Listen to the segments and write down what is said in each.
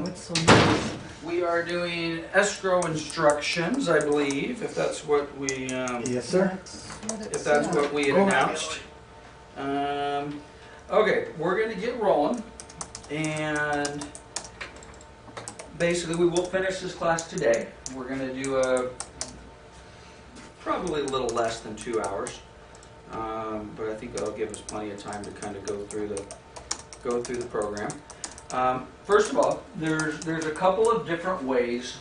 What's so nice? We are doing escrow instructions, I believe, if that's what we, Yes, sir. if that's what we had announced. Okay, we're gonna get rolling, and basically we will finish this class today. We're gonna do probably a little less than 2 hours, but I think that'll give us plenty of time to kind of go through the program. First of all, there's a couple of different ways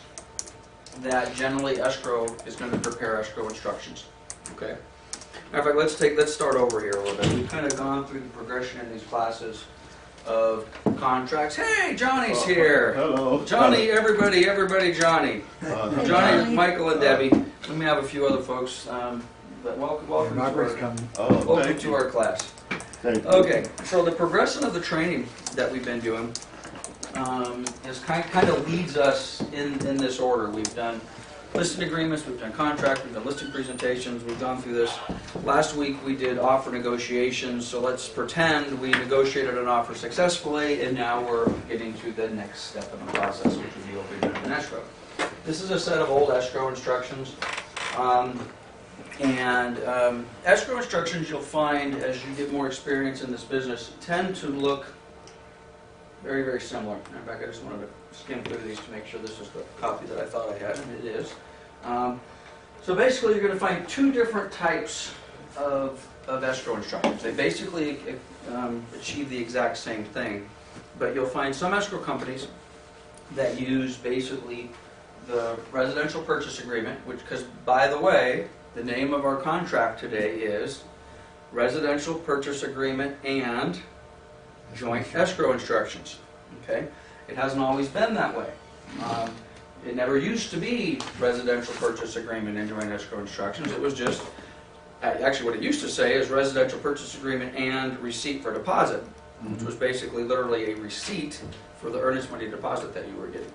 that generally escrow is going to prepare escrow instructions. Okay. Matter of fact, let's start over here a little bit. We've kind of gone through the progression in these classes of contracts. Hey, Johnny's here. Hello. Johnny, everybody, Johnny. Johnny, Michael, and Debbie. Let me have a few other folks. But welcome to our class. Okay, so the progression of the training that we've been doing is kind of leads us in this order. We've done listing agreements, we've done contracts, we've done listing presentations, we've gone through this. Last week we did offer negotiations, so let's pretend we negotiated an offer successfully, and now we're getting to the next step in the process, which would be opening an escrow. This is a set of old escrow instructions. Escrow instructions, you'll find as you get more experience in this business, tend to look very, very similar. In fact, I just wanted to skim through these to make sure this is the copy that I thought I had, and it is. So basically, you're going to find two different types of escrow instructions. They basically achieve the exact same thing, but you'll find some escrow companies that use basically the residential purchase agreement, which, because by the way, the name of our contract today is Residential Purchase Agreement and Joint Escrow Instructions. Okay? It hasn't always been that way. It never used to be Residential Purchase Agreement and Joint Escrow Instructions. It was just, actually what it used to say is Residential Purchase Agreement and Receipt for Deposit, which was basically literally a receipt for the earnest money deposit that you were getting.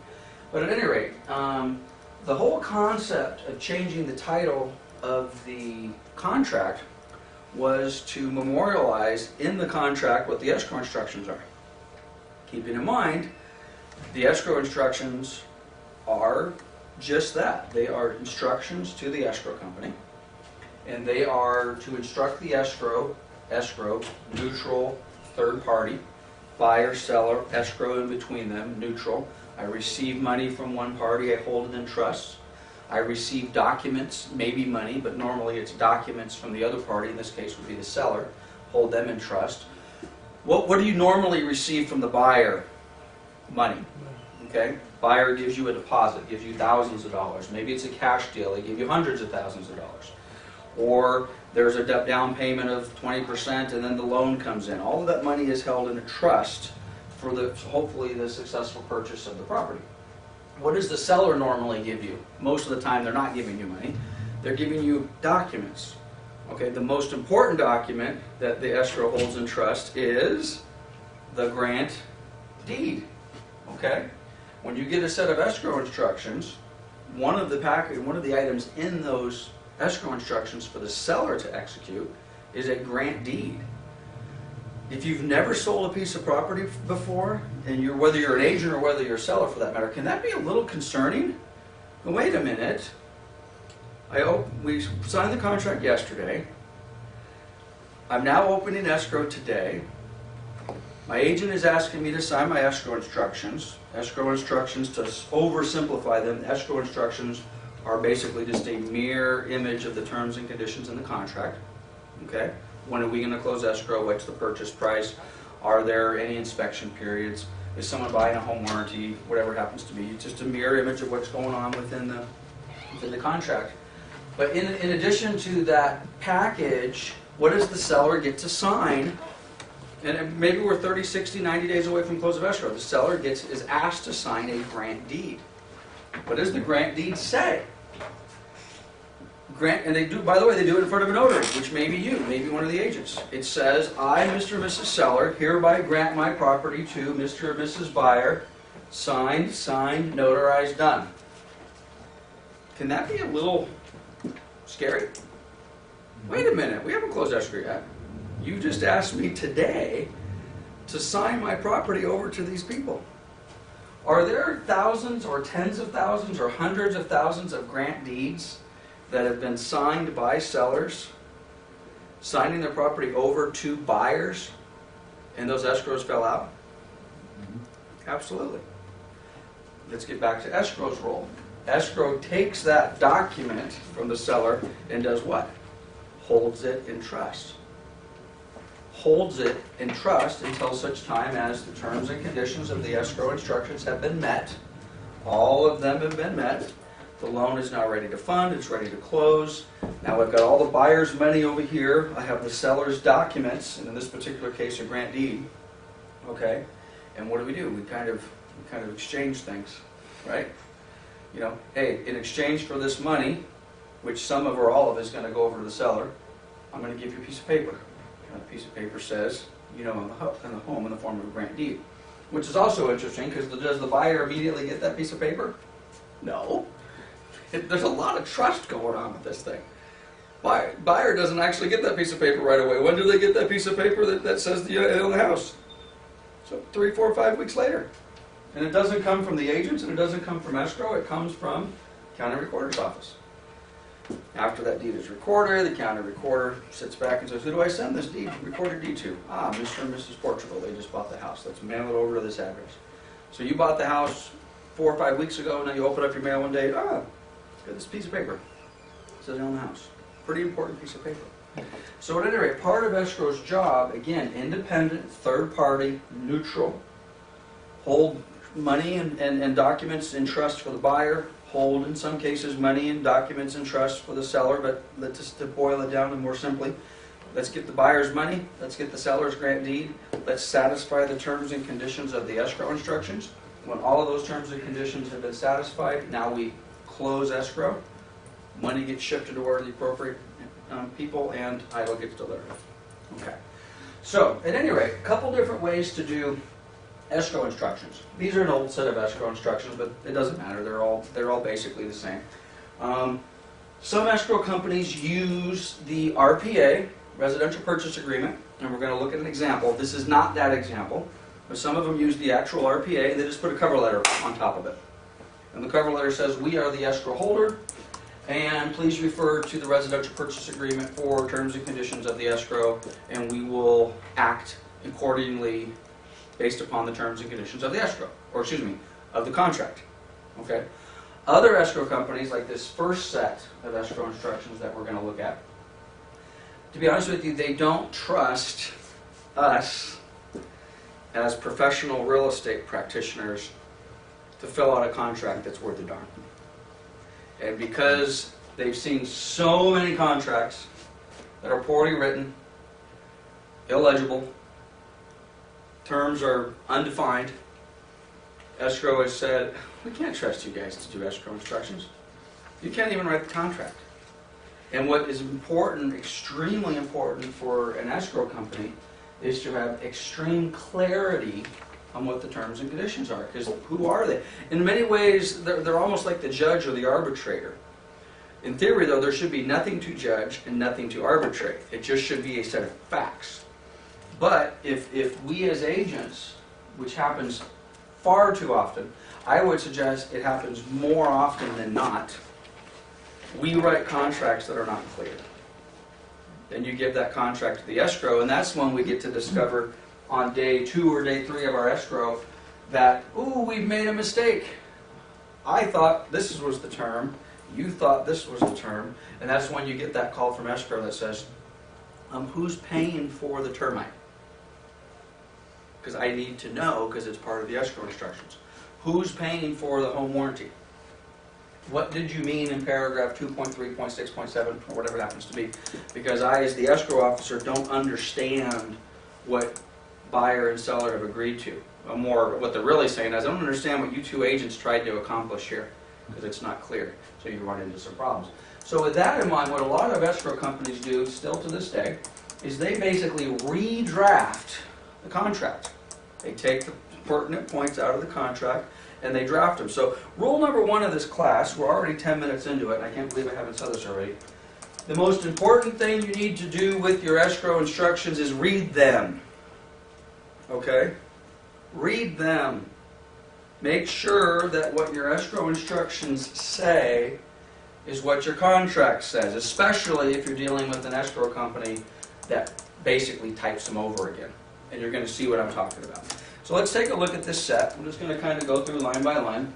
But at any rate, the whole concept of changing the title of the contract was to memorialize in the contract what the escrow instructions are. Keeping in mind, the escrow instructions are just that. They are instructions to the escrow company, and they are to instruct the escrow, neutral, third party, buyer, seller, escrow in between them, neutral. I receive money from one party, I hold it in trust. I receive documents, maybe money, but normally it's documents from the other party, in this case would be the seller, hold them in trust. What do you normally receive from the buyer? Money. Okay? Buyer gives you a deposit, gives you thousands of dollars. Maybe it's a cash deal, they give you hundreds of thousands of dollars. Or there's a down payment of 20% and then the loan comes in. All of that money is held in a trust for hopefully the successful purchase of the property. What does the seller normally give you? Most of the time they're not giving you money. They're giving you documents. Okay, the most important document that the escrow holds in trust is the grant deed. Okay? When you get a set of escrow instructions, one of the items in those escrow instructions for the seller to execute is a grant deed. If you've never sold a piece of property before, and whether you're an agent or whether you're a seller for that matter, can that be a little concerning? Well, wait a minute. We signed the contract yesterday. I'm now opening escrow today. My agent is asking me to sign my escrow instructions. Escrow instructions, to oversimplify them, escrow instructions are basically just a mirror image of the terms and conditions in the contract. Okay? When are we going to close escrow? What's the purchase price? Are there any inspection periods? Is someone buying a home warranty? Whatever it happens to be. It's just a mirror image of what's going on within the contract. But in addition to that package, what does the seller get to sign? And maybe we're 30, 60, 90 days away from close of escrow. The seller is asked to sign a grant deed. What does the grant deed say? And they do, by the way, they do it in front of a notary, which may be you, maybe one of the agents. It says, I, Mr. and Mrs. Seller, hereby grant my property to Mr. and Mrs. Buyer, signed, notarized, done. Can that be a little scary? Wait a minute, we haven't closed escrow yet. You just asked me today to sign my property over to these people. Are there thousands or tens of thousands or hundreds of thousands of grant deeds that have been signed by sellers, signing their property over to buyers, and those escrows fell out? Absolutely. Let's get back to escrow's role. Escrow takes that document from the seller and does what? Holds it in trust. Holds it in trust until such time as the terms and conditions of the escrow instructions have been met. All of them have been met. The loan is now ready to fund. It's ready to close. Now I've got all the buyer's money over here. I have the seller's documents, and in this particular case, a grant deed. Okay? And what do? We kind of exchange things, right? You know, hey, in exchange for this money, which some of or all of is going to go over to the seller, I'm going to give you a piece of paper. And that piece of paper says, you know, in the home in the form of a grant deed. Which is also interesting, because does the buyer immediately get that piece of paper? No. There's a lot of trust going on with this thing. Buyer doesn't actually get that piece of paper right away. When do they get that piece of paper that says they own the house? So 3, 4, 5 weeks later. And it doesn't come from the agents, and it doesn't come from escrow. It comes from county recorder's office. After that deed is recorded, the county recorder sits back and says, who do I send this deed, recorded deed to? Ah, Mr. and Mrs. Portugal. They just bought the house. Let's mail it over to this address. So you bought the house 4 or 5 weeks ago, and now you open up your mail one day. Ah, got this piece of paper. It says I own the house. Pretty important piece of paper. So at any rate, part of escrow's job, again, independent, third party, neutral, hold money and documents in trust for the buyer, hold in some cases money and documents in trust for the seller, but just to boil it down and more simply, let's get the buyer's money, let's get the seller's grant deed, let's satisfy the terms and conditions of the escrow instructions. When all of those terms and conditions have been satisfied, now we close escrow, money gets shifted to where the appropriate people, and title gets delivered. Okay. So, at any rate, a couple different ways to do escrow instructions. These are an old set of escrow instructions, but it doesn't matter. They're all basically the same. Some escrow companies use the RPA, Residential Purchase Agreement, and we're going to look at an example. This is not that example, but some of them use the actual RPA, and they just put a cover letter on top of it. And the cover letter says, we are the escrow holder, and please refer to the Residential Purchase Agreement for terms and conditions of the escrow, and we will act accordingly based upon the terms and conditions of the escrow, or excuse me, of the contract. Okay? Other escrow companies, like this first set of escrow instructions that we're going to look at, to be honest with you, they don't trust us as professional real estate practitioners to fill out a contract that's worth a darn. And because they've seen so many contracts that are poorly written, illegible, terms are undefined, escrow has said, we can't trust you guys to do escrow instructions. You can't even write the contract. And what is important, extremely important for an escrow company, is to have extreme clarity on what the terms and conditions are. Because who are they? In many ways, they're almost like the judge or the arbitrator. In theory, though, there should be nothing to judge and nothing to arbitrate. It just should be a set of facts. But if we as agents, which happens far too often, I would suggest it happens more often than not, we write contracts that are not clear. Then you give that contract to the escrow, and that's when we get to discover on day 2 or day 3 of our escrow that, ooh, we've made a mistake. I thought this was the term, you thought this was the term, and that's when you get that call from escrow that says, who's paying for the termite? Because I need to know, because it's part of the escrow instructions. Who's paying for the home warranty? What did you mean in paragraph 2.3.6.7, or whatever it happens to be? Because I, as the escrow officer, don't understand what buyer and seller have agreed to. Or more, what they're really saying is, I don't understand what you two agents tried to accomplish here, because it's not clear. So you run into some problems. So with that in mind, what a lot of escrow companies do, still to this day, is they basically redraft the contract. They take the pertinent points out of the contract, and they draft them. So rule number 1 of this class, we're already 10 minutes into it, and I can't believe I haven't said this already. The most important thing you need to do with your escrow instructions is read them. Okay? Read them. Make sure that what your escrow instructions say is what your contract says, especially if you're dealing with an escrow company that basically types them over again. And you're going to see what I'm talking about. So let's take a look at this set. I'm just going to kind of go through line by line.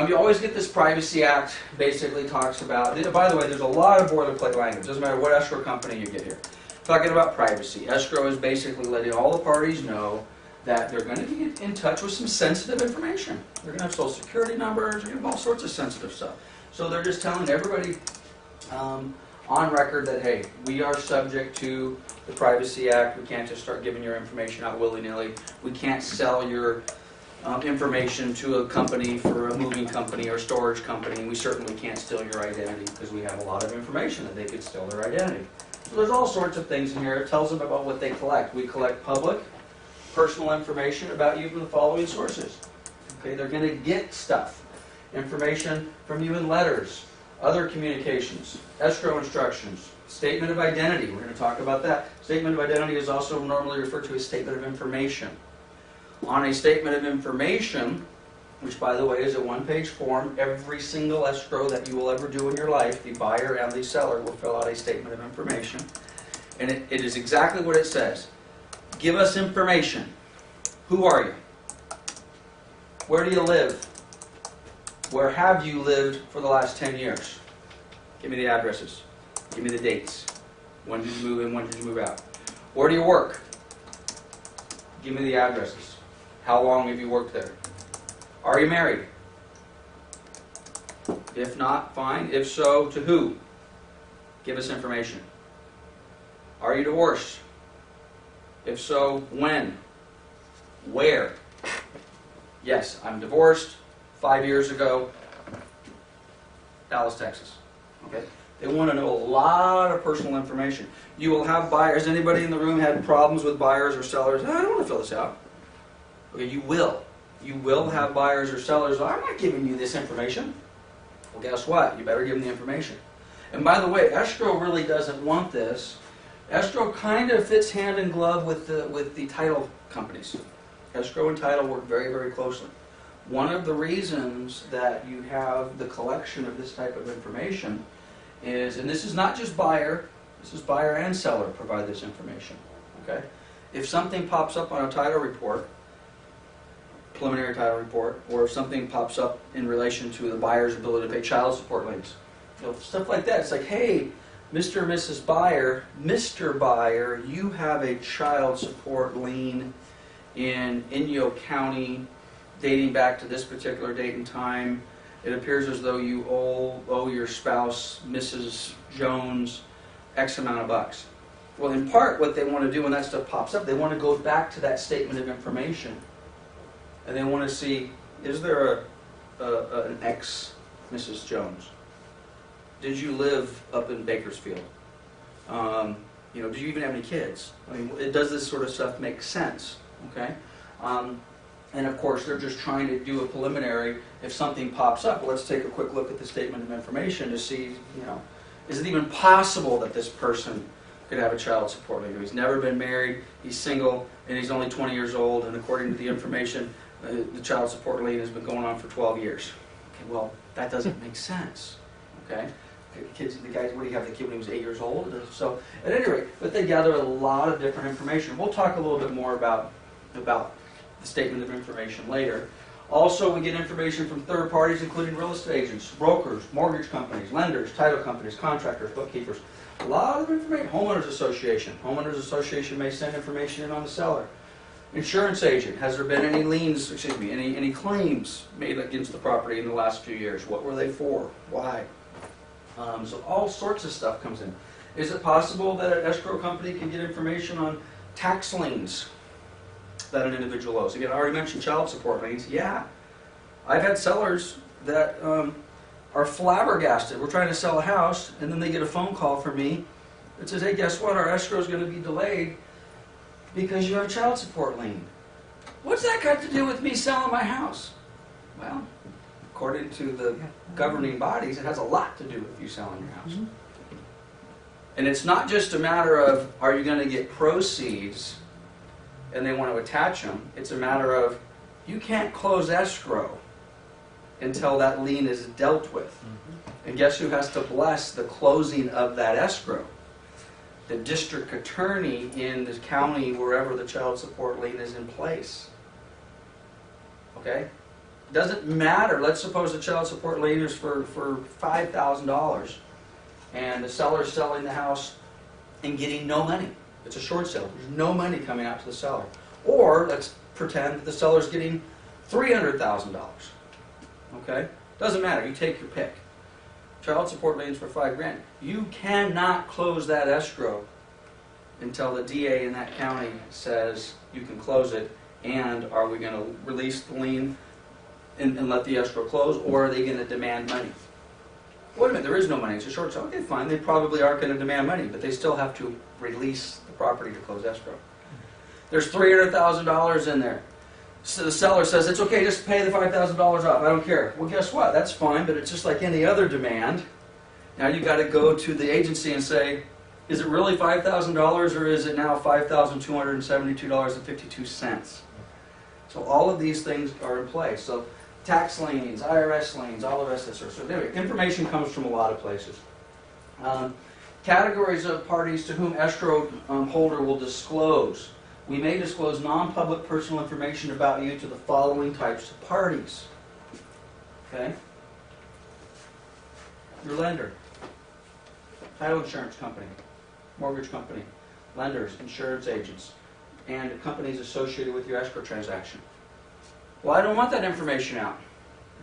You always get this Privacy Act basically talks about, by the way, there's a lot of boilerplate language. It doesn't matter what escrow company you get here. Talking about privacy. Escrow is basically letting all the parties know that they're going to get in touch with some sensitive information. They're going to have social security numbers, they're going to have all sorts of sensitive stuff. So they're just telling everybody on record that, hey, we are subject to the Privacy Act. We can't just start giving your information out willy-nilly. We can't sell your information to a company for a moving company or storage company. We certainly can't steal your identity because we have a lot of information that they could steal their identity. So there's all sorts of things in here. It tells them about what they collect. We collect public, personal information about you from the following sources. Okay, they're going to get stuff. Information from you in letters, other communications, escrow instructions, statement of identity. We're going to talk about that. Statement of identity is also normally referred to as statement of information. On a statement of information, which by the way is a one-page form, every single escrow that you will ever do in your life, the buyer and the seller will fill out a statement of information. And it is exactly what it says. Give us information. Who are you? Where do you live? Where have you lived for the last 10 years? Give me the addresses. Give me the dates. When did you move in? When did you move out? Where do you work? Give me the addresses. How long have you worked there? Are you married? If not, fine. If so, to who? Give us information. Are you divorced? If so, when? Where? Yes, I'm divorced 5 years ago, Dallas, Texas. Okay? They want to know a lot of personal information. You will have buyers. Anybody in the room had problems with buyers or sellers? I don't want to fill this out. Okay, you will. You will have buyers or sellers. I'm not giving you this information. Well, guess what? You better give them the information. And by the way, escrow really doesn't want this. Escrow kind of fits hand in glove with the title companies. Escrow and title work very, very closely. One of the reasons that you have the collection of this type of information is, and this is not just buyer, this is buyer and seller provide this information. Okay? If something pops up on a title report, preliminary title report, or if something pops up in relation to the buyer's ability to pay child support liens, stuff like that, it's like, hey, Mr. and Mrs. Buyer, Mr. Buyer, you have a child support lien in Inyo County dating back to this particular date and time. It appears as though you owe your spouse, Mrs. Jones, X amount of bucks. Well, in part, what they want to do when that stuff pops up, they want to go back to that statement of information. And they want to see, is there an ex Mrs. Jones? Did you live up in Bakersfield? Do you even have any kids? I mean, does this sort of stuff make sense? Okay? And of course, they're just trying to do a preliminary. If something pops up, let's take a quick look at the statement of information to see, is it even possible that this person could have a child support lien? He's never been married, he's single, and he's only 20 years old, and according to the information, the child support lien has been going on for 12 years. Okay, well, that doesn't make sense. Okay? The guys, what do you have, the kid when he was 8 years old? So, at any rate, but they gather a lot of different information. We'll talk a little bit more about the statement of information later. Also, we get information from third parties, including real estate agents, brokers, mortgage companies, lenders, title companies, contractors, bookkeepers. A lot of information. Homeowners Association. Homeowners Association may send information in on the seller. Insurance agent. Has there been any liens, any claims made against the property in the last few years? What were they for? Why? So all sorts of stuff comes in. Is it possible that an escrow company can get information on tax liens that an individual owes? Again, I already mentioned child support liens. Yeah. I've had sellers that are flabbergasted. We're trying to sell a house, and then they get a phone call from me that says, hey, guess what? Our escrow is going to be delayed because you have a child support lien. What's that got to do with me selling my house? Well, according to the governing bodies, it has a lot to do with you selling your house. And it's not just a matter of, are you going to get proceeds and they want to attach them. It's a matter of, you can't close escrow until that lien is dealt with. And guess who has to bless the closing of that escrow? The district attorney in the county, wherever the child support lien is in place. Okay? Doesn't matter. Let's suppose the child support lien is for $5,000 and the seller's selling the house and getting no money. It's a short sale. There's no money coming out to the seller. Or let's pretend that the seller's getting $300,000. Okay? Doesn't matter. You take your pick. Child support liens for $5,000. You cannot close that escrow until the DA in that county says you can close it. And are we going to release the lien and let the escrow close, or are they going to demand money? Wait a minute, there is no money. It's a short sale. Okay, fine. They probably aren't going to demand money, but they still have to release the property to close escrow. There's $300,000 in there. So the seller says, it's okay, just pay the $5,000 off. I don't care. Well, guess what? That's fine, but it's just like any other demand. Now you've got to go to the agency and say, is it really $5,000 or is it now $5,272.52? So all of these things are in place. So tax liens, IRS liens, all of this. So anyway, information comes from a lot of places. Categories of parties to whom escrow holder will disclose. We may disclose non-public personal information about you to the following types of parties. Okay? Your lender, title insurance company, mortgage company, lenders, insurance agents, and companies associated with your escrow transaction. Well, I don't want that information out.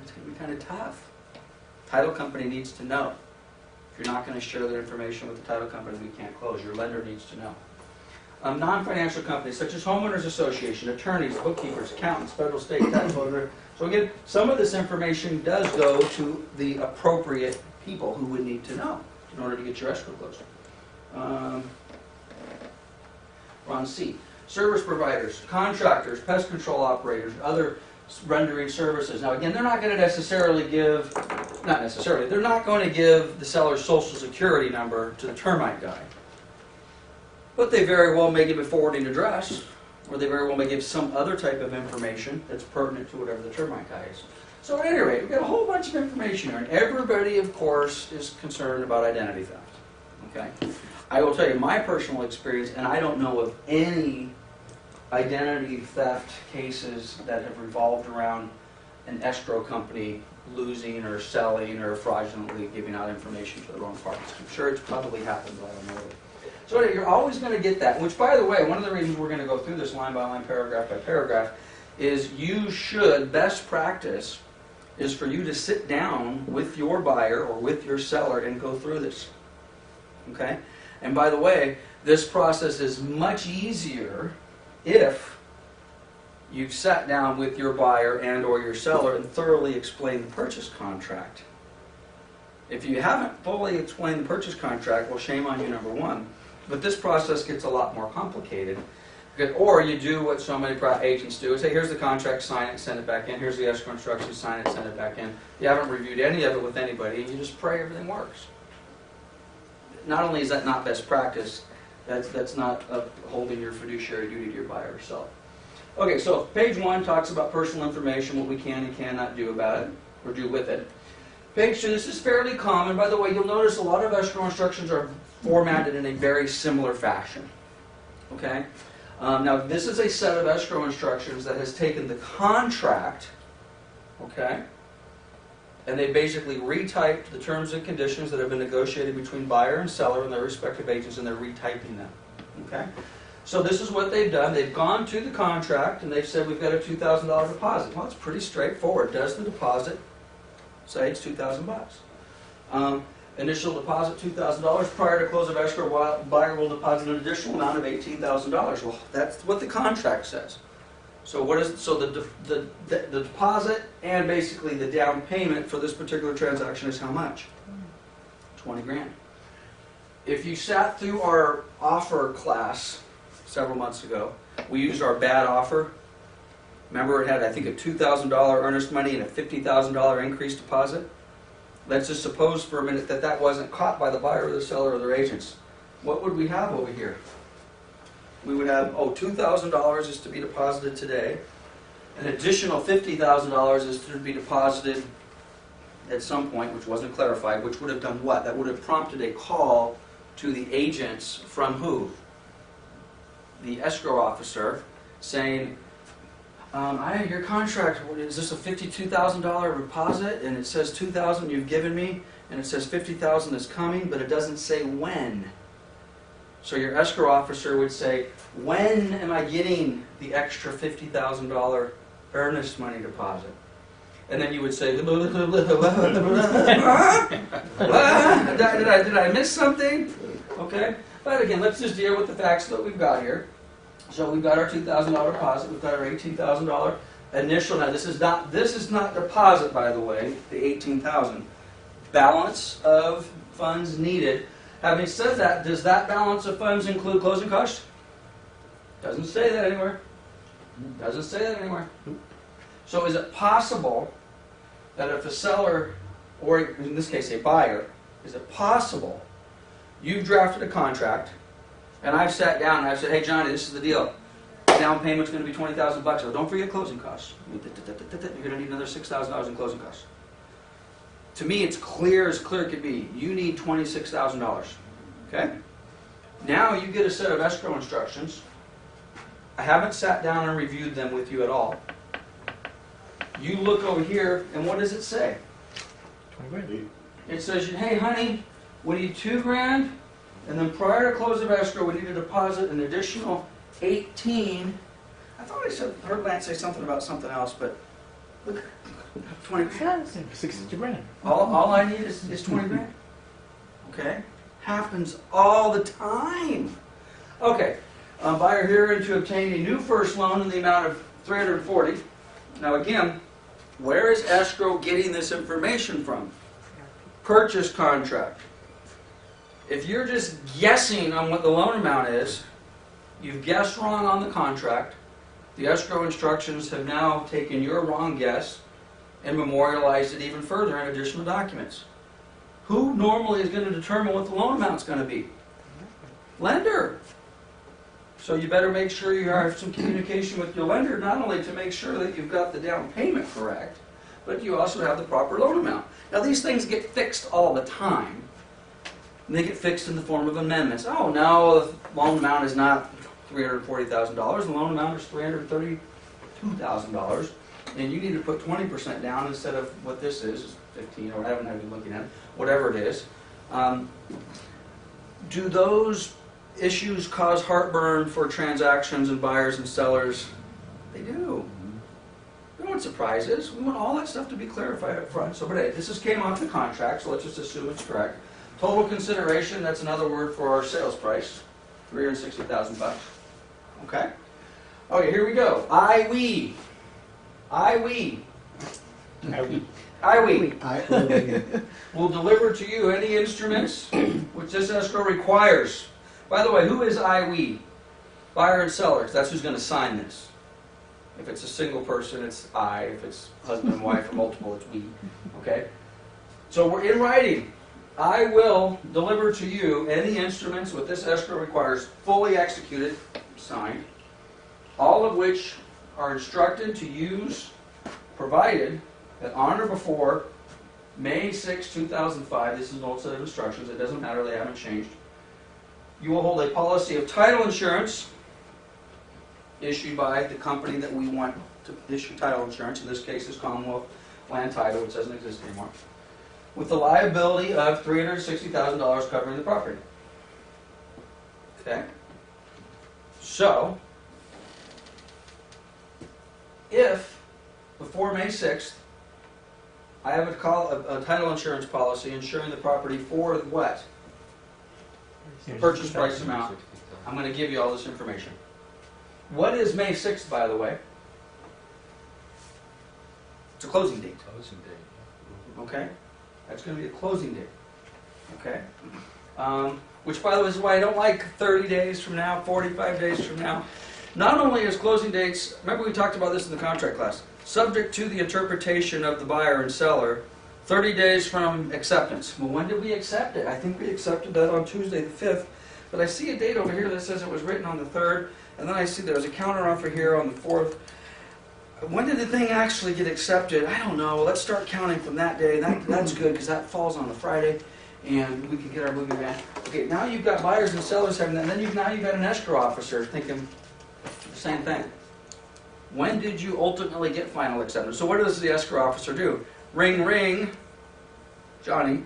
It's going to be kind of tough. Title company needs to know. If you're not going to share their information with the title company, we can't close. Your lender needs to know. Non-financial companies such as homeowners association, attorneys, bookkeepers, accountants, federal, state, tax auditor. So again, some of this information does go to the appropriate people who would need to know in order to get your escrow closed. We're on C. Service providers, contractors, pest control operators, other rendering services. Now again, they're not going to necessarily give, they're not going to give the seller's social security number to the termite guy. But they very well may give a forwarding address, or they very well may give some other type of information that's pertinent to whatever the termite guy is. So at any rate, we've got a whole bunch of information here, and everybody, of course, is concerned about identity theft. Okay? I will tell you my personal experience, and I don't know of any identity theft cases that have revolved around an escrow company losing or selling or fraudulently giving out information to the wrong parties. I'm sure it's probably happened, but I don't know it. So you're always going to get that, which, by the way, one of the reasons we're going to go through this line by line, paragraph by paragraph, is you should, best practice is for you to sit down with your buyer or with your seller and go through this. Okay? And by the way, this process is much easier if you've sat down with your buyer and or your seller and thoroughly explained the purchase contract. If you haven't fully explained the purchase contract, well, shame on you, number one. But this process gets a lot more complicated. Or you do what so many agents do, is say, here's the contract, sign it, send it back in. Here's the escrow instructions, sign it, send it back in. You haven't reviewed any of it with anybody, and you just pray everything works. Not only is that not best practice, that's not upholding your fiduciary duty to your buyer or seller. Okay, so page 1 talks about personal information, what we can and cannot do about it, or do with it. Page 2, this is fairly common. By the way, you'll notice a lot of escrow instructions are formatted in a very similar fashion. Okay? Now, this is a set of escrow instructions that has taken the contract, okay, and they basically retyped the terms and conditions that have been negotiated between buyer and seller and their respective agents, and they're retyping them. Okay? So this is what they've done. They've gone to the contract, and they've said, we've got a $2,000 deposit. Well, it's pretty straightforward. Does the deposit say it's $2,000? Initial deposit $2,000. Prior to close of escrow, buyer will deposit an additional amount of $18,000. Well, that's what the contract says. So what is the deposit and basically the down payment for this particular transaction is how much? 20 grand. If you sat through our offer class several months ago, we used our bad offer. Remember, it had, I think, a $2,000 earnest money and a $50,000 increased deposit. Let's just suppose for a minute that that wasn't caught by the buyer or the seller or their agents. What would we have over here? We would have, $2,000 is to be deposited today, An additional $50,000 is to be deposited at some point, which wasn't clarified, which would have done what? That would have prompted a call to the agents from who? The escrow officer saying, your contract, is this a $52,000 deposit? And it says $2,000 you've given me, and it says $50,000 is coming, but it doesn't say when. So your escrow officer would say, when am I getting the extra $50,000 earnest money deposit? And then you would say, did I miss something? Okay, but again, let's just deal with the facts that we've got here. So we've got our $2,000 deposit, we've got our $18,000 initial. Now this is not deposit, by the way, the $18,000. Balance of funds needed. Having said that, does that balance of funds include closing costs? Doesn't say that anywhere. Doesn't say that anywhere. So is it possible that if a seller, or in this case a buyer, is it possible you've drafted a contract and I've sat down and I've said, hey Johnny, this is the deal. Down payment's going to be $20,000. So don't forget closing costs. You're going to need another $6,000 in closing costs. To me, it's clear as clear could be. You need $26,000. Okay? Now you get a set of escrow instructions. I haven't sat down and reviewed them with you at all. You look over here, and what does it say? 20 grand. It says, hey honey, we need $2,000, and then prior to close of escrow, we need to deposit an additional 18. I thought I heard Lance say something about something else, but look, 20 grand. 60 grand. All I need is 20 grand. Okay? Happens all the time. Okay. Buyer herein to obtain a new first loan in the amount of $340. Now again, where is escrow getting this information from? Purchase contract. If you're just guessing on what the loan amount is, you've guessed wrong on the contract. The escrow instructions have now taken your wrong guess and memorialized it even further in additional documents. Who normally is going to determine what the loan amount is going to be? Lender. So you better make sure you have some communication with your lender, not only to make sure that you've got the down payment correct, but you also have the proper loan amount. Now these things get fixed all the time. And they get fixed in the form of amendments. Oh no, the loan amount is not $340,000. The loan amount is $332,000. And you need to put 20% down instead of what this is 15 or whatever you're looking at, whatever it is. Do those issues cause heartburn for transactions and buyers and sellers? They do. We don't want surprises. We want all that stuff to be clarified up front. So, but hey, this came off the contract, so let's just assume it's correct. Total consideration, that's another word for our sales price, $360,000. Okay? Okay, here we go. We will deliver to you any instruments which this escrow requires. By the way, who is we? Buyer and sellers. That's who's going to sign this. If it's a single person, it's I. If it's husband and wife or multiple, it's we. Okay? So we're in writing. I will deliver to you any instruments which this escrow requires, fully executed, signed, all of which are instructed to use, provided that on or before May 6, 2005, this is an old set of instructions, it doesn't matter, they haven't changed, you will hold a policy of title insurance issued by the company that we want to issue title insurance, in this case is Commonwealth Land Title, which doesn't exist anymore, with the liability of $360,000 covering the property. Okay? So, if before May 6th, I have a title insurance policy insuring the property for what? The purchase price amount. I'm going to give you all this information. What is May 6th, by the way? It's a closing date. Closing date. Okay? That's going to be a closing date. Okay? Which, by the way, is why I don't like 30 days from now, 45 days from now. Not only is closing dates, remember we talked about this in the contract class, subject to the interpretation of the buyer and seller, 30 days from acceptance. Well, when did we accept it? I think we accepted that on Tuesday the 5th, but I see a date over here that says it was written on the 3rd, and then I see there's a counteroffer here on the 4th. when did the thing actually get accepted? I don't know. Let's start counting from that day. That's good because that falls on a Friday, and we can get our moving van. Okay, now you've got buyers and sellers having that, and then now you've got an escrow officer thinking the same thing. When did you ultimately get final acceptance? So what does the escrow officer do? Ring, ring, Johnny.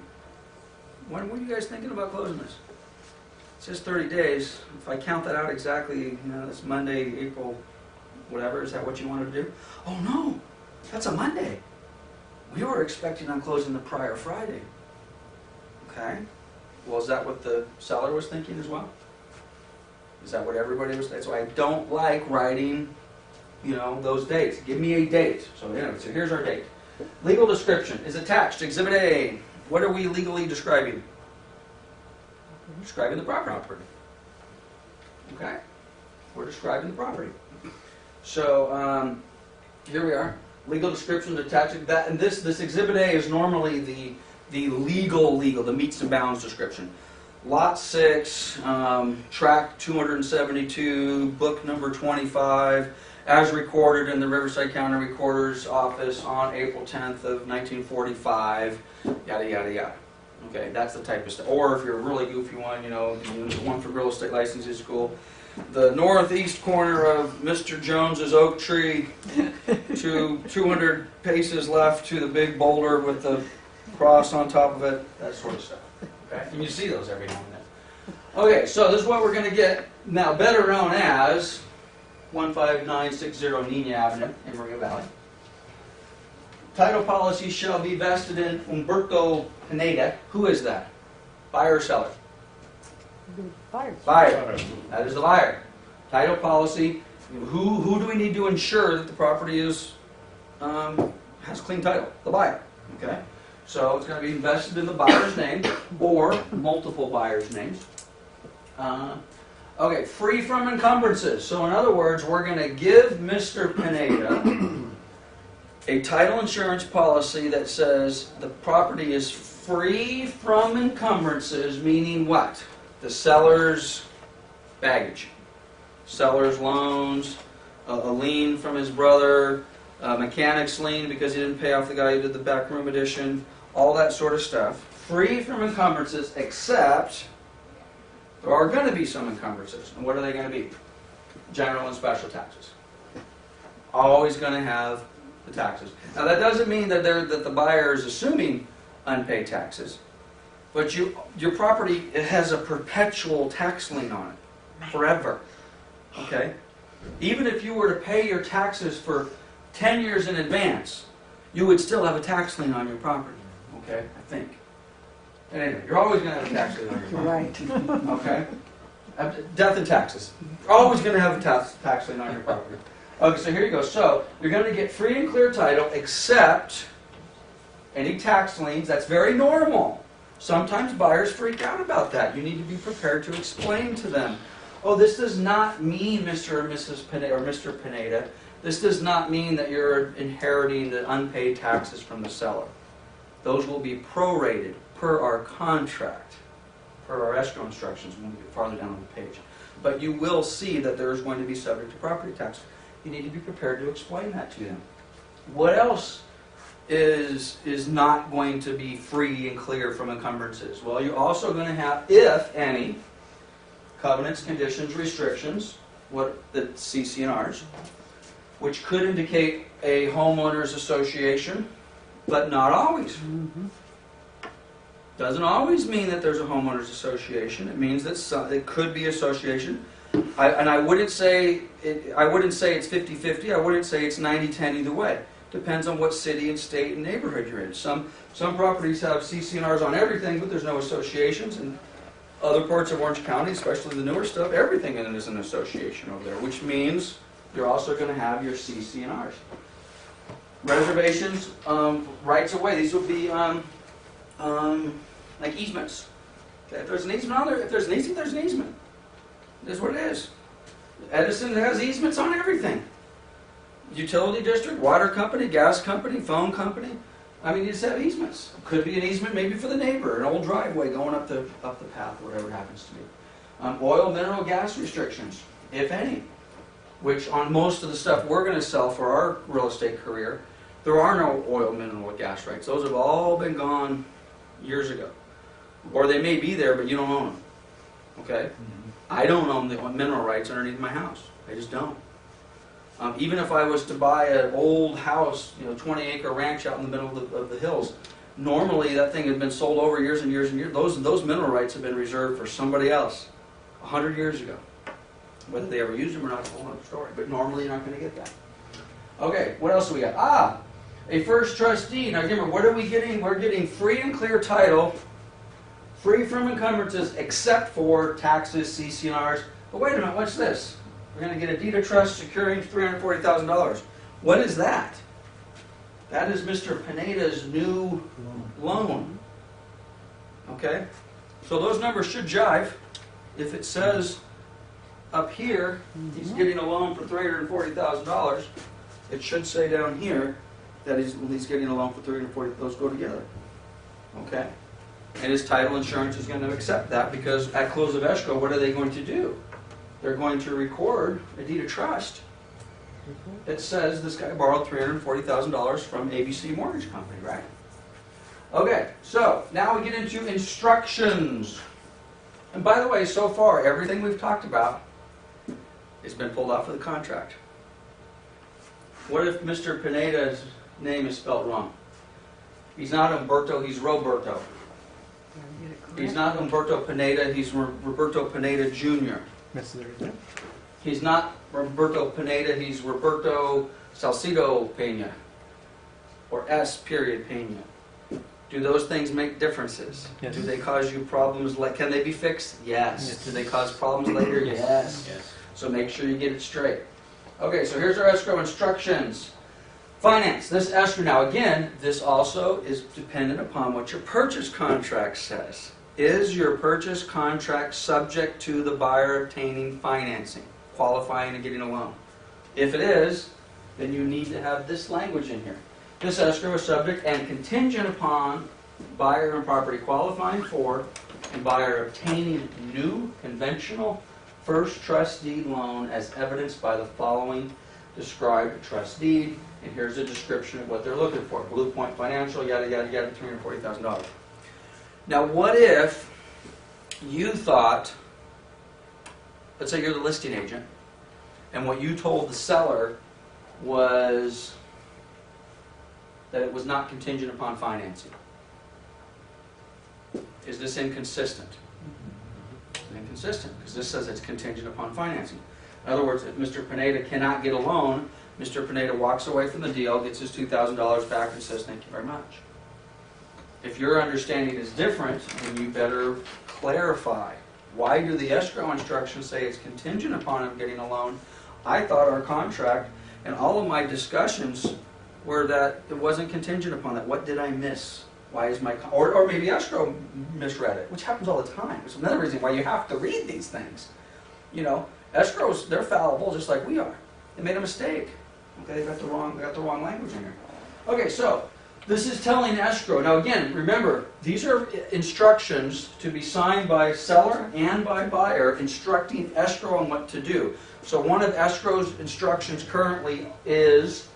When were you guys thinking about closing this? It says 30 days. If I count that out exactly, it's Monday, April, whatever. Is that what you wanted to do? Oh no, that's a Monday. We were expecting on closing the prior Friday. Okay. Well, is that what the seller was thinking as well? Is that what everybody was? That's why I don't like writing, those dates. Give me a date. So anyway, so here's our date. Legal description is attached. Exhibit A. What are we legally describing? Describing the property. Okay. We're describing the property. So here we are. Legal description attached. That and this Exhibit A is normally the legal, the meets and bounds description. Lot 6, tract 272, book number 25, as recorded in the Riverside County Recorder's Office on April 10th of 1945, yada, yada, yada. Okay, that's the type of stuff. Or if you're a really goofy one, the one for real estate licensing school, the northeast corner of Mr. Jones's oak tree to 200 paces left to the big boulder with the cross on top of it, that sort of stuff. Okay, and you see those every now and then. Okay, so this is what we're going to get now, better known as 15960 Nina Avenue in Moreno Valley. Title policy shall be vested in Humberto Pineda. Who is that? Buyer or seller? Buyer. Buyer. That is the buyer. Title policy. Who do we need to ensure that the property is has clean title? The buyer. Okay. So it's going to be invested in the buyer's name or multiple buyers' names. Okay, free from encumbrances. So in other words, we're going to give Mr. Pineda a title insurance policy that says the property is free from encumbrances, meaning what? The seller's baggage, seller's loans, a lien from his brother, a mechanic's lien because he didn't pay off the guy who did the back room addition, all that sort of stuff. Free from encumbrances, except there are going to be some encumbrances. And what are they going to be? General and special taxes. Always going to have the taxes. Now that doesn't mean that the buyer is assuming unpaid taxes, but your property, it has a perpetual tax lien on it, forever. Okay? Even if you were to pay your taxes for 10 years in advance, you would still have a tax lien on your property. Okay? I think. Anyway, you're always going to have a tax lien on your property. Right. Okay? Death and taxes. You're always going to have a tax lien on your property. Okay, so here you go. So you're going to get free and clear title except any tax liens. That's very normal. Sometimes buyers freak out about that. You need to be prepared to explain to them, oh, this does not mean Mr. or Mrs. Pineda, or Mr. Pineda. This does not mean that you're inheriting the unpaid taxes from the seller. Those will be prorated per our contract, per our escrow instructions when we get farther down on the page. But you will see that there is going to be subject to property tax. You need to be prepared to explain that to them. What else is not going to be free and clear from encumbrances? Well, you're also going to have, if any, covenants, conditions, restrictions, what the CC&Rs, which could indicate a homeowners association, but not always. Doesn't always mean that there's a homeowners association. It means that it could be association. I wouldn't say it's 50-50. I wouldn't say it's 90-10 either way. Depends on what city and state and neighborhood you're in. Some properties have CC&Rs on everything, but there's no associations. And other parts of Orange County, especially the newer stuff, everything in it is an association over there, which means you're also going to have your CC&Rs. Reservations, rights of way. These would be like easements. Okay, if there's an easement on there, there's an easement. That's what it is. Edison has easements on everything. Utility district, water company, gas company, phone company. I mean, you just have easements. Could be an easement maybe for the neighbor, an old driveway going up the path, whatever it happens to be. Oil, mineral, gas restrictions, if any. which on most of the stuff we're going to sell for our real estate career, there are no oil, mineral, or gas rights. Those have all been gone years ago. Or they may be there, but you don't own them. Okay? I don't own the mineral rights underneath my house. I just don't. Even if I was to buy an old house, 20-acre ranch out in the middle of the hills, normally that thing had been sold over years and years and years. Those mineral rights have been reserved for somebody else 100 years ago. Whether they ever used them or not is a whole other story. But normally you're not going to get that. Okay, what else do we got? A first trust deed. Now remember, what are we getting? We're getting free and clear title, free from encumbrances, except for taxes, CC&Rs. But wait a minute, what's this? We're going to get a deed of trust securing $340,000. What is that? That is Mr. Pineda's new loan. Okay? So those numbers should jive. If it says up here he's getting a loan for $340,000, it should say down here that he's getting a loan for $340,000. Those go together. Okay? And his title insurance is going to accept that, because at close of escrow, what are they going to do? They're going to record a deed of trust that says this guy borrowed $340,000 from ABC Mortgage Company, right? Okay, so now we get into instructions. And by the way, so far, everything we've talked about has been pulled off of the contract. What if Mr. Pineda's name is spelled wrong? He's not Umberto, he's Roberto. He's not Umberto Pineda, he's Roberto Pineda Jr. He's not Roberto Pineda, he's Roberto Salcido Pena. Or S. Pena. Do those things make differences? Yes. Do they cause you problems? Can they be fixed? Yes. Do they cause problems later? Yes. So make sure you get it straight. Okay, so here's our escrow instructions. Finance, this escrow. Now again, this also is dependent upon what your purchase contract says. Is your purchase contract subject to the buyer obtaining financing, qualifying and getting a loan? If it is, then you need to have this language in here. This escrow is subject and contingent upon buyer and property qualifying for and buyer obtaining new conventional first trust deed loan as evidenced by the following described trust deed. And here's a description of what they're looking for. Blue Point Financial, yada, yada, yada, $340,000. Now, what if you thought, let's say you're the listing agent, and what you told the seller was that it was not contingent upon financing? Is this inconsistent? It's inconsistent, because this says it's contingent upon financing. In other words, if Mr. Pineda cannot get a loan, Mr. Pineda walks away from the deal, gets his $2,000 back, and says, thank you very much. If your understanding is different, then you better clarify. Why do the escrow instructions say it's contingent upon him getting a loan? I thought our contract and all of my discussions were that it wasn't contingent upon that. What did I miss? Why is my... Or maybe escrow misread it, which happens all the time. It's another reason why you have to read these things. Escrows, they're fallible just like we are. They made a mistake. Okay, they got the wrong language in here. Okay, so this is telling escrow. Now again, remember, these are instructions to be signed by seller and by buyer, instructing escrow on what to do. So one of escrow's instructions currently is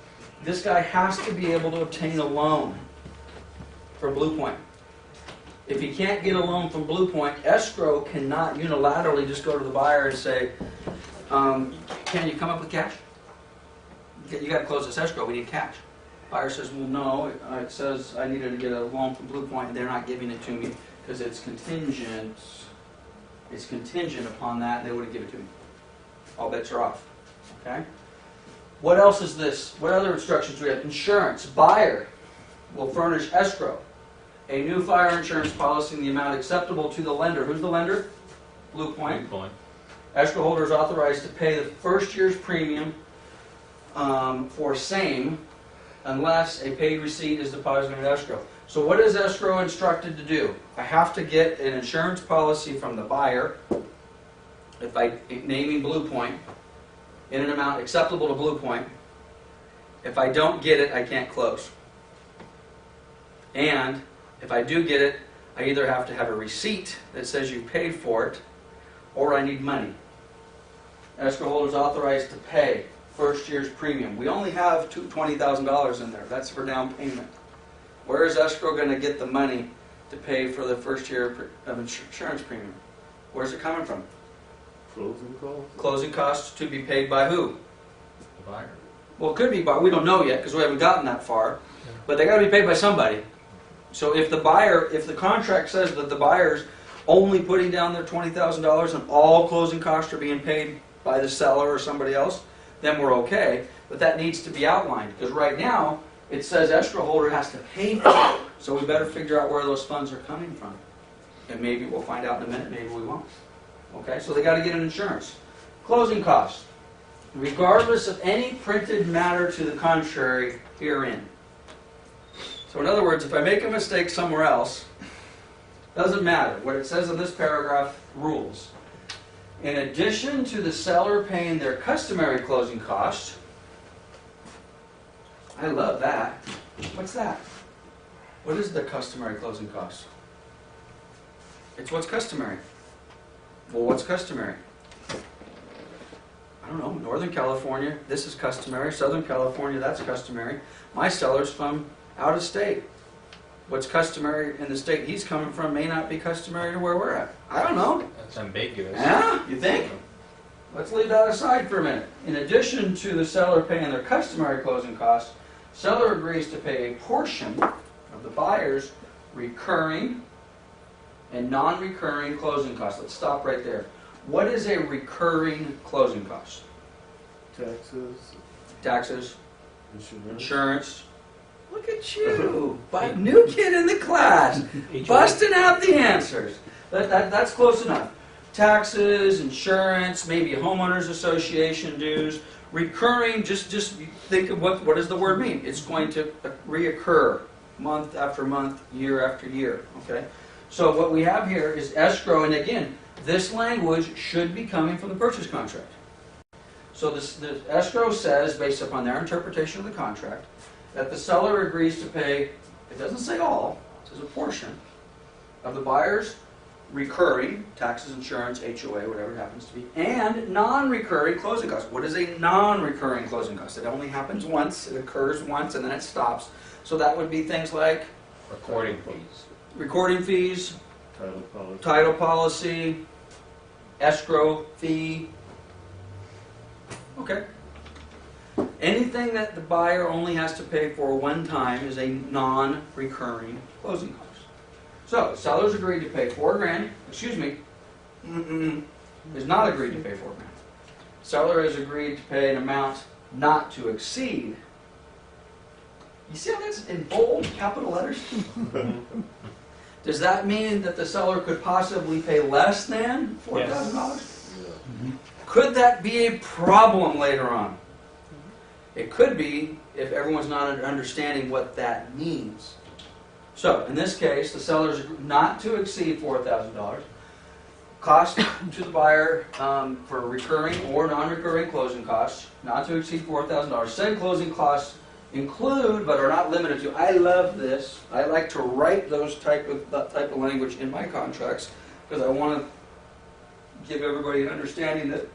this guy has to be able to obtain a loan from Blue Point. If he can't get a loan from Blue Point, escrow cannot unilaterally just go to the buyer and say, can you come up with cash? You got to close this escrow, we need cash. Buyer says, well, no, it says I needed to get a loan from Blue Point, and they're not giving it to me because it's contingent. It's contingent upon that, and they wouldn't give it to me. All bets are off. Okay? What else is this? What other instructions do we have? Insurance. Buyer will furnish escrow a new fire insurance policy in the amount acceptable to the lender. Who's the lender? Blue Point. Blue Point. Escrow holder is authorized to pay the first year's premium for same unless a paid receipt is deposited in escrow. So what is escrow instructed to do? I have to get an insurance policy from the buyer, naming Blue Point, in an amount acceptable to Blue Point. If I don't get it, I can't close. And if I do get it, I either have to have a receipt that says you've paid for it, or I need money. Escrow holder is authorized to pay first year's premium. We only have $20,000 in there. That's for down payment. Where is escrow going to get the money to pay for the first year of insurance premium? Where's it coming from? Closing costs? Closing costs to be paid by who? The buyer. Well, it could be by, we don't know yet because we haven't gotten that far, but they got to be paid by somebody. So if the contract says that the buyer's only putting down their $20,000 and all closing costs are being paid by the seller or somebody else, then we're okay. But that needs to be outlined because right now it says escrow holder has to pay for it. So we better figure out where those funds are coming from. And maybe we'll find out in a minute, maybe we won't. Okay, so they got to get an insurance. Closing costs. Regardless of any printed matter to the contrary herein. So in other words, if I make a mistake somewhere else, doesn't matter. What it says in this paragraph rules. In addition to the seller paying their customary closing costs, I love that. What's that? What is the customary closing costs? It's what's customary. Well, what's customary? I don't know, Northern California, this is customary. Southern California, that's customary. My seller's from out of state. What's customary in the state he's coming from may not be customary to where we're at. I don't know. That's ambiguous. Yeah, you think? Let's leave that aside for a minute. In addition to the seller paying their customary closing costs, seller agrees to pay a portion of the buyer's recurring and non-recurring closing costs. Let's stop right there. What is a recurring closing cost? Taxes, Taxes, insurance. insurance. Look at you, new kid in the class, busting out the answers. That's close enough. Taxes, insurance, maybe a homeowners association dues. Recurring, just think of what does the word mean? It's going to reoccur month after month, year after year. Okay. So what we have here is escrow, and again, this language should be coming from the purchase contract. So the escrow says, based upon their interpretation of the contract, that the seller agrees to pay, it doesn't say all, it says a portion, of the buyer's recurring, taxes, insurance, HOA, whatever it happens to be, and non-recurring closing costs. What is a non-recurring closing cost? It only happens once, it occurs once, and then it stops. So that would be things like Recording fees. Title policy. Escrow fee. Okay. Anything that the buyer only has to pay for one time is a non-recurring closing cost. So, the seller's agreed to pay $4,000, is not agreed to pay $4,000. Seller has agreed to pay an amount not to exceed. You see how that's in bold capital letters? Does that mean that the seller could possibly pay less than $4,000? Yeah. Could that be a problem later on? It could be if everyone's not understanding what that means. So, in this case, the seller's not to exceed $4,000. Cost to the buyer for recurring or non-recurring closing costs, not to exceed $4,000. Said closing costs include, but are not limited to. I love this. I like to write that type of language in my contracts because I want to give everybody an understanding that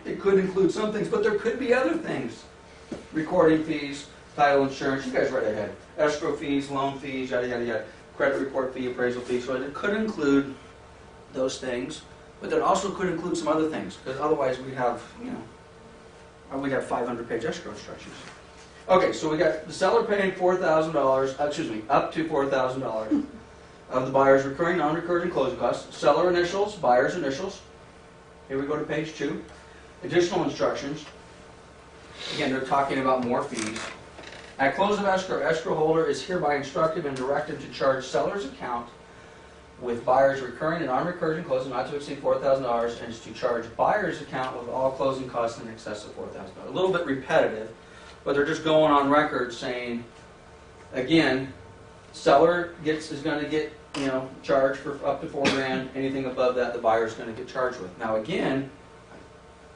it could include some things, but there could be other things. Recording fees, title insurance, you guys write ahead. Escrow fees, loan fees, yada, yada, yada. Credit report fee, appraisal fee. So it could include those things, but it also could include some other things because otherwise we'd have, we'd have 500-page escrow instructions. Okay, so we got the seller paying $4,000, up to $4,000 of the buyer's recurring, non-recurring closing costs. Seller initials, buyer's initials. Here we go to page 2. Additional instructions. Again, they're talking about more fees. At close of escrow holder is hereby instructed and directed to charge seller's account with buyer's recurring and non-recurring closing not to exceed $4,000 and is to charge buyer's account with all closing costs in excess of $4,000. A little bit repetitive, but they're just going on record saying, again, seller is going to get charged for up to $4,000. Anything above that, the buyer is going to get charged with. Now again,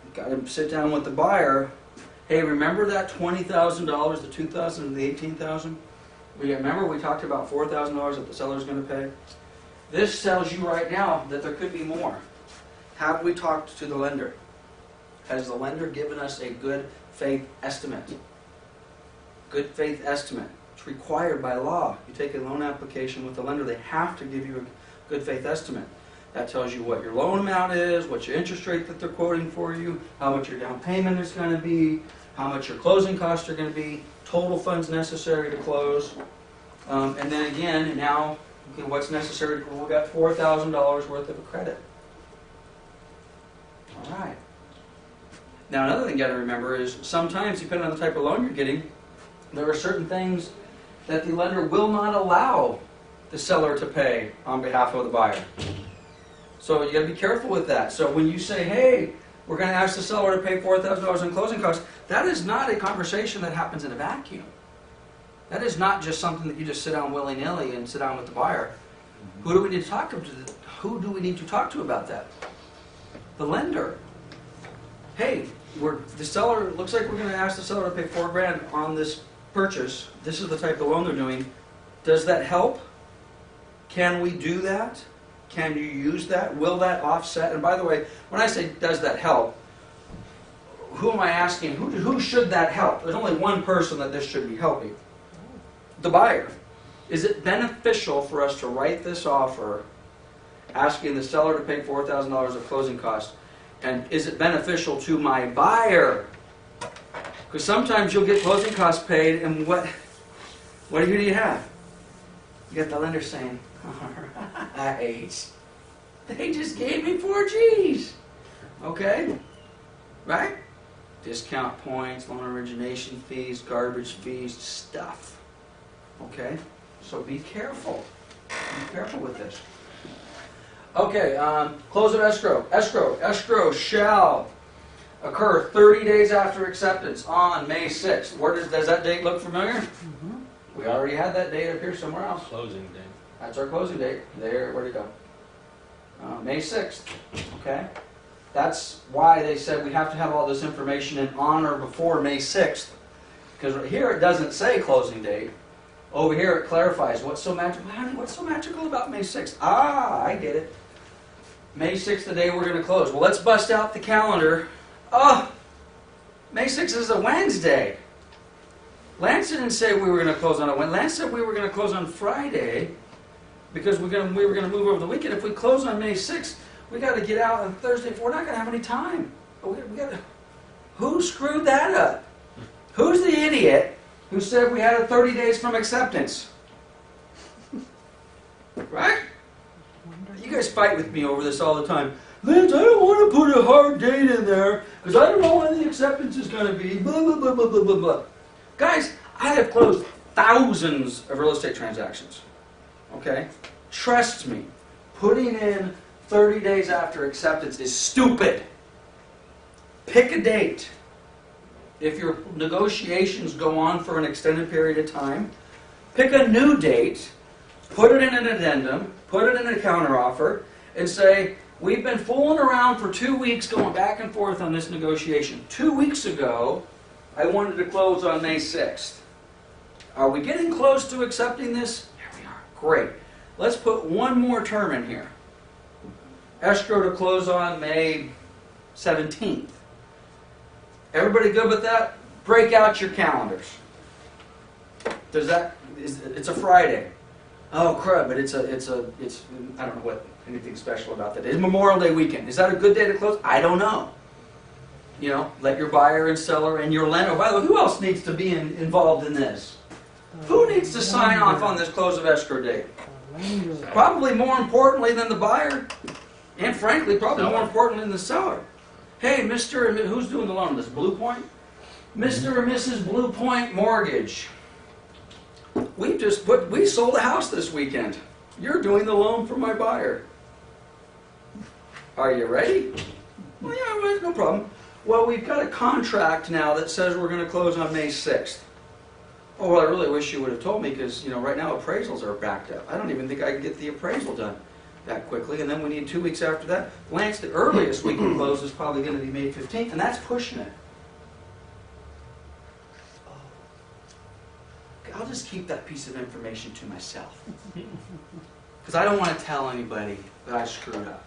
you've got to sit down with the buyer. Hey, remember that $20,000, the $2,000, and the $18,000? Remember we talked about $4,000 that the seller is going to pay? This tells you right now that there could be more. Have we talked to the lender? Has the lender given us a good faith estimate? Good faith estimate. It's required by law. You take a loan application with the lender, they have to give you a good faith estimate. That tells you what your loan amount is, what your interest rate that they're quoting for you, how much your down payment is going to be, how much your closing costs are going to be, total funds necessary to close. And then again, now, okay, what's necessary? We've got $4,000 worth of a credit. All right. Now another thing you got to remember is sometimes, depending on the type of loan you're getting, there are certain things that the lender will not allow the seller to pay on behalf of the buyer. So you got to be careful with that. So when you say, hey, we're going to ask the seller to pay $4,000 in closing costs, that is not a conversation that happens in a vacuum. That is not just something that you just sit down willy-nilly and sit down with the buyer. Who do we need to talk to? Who do we need to talk to about that? The lender. Hey, the seller, looks like we're going to ask the seller to pay $4,000 on this purchase. This is the type of loan they're doing. Does that help? Can we do that? Can you use that? Will that offset? And by the way, when I say does that help, who am I asking? Who should that help? There's only one person that this should be helping. The buyer. Is it beneficial for us to write this offer asking the seller to pay $4,000 of closing costs? And is it beneficial to my buyer? Because sometimes you'll get closing costs paid, and what do you have? You get the lender saying, alright, they just gave me 4 G's. Okay? Right? Discount points, loan origination fees, garbage fees, stuff. Okay? So be careful. Be careful with this. Okay, close of escrow. Escrow shall occur 30 days after acceptance on May 6th. Does that date look familiar? Mm-hmm. We already had that date up here somewhere else. Closing date. That's our closing date. There, where'd it go? May 6th. Okay? That's why they said we have to have all this information in on or before May 6th. Because right here it doesn't say closing date. Over here it clarifies what's so magical. Honey, what's so magical about May 6th? Ah, I get it. May 6th, the day we're going to close. Well, let's bust out the calendar. Oh, May 6th is a Wednesday. Lance didn't say we were going to close on a Wednesday. Lance said we were going to close on Friday because we were going to move over the weekend. If we close on May 6th, we got to get out on Thursday. We're not going to have any time. Who screwed that up? Who's the idiot who said we had 30 days from acceptance? Right? You guys fight with me over this all the time. Lance, I don't want to put a hard date in there because I don't know when the acceptance is going to be. Blah, blah, blah, blah, blah, blah, blah. Guys, I have closed thousands of real estate transactions. Okay? Trust me, putting in 30 days after acceptance is stupid. Pick a date. If your negotiations go on for an extended period of time, pick a new date, put it in an addendum, put it in a counteroffer, and say, we've been fooling around for 2 weeks going back and forth on this negotiation. 2 weeks ago, I wanted to close on May 6th. Are we getting close to accepting this? Here we are. Great. Let's put one more term in here. Escrow to close on May 17th. Everybody good with that? Break out your calendars. It's a Friday. Oh crud, but it's I don't know what anything special about that day. It's Memorial Day weekend. Is that a good day to close? I don't know. You know, let your buyer and seller and your lender. By the way, who else needs to be involved in this? Who needs to sign off on this close of escrow date? Probably more importantly than the buyer, and frankly, probably more importantly than the seller. Hey, Mr. and who's doing the loan? This Blue Point? Mr. and Mrs. Blue Point Mortgage. We sold a house this weekend. You're doing the loan for my buyer. Are you ready? Well, yeah, no problem. Well, we've got a contract now that says we're going to close on May 6th. Oh, well, I really wish you would have told me because, you know, right now appraisals are backed up. I don't even think I can get the appraisal done that quickly, and then we need 2 weeks after that. Lance, the earliest we can close is probably going to be May 15th, and that's pushing it. I'll just keep that piece of information to myself. Because I don't want to tell anybody that I screwed up.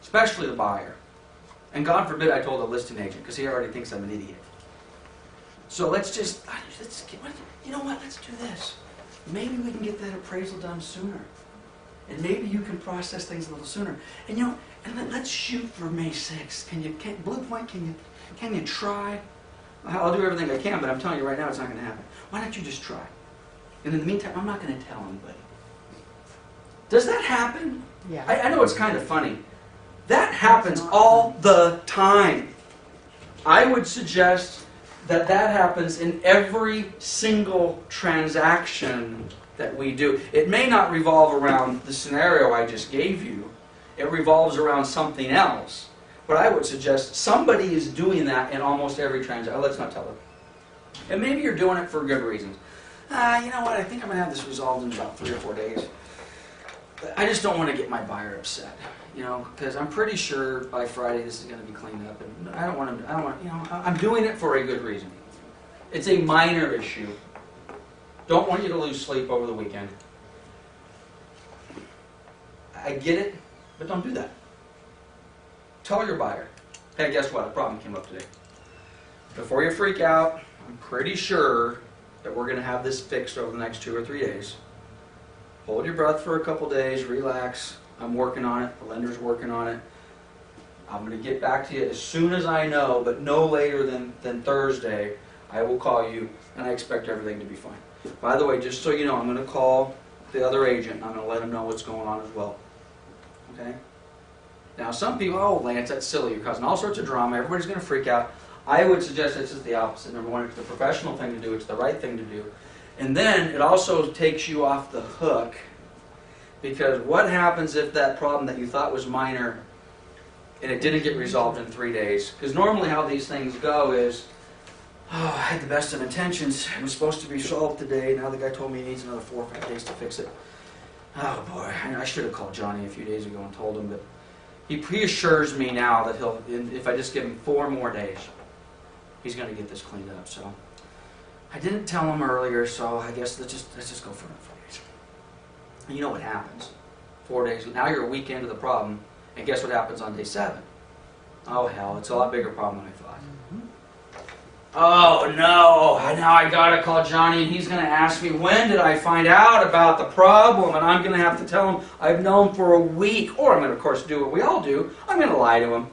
Especially the buyer. And God forbid I told a listing agent, because he already thinks I'm an idiot. So you know what, let's do this. Maybe we can get that appraisal done sooner. And maybe you can process things a little sooner. And let's shoot for May 6th. Blue Point, can you try? I'll do everything I can, but I'm telling you right now it's not going to happen. Why don't you just try? And in the meantime, I'm not going to tell anybody. Does that happen? Yeah. I know it's kind of funny. That happens all the time. I would suggest that happens in every single transaction that we do. It may not revolve around the scenario I just gave you. It revolves around something else. But I would suggest somebody is doing that in almost every transaction. Let's not tell them. And maybe you're doing it for good reasons. You know what, I think I'm going to have this resolved in about 3 or 4 days. I just don't want to get my buyer upset, because I'm pretty sure by Friday this is going to be cleaned up, and I'm doing it for a good reason. It's a minor issue. Don't want you to lose sleep over the weekend. I get it, but don't do that. Tell your buyer, hey, guess what, a problem came up today. Before you freak out, I'm pretty sure that we're going to have this fixed over the next 2 or 3 days. Hold your breath for a couple days, relax. I'm working on it, the lender's working on it. I'm going to get back to you as soon as I know, but no later than Thursday. I will call you, and I expect everything to be fine. By the way, just so you know, I'm going to call the other agent, and I'm going to let him know what's going on as well. Okay? Now, some people, oh, Lance, that's silly. You're causing all sorts of drama. Everybody's going to freak out. I would suggest it's just the opposite. Number one, it's the professional thing to do. It's the right thing to do. And then it also takes you off the hook, because what happens if that problem that you thought was minor and it didn't get resolved in 3 days? Because normally how these things go is, I had the best of intentions. It was supposed to be solved today. Now the guy told me he needs another 4 or 5 days to fix it. Oh boy, I should have called Johnny a few days ago and told him, but he assures me now that if I just give him 4 more days, he's going to get this cleaned up. So I didn't tell him earlier, so I guess let's just go for another 4 days. And you know what happens? 4 days. Now you're a week into the problem, and guess what happens on day 7? Oh hell, it's a lot bigger problem than I thought. Oh no, now I gotta call Johnny, and he's gonna ask me, when did I find out about the problem? And I'm gonna have to tell him I've known for a week. Or I'm gonna, of course, do what we all do. I'm gonna lie to him.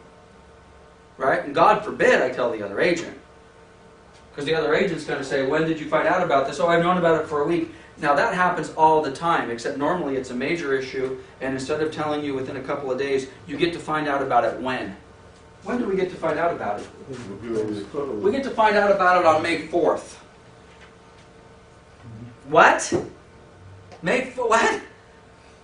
Right? And God forbid I tell the other agent. Because the other agent's going to say, when did you find out about this? Oh, I've known about it for a week. Now that happens all the time, except normally it's a major issue, and instead of telling you within a couple of days, you get to find out about it when? When do we get to find out about it? We get to find out about it on May 4th. What? What?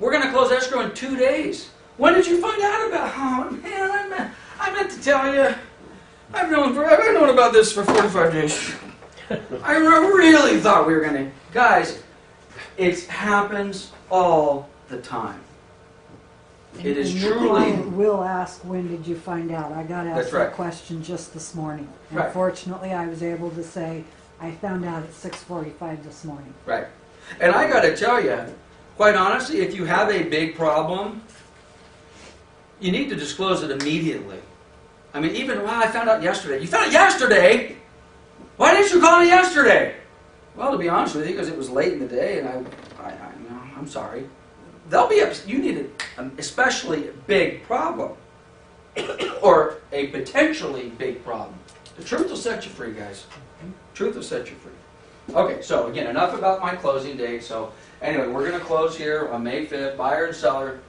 We're going to close escrow in 2 days. When did you find out about it? Oh man, I meant to tell you. I've known about this for 45 days. I really thought we were going to... Guys, it happens all the time. It is And your truly... client will ask, when did you find out? I got asked That's right. that question just this morning. Right. And fortunately, I was able to say, I found out at 6:45 this morning. Right. And I got to tell you, quite honestly, if you have a big problem, you need to disclose it immediately. I mean, even, well, I found out yesterday. You found it yesterday? Why didn't you call me yesterday? Well, to be honest with you, because it was late in the day, and I'm sorry. They'll be upset. You need an especially big problem, or a potentially big problem. The truth will set you free, guys. Truth will set you free. Okay, so again, enough about my closing date. So anyway, we're going to close here on May 5th. Buyer and seller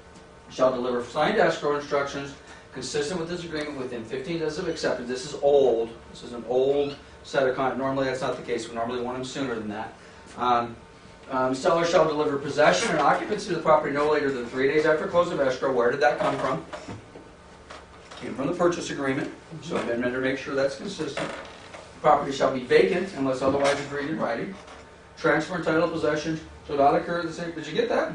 shall deliver signed escrow instructions consistent with this agreement within 15 days of acceptance. This is old. This is an old set of contracts. Normally that's not the case. We normally want them sooner than that. Seller shall deliver possession and occupancy of the property no later than 3 days after close of escrow. Where did that come from? Came from the purchase agreement. So I'm going to make sure that's consistent. The property shall be vacant unless otherwise agreed in writing. Transfer and title possession shall not occur at the same... Did you get that?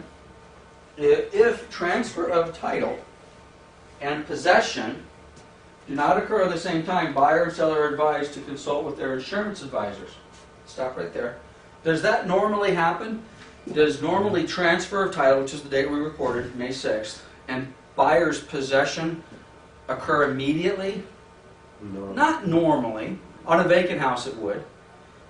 If transfer of title and possession do not occur at the same time, buyer and seller are advised to consult with their insurance advisors. Stop right there. Does that normally happen? Does normally transfer of title, which is the date we recorded, May 6th, and buyer's possession occur immediately? No. Not normally. On a vacant house it would.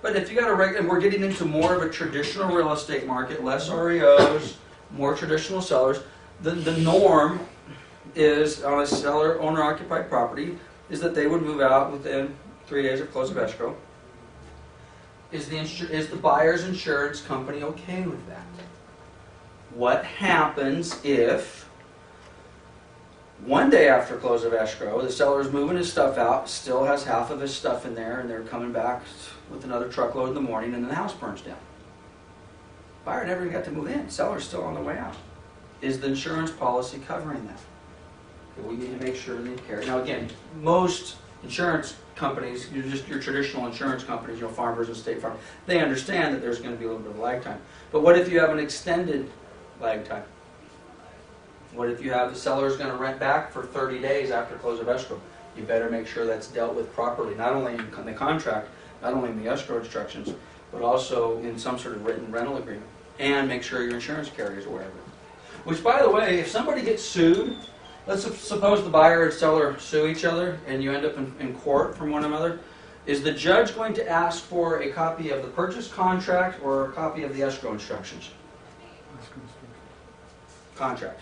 But if you got and we're getting into more of a traditional real estate market, less REOs, more traditional sellers, the norm is on a seller owner occupied property is that they would move out within 3 days of close of escrow. Is the buyer's insurance company okay with that? What happens if one day after close of escrow, the seller's moving his stuff out, still has half of his stuff in there, and they're coming back with another truckload in the morning, and then the house burns down? Buyer never even got to move in. Seller's still on the way out. Is the insurance policy covering that? We need to make sure they carry. Now again, most insurance companies, your traditional insurance companies, Farmers and State Farm, they understand that there's going to be a little bit of lag time. But what if you have an extended lag time? What if you have the seller's going to rent back for 30 days after close of escrow? You better make sure that's dealt with properly, not only in the contract, not only in the escrow instructions, but also in some sort of written rental agreement. And make sure your insurance carrier is aware of it. Which, by the way, if somebody gets sued, let's suppose the buyer and seller sue each other and you end up in court from one another, is the judge going to ask for a copy of the purchase contract or a copy of the escrow instructions? Contract.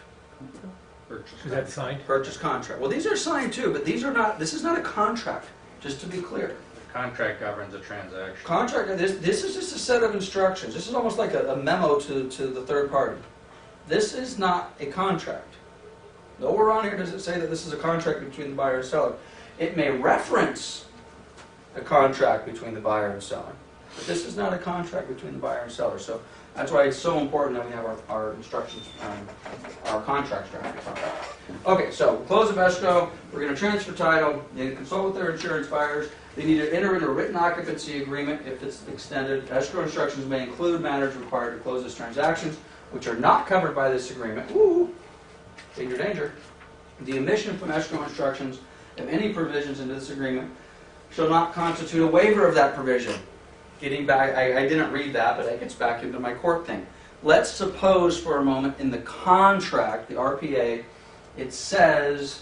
Is that signed? Purchase contract. Well, these are signed too, but these are not. This is not a contract. Just to be clear. The contract governs a transaction. Contract. This is just a set of instructions. This is almost like a memo to the third party. This is not a contract. Nowhere on here does it say that this is a contract between the buyer and seller. It may reference a contract between the buyer and seller, but this is not a contract between the buyer and seller. So that's why it's so important that we have our instructions, our contracts drafted. Okay, so close of escrow, we're going to transfer title, they need to consult with their insurance buyers, they need to enter into a written occupancy agreement if it's extended. Escrow instructions may include matters required to close these transactions, which are not covered by this agreement. Ooh, danger, danger. The omission from escrow instructions of any provisions into this agreement shall not constitute a waiver of that provision. Getting back, I didn't read that, but it gets back into my court thing. Let's suppose for a moment in the contract, the RPA, it says,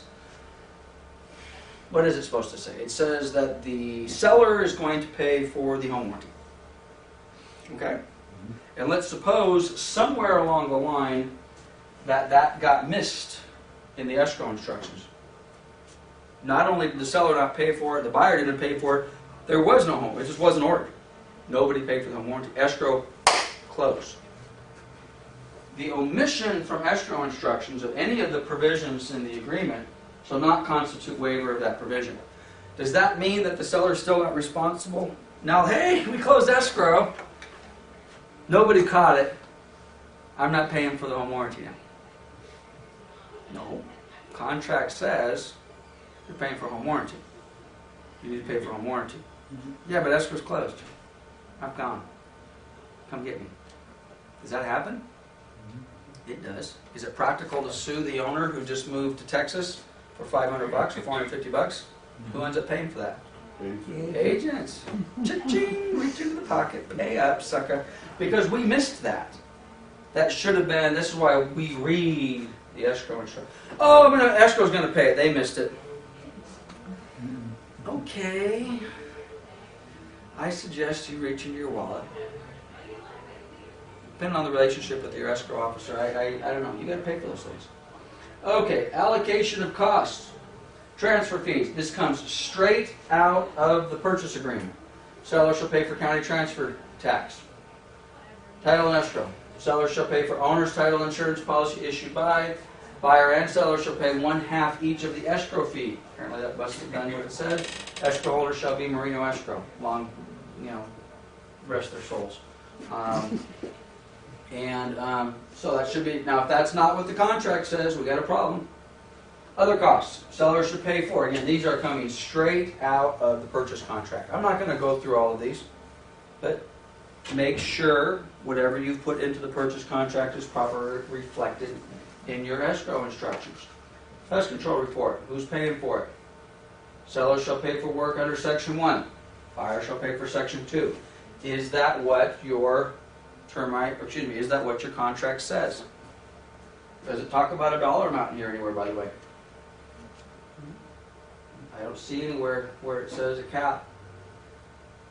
what is it supposed to say? It says that the seller is going to pay for the home warranty. Okay? And let's suppose somewhere along the line that got missed in the escrow instructions. Not only did the seller not pay for it, the buyer didn't pay for it, there was no home, it just wasn't ordered. Nobody paid for the home warranty. Escrow closed. The omission from escrow instructions of any of the provisions in the agreement shall not constitute waiver of that provision. Does that mean that the seller is still not responsible? Now, hey, we closed escrow. Nobody caught it. I'm not paying for the home warranty now. No. Contract says you're paying for home warranty. You need to pay for home warranty. Yeah, but escrow's closed. I'm gone. Come get me. Does that happen? It does. Is it practical to sue the owner who just moved to Texas for $500 or $450? Who ends up paying for that? Agents. Cha-ching! Reach into the pocket. Pay up, sucker. Because we missed that. That should have been, this is why we read the escrow instruction. Oh, escrow's going to pay it. They missed it. Okay. I suggest you reach into your wallet. Depending on the relationship with your escrow officer, I don't know. You got to pay for those things. Okay, allocation of costs. Transfer fees. This comes straight out of the purchase agreement. Seller shall pay for county transfer tax. Title and escrow. Seller shall pay for owner's title insurance policy issued by. Buyer and seller shall pay 1/2 each of the escrow fee. Apparently that must have done what it said. Escrow holder shall be Moreno Escrow. Long, rest their souls. So that should be, now if that's not what the contract says, we got a problem. Other costs, seller should pay for. Again, these are coming straight out of the purchase contract. I'm not going to go through all of these, but make sure whatever you've put into the purchase contract is properly reflected in your escrow instructions. Pest control report, who's paying for it? Seller shall pay for work under Section 1. Buyer shall pay for Section 2. Is that what your is that what your contract says? Does it talk about a dollar amount in here anywhere, by the way? I don't see anywhere where it says a cap.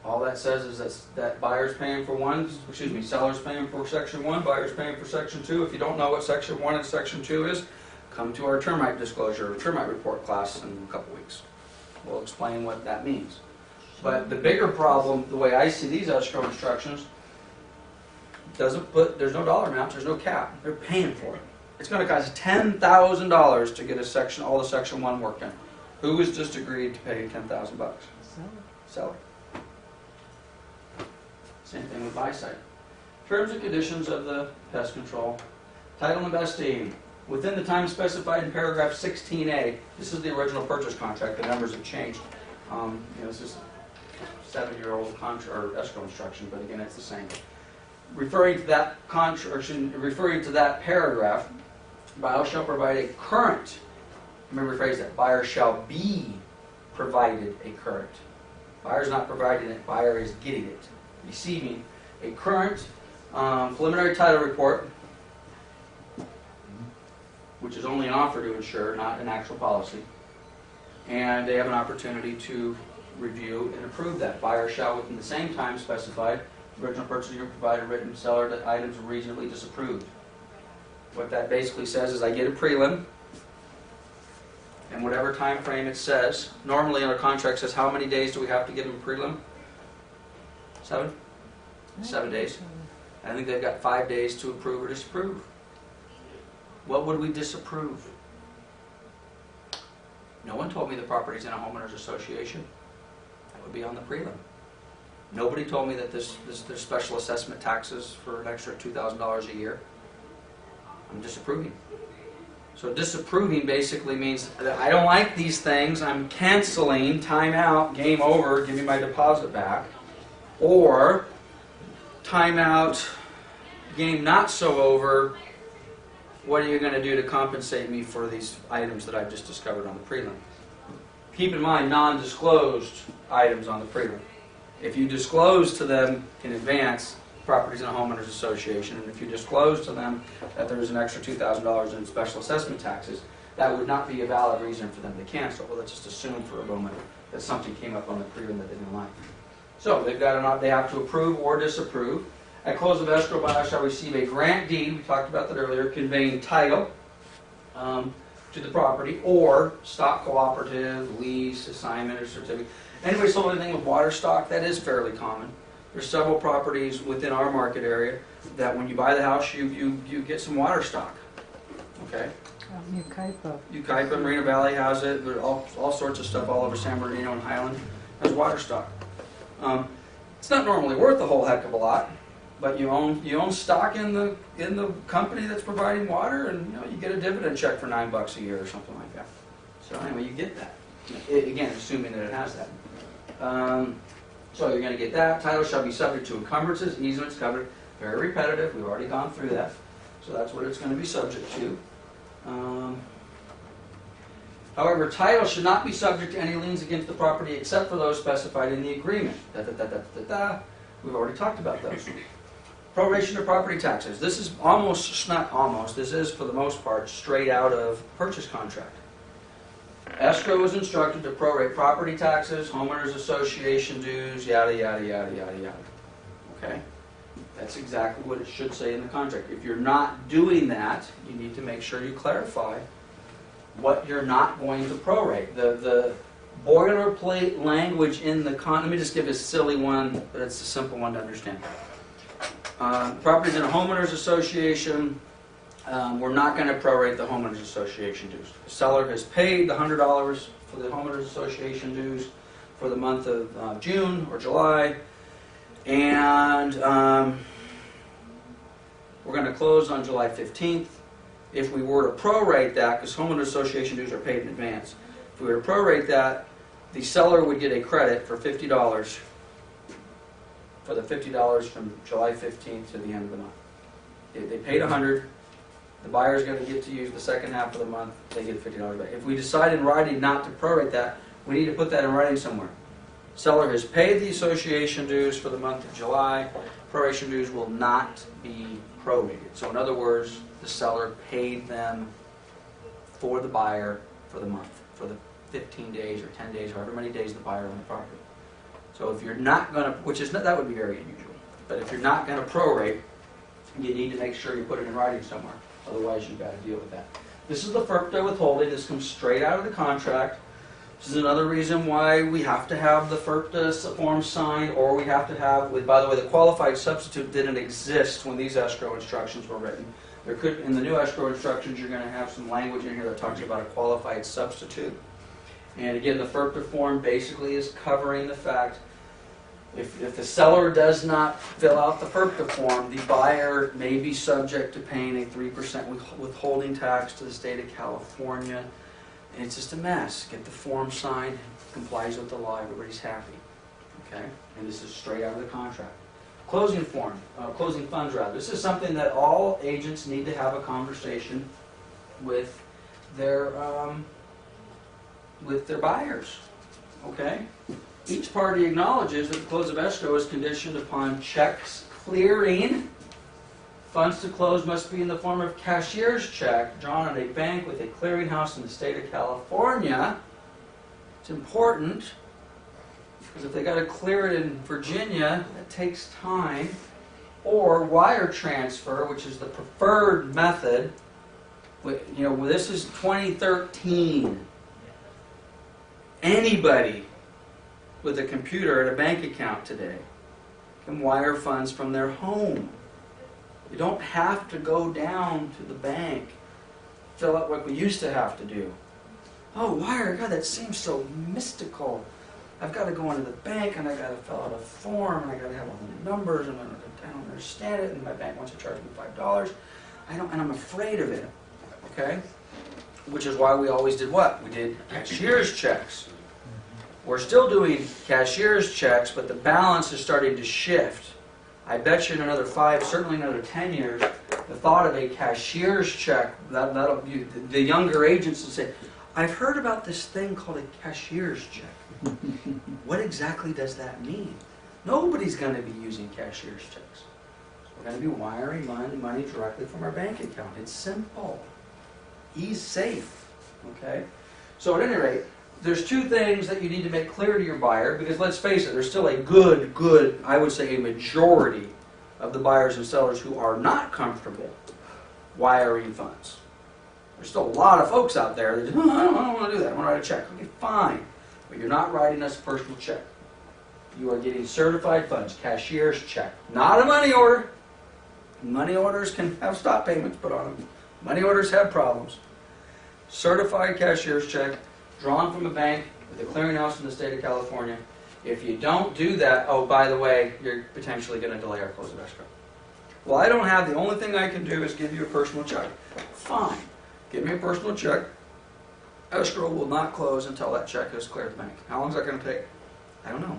All that says is that buyer's paying for one, excuse me, seller's paying for section 1, buyer's paying for section 2. If you don't know what section 1 and section 2 is, come to our termite disclosure, or termite report class in a couple weeks. We'll explain what that means. But the bigger problem, the way I see these escrow instructions, there's no dollar amount, there's no cap. They're paying for it. It's going to cost $10,000 to get all the section 1 work done. Who has just agreed to pay $10,000? Seller. Same thing with buy side. Terms and conditions of the pest control. Title investing. Within the time specified in paragraph 16A, this is the original purchase contract. The numbers have changed. This is a 7-year-old contract or escrow instruction, but again, it's the same. Referring to that paragraph, buyer shall provide a current. Let me rephrase that. Buyer shall be provided a current. Buyer's not providing it. Buyer is getting it. Receiving a current preliminary title report, which is only an offer to insure, not an actual policy. And they have an opportunity to review and approve that. Buyer shall, within the same time specified, original purchaser provide a written seller that items are reasonably disapproved. What that basically says is I get a prelim, and whatever time frame it says, normally in our contract says how many days do we have to give them a prelim? 7? 7 days. I think they've got 5 days to approve or disapprove. What would we disapprove? No one told me the property's in a homeowners association. That would be on the prelim. Nobody told me that there's special assessment taxes for an extra $2,000 a year. I'm disapproving. So disapproving basically means that I don't like these things, I'm canceling, time out, game over, give me my deposit back. Or time out, game not so over, what are you going to do to compensate me for these items that I've just discovered on the prelim? Keep in mind non-disclosed items on the prelim. If you disclose to them in advance, properties in a homeowners association, and if you disclose to them that there's an extra $2,000 in special assessment taxes, that would not be a valid reason for them to cancel. Well, let's just assume for a moment that something came up on the prelim that they didn't like. So they have to approve or disapprove. At close of escrow, buyer shall receive a grant deed, we talked about that earlier, conveying title to the property, or stock cooperative, lease, assignment, or certificate. Anybody sold anything with water stock? That is fairly common. There's several properties within our market area that when you buy the house, you get some water stock. Okay? Ukaipa, Moreno Valley has it. There's all sorts of stuff all over San Bernardino and Highland has water stock. It's not normally worth a whole heck of a lot, but you own stock in the company that's providing water, and you get a dividend check for $9 a year or something like that. So anyway, you get that. Again, assuming that it has that. So you're going to get that. Title shall be subject to encumbrances, easements covered. Very repetitive. We've already gone through that. So that's what it's going to be subject to. However, title should not be subject to any liens against the property except for those specified in the agreement. We've already talked about those. Proration of property taxes. This is this is for the most part straight out of purchase contract. Escrow is instructed to prorate property taxes, homeowners association dues, yada, yada, yada, yada, yada. Okay? That's exactly what it should say in the contract. If you're not doing that, you need to make sure you clarify what you're not going to prorate. The boilerplate language in the let me just give a silly one, but it's a simple one to understand. Properties in a homeowners association, we're not going to prorate the homeowners association dues. The seller has paid the $100 for the homeowners association dues for the month of June or July, and we're going to close on July 15th. If we were to prorate that, because homeowners association dues are paid in advance, if we were to prorate that, the seller would get a credit for $50 for the $50 from July 15th to the end of the month. They paid $100. The buyer's going to get to use the second half of the month. They get $50 back. If we decide in writing not to prorate that, we need to put that in writing somewhere. Seller has paid the association dues for the month of July. Proration dues will not be prorated. So in other words, the seller paid them for the buyer for the month, for the 15 days or 10 days, however many days the buyer owned the property. So if you're not going to, which is not, that would be very unusual, but if you're not going to prorate, you need to make sure you put it in writing somewhere. Otherwise, you've got to deal with that. This is the FERPTA withholding. This comes straight out of the contract. This is another reason why we have to have the FERPTA form signed, or we have to have, with, by the way, the qualified substitute didn't exist when these escrow instructions were written. There could, in the new escrow instructions, you're going to have some language in here that talks about a qualified substitute. And again, the FERPTA form basically is covering the fact if the seller does not fill out the FERPTA form, the buyer may be subject to paying a 3% withholding tax to the state of California. And it's just a mess. Get the form signed, complies with the law, everybody's happy. Okay? And this is straight out of the contract. Closing form, closing funds rather. This is something that all agents need to have a conversation with their buyers. Okay? Each party acknowledges that the close of escrow is conditioned upon checks clearing. Funds to close must be in the form of cashier's check drawn at a bank with a clearinghouse in the state of California. It's important because if they got to clear it in Virginia, that takes time. Or wire transfer, which is the preferred method. You know, this is 2013. Anybody with a computer and a bank account today can wire funds from their home. You don't have to go down to the bank, fill out what we used to have to do. Oh, wire, God, that seems so mystical. I've got to go into the bank and I've got to fill out a form and I've got to have all the numbers and I don't understand it and my bank wants to charge me $5. And I'm afraid of it. Okay? Which is why we always did what? We did cashier's checks. We're still doing cashier's checks, but the balance is starting to shift. I bet you in another 5, certainly another 10 years, the thought of a cashier's check, that'll be, the younger agents will say, I've heard about this thing called a cashier's check. What exactly does that mean? Nobody's going to be using cashier's checks. We're going to be wiring money directly from our bank account. It's simple. Ease safe. Okay? So at any rate, there's two things that you need to make clear to your buyer, because let's face it, there's still a good, I would say a majority of the buyers and sellers who are not comfortable wiring funds. There's still a lot of folks out there that, oh, I don't want to do that, I want to write a check. Okay, fine. But you're not writing us a personal check. You are getting certified funds, cashier's check, not a money order. Money orders can have stop payments put on them. Money orders have problems. Certified cashier's check, drawn from a bank with a clearinghouse in the state of California. If you don't do that, oh, by the way, you're potentially going to delay our close of escrow. Well, I don't have, the only thing I can do is give you a personal check. Fine. Give me a personal check. Escrow will not close until that check is cleared the bank. How long is that going to take? I don't know.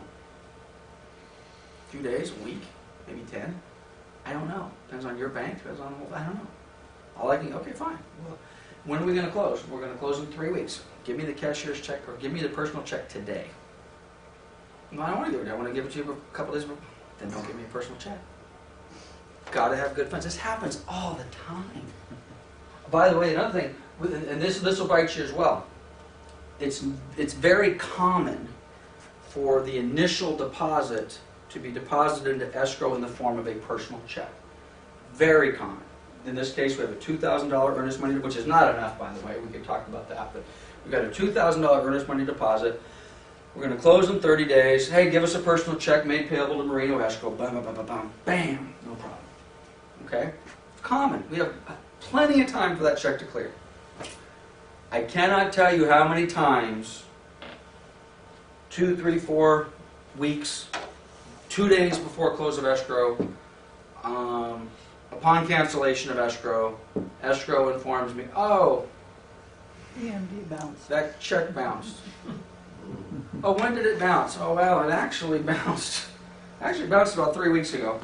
A few days, a week, maybe 10. I don't know. Depends on your bank, depends on, I don't know. All I can, okay, fine. Well, when are we going to close? We're going to close in 3 weeks. Give me the cashier's check, or give me the personal check today. No, I don't want to give it. I want to give it to you a couple days before. Then don't give me a personal check. Got to have good funds. This happens all the time. By the way, another thing, and this will bite you as well. It's very common for the initial deposit to be deposited into escrow in the form of a personal check. Very common. In this case, we have a $2,000 earnest money, which is not enough, by the way. We could talk about that, but we've got a $2,000 earnest money deposit. We're going to close in 30 days. Hey, give us a personal check made payable to Moreno Escrow. Bam, bam, bam, bam, bam. Bam. No problem. Okay? Common. We have plenty of time for that check to clear. I cannot tell you how many times, 2, 3, 4 weeks, 2 days before close of escrow, upon cancellation of escrow, escrow informs me, oh, EMD bounce. that check bounced. Oh, when did it bounce? Oh, well, it actually bounced. Actually bounced about 3 weeks ago.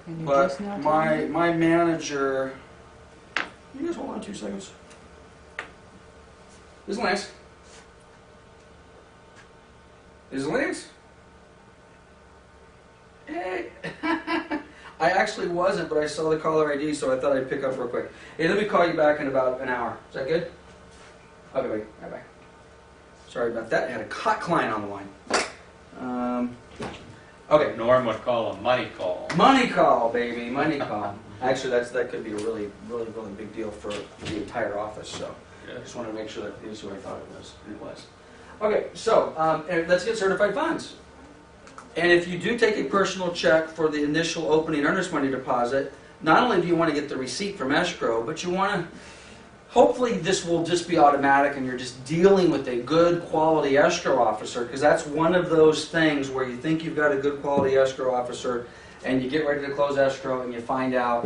And you But just now my telling me? my manager, you guys hold on 2 seconds. This is Lance. This is Lance. Hey. I actually wasn't, but I saw the caller ID, so I thought I'd pick up real quick. Hey, let me call you back in about an hour. Is that good? Okay, wait. Bye-bye. Sorry about that, I had a client on the line. Okay, Norm would call a money call. money call, baby, money call. Actually, that could be a really big deal for the entire office, so I just wanted to make sure that it was who I thought it was, and it was. Okay, so let's get certified funds. And if you do take a personal check for the initial opening earnest money deposit, not only do you want to get the receipt from escrow, but you want to, hopefully this will just be automatic and you're just dealing with a good quality escrow officer, because that's one of those things where you think you've got a good quality escrow officer and you get ready to close escrow and you find out,